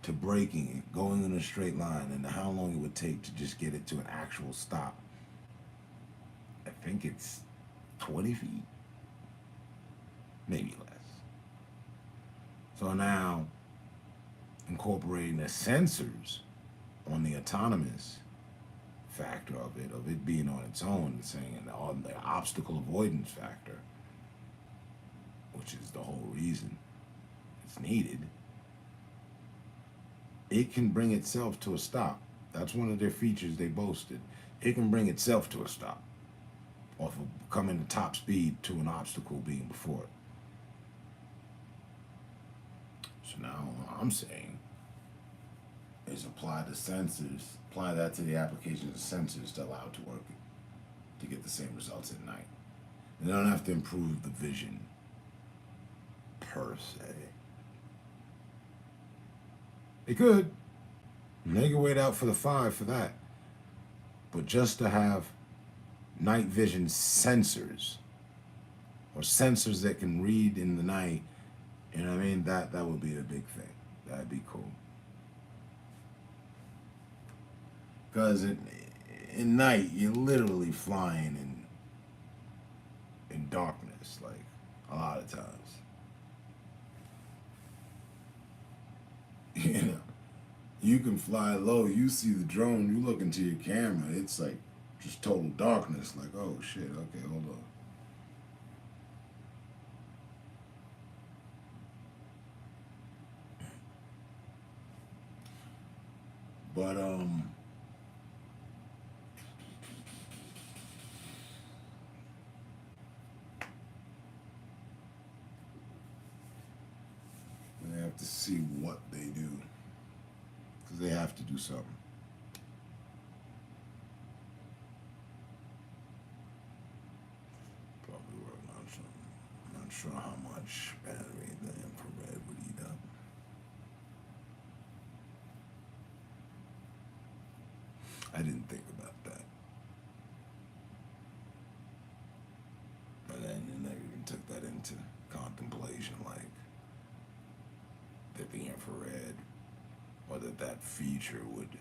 to braking it, going in a straight line, and how long it would take to just get it to an actual stop. I think it's 20 feet, maybe less. So now, incorporating the sensors on the autonomous factor of it being on its own, and saying on the obstacle avoidance factor, which is the whole reason it's needed, it can bring itself to a stop. That's one of their features they boasted. It can bring itself to a stop off of coming to top speed to an obstacle being before it. So now what I'm saying is apply the sensors, apply that to the application of the sensors to allow it to work to get the same results at night. They don't have to improve the vision per se. They could. And they can wait out for the 5 for that. But just to have night vision sensors, or sensors that can read in the night, you know what I mean? That would be a big thing. That'd be cool. Because in night, you're literally flying in darkness, like a lot of times. You know, you can fly low, you see the drone, you look into your camera, it's like just total darkness, like, oh shit, okay, hold on. But to see what they do, because they have to do something. Probably working on something. I'm not sure how much battery the infrared would eat up. I didn't think about that. But then you never even took that into contemplation, like that the infrared, or that feature would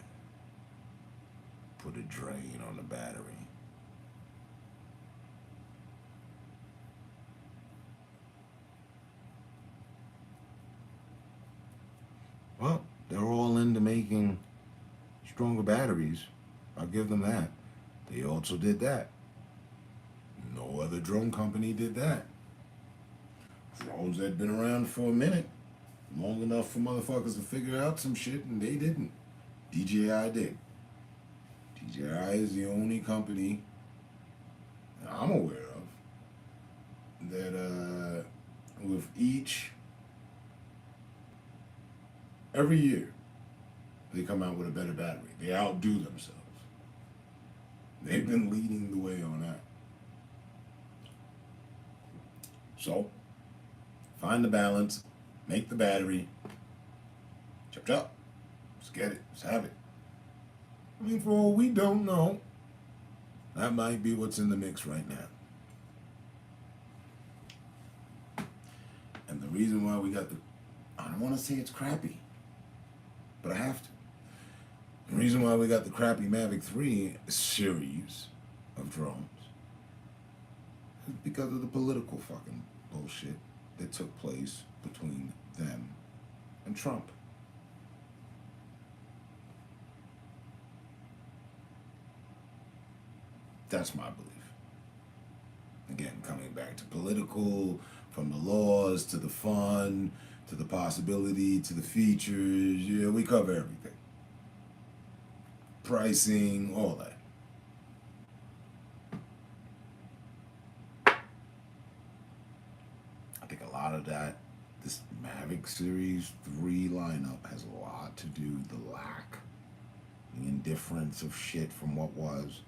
put a drain on the battery. Well, they're all into making stronger batteries. I'll give them that. They also did that. No other drone company did that. Drones had been around for a minute, long enough for motherfuckers to figure out some shit, and they didn't. DJI did. DJI is the only company that I'm aware of that with every year they come out with a better battery. They outdo themselves. They've been leading the way on that. So, find the balance, make the battery, chop chop, let's get it, let's have it. I mean, for all we don't know, that might be what's in the mix right now. And the reason why we got I don't want to say it's crappy, but I have to. The reason why we got the crappy Mavic 3 series of drones is because of the political fucking bullshit that took place between them and Trump. That's my belief. Again, coming back to political, from the laws to the fun, to the possibility, to the features, yeah, we cover everything. Pricing, all that. I think a lot of that, this Mavic Series 3 lineup has a lot to do with the lack, the indifference of shit from what was,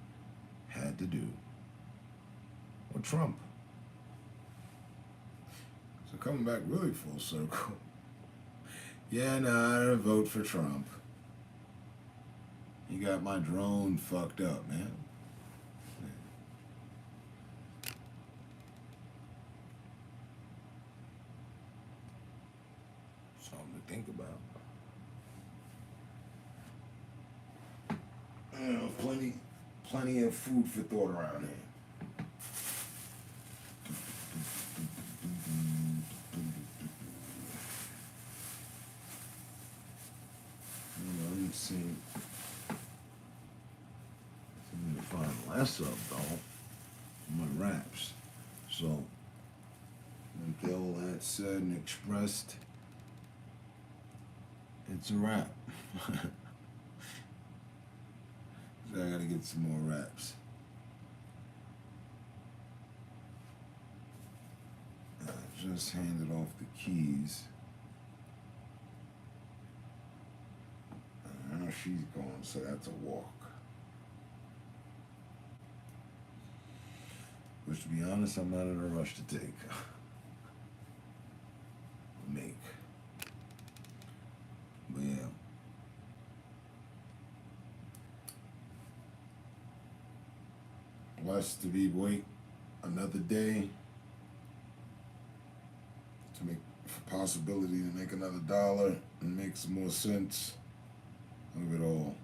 had to do with Trump. So coming back really full circle. Yeah, nah, I didn't vote for Trump. You got my drone fucked up, man. Something to think about. Plenty of food for thought around here. Let me see. I need to find less of though. My raps. So, with all that said and expressed, it's a wrap. So I gotta get some more raps. I just handed off the keys. I know she's gone, so that's a walk. Which, to be honest, I'm not in a rush to take. Make. But yeah. Blessed to be awake another day to make for possibility to make another dollar and make some more sense of it all.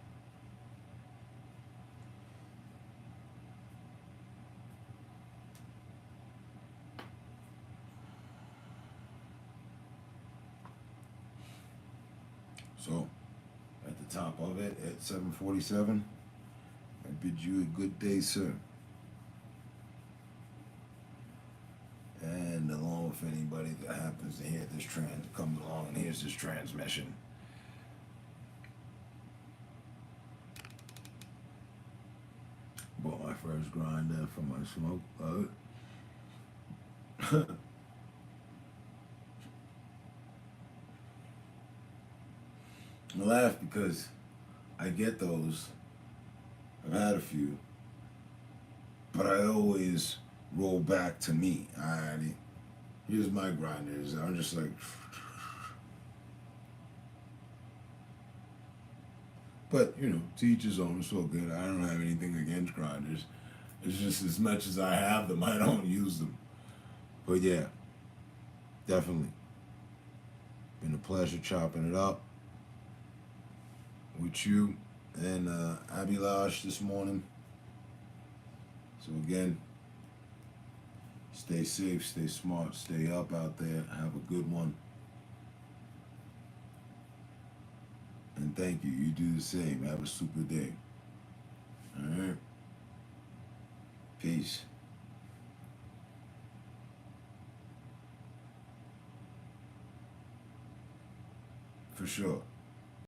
So, at the top of it, at 7:47, I bid you a good day, sir. And along with anybody that happens to hear this comes along and hears this transmission. Bought my first grinder for my smoke boat. I laugh because I get those. I've had a few, but I always roll back to me. Here's my grinders. I'm just like, but you know, to each his own. It's all good. I don't have anything against grinders. It's just as much as I have them, I don't use them. But yeah, definitely been a pleasure chopping it up with you and Abilash this morning. So again, stay safe, stay smart, stay up out there. Have a good one. And thank you. You do the same. Have a super day. All right. Peace. For sure.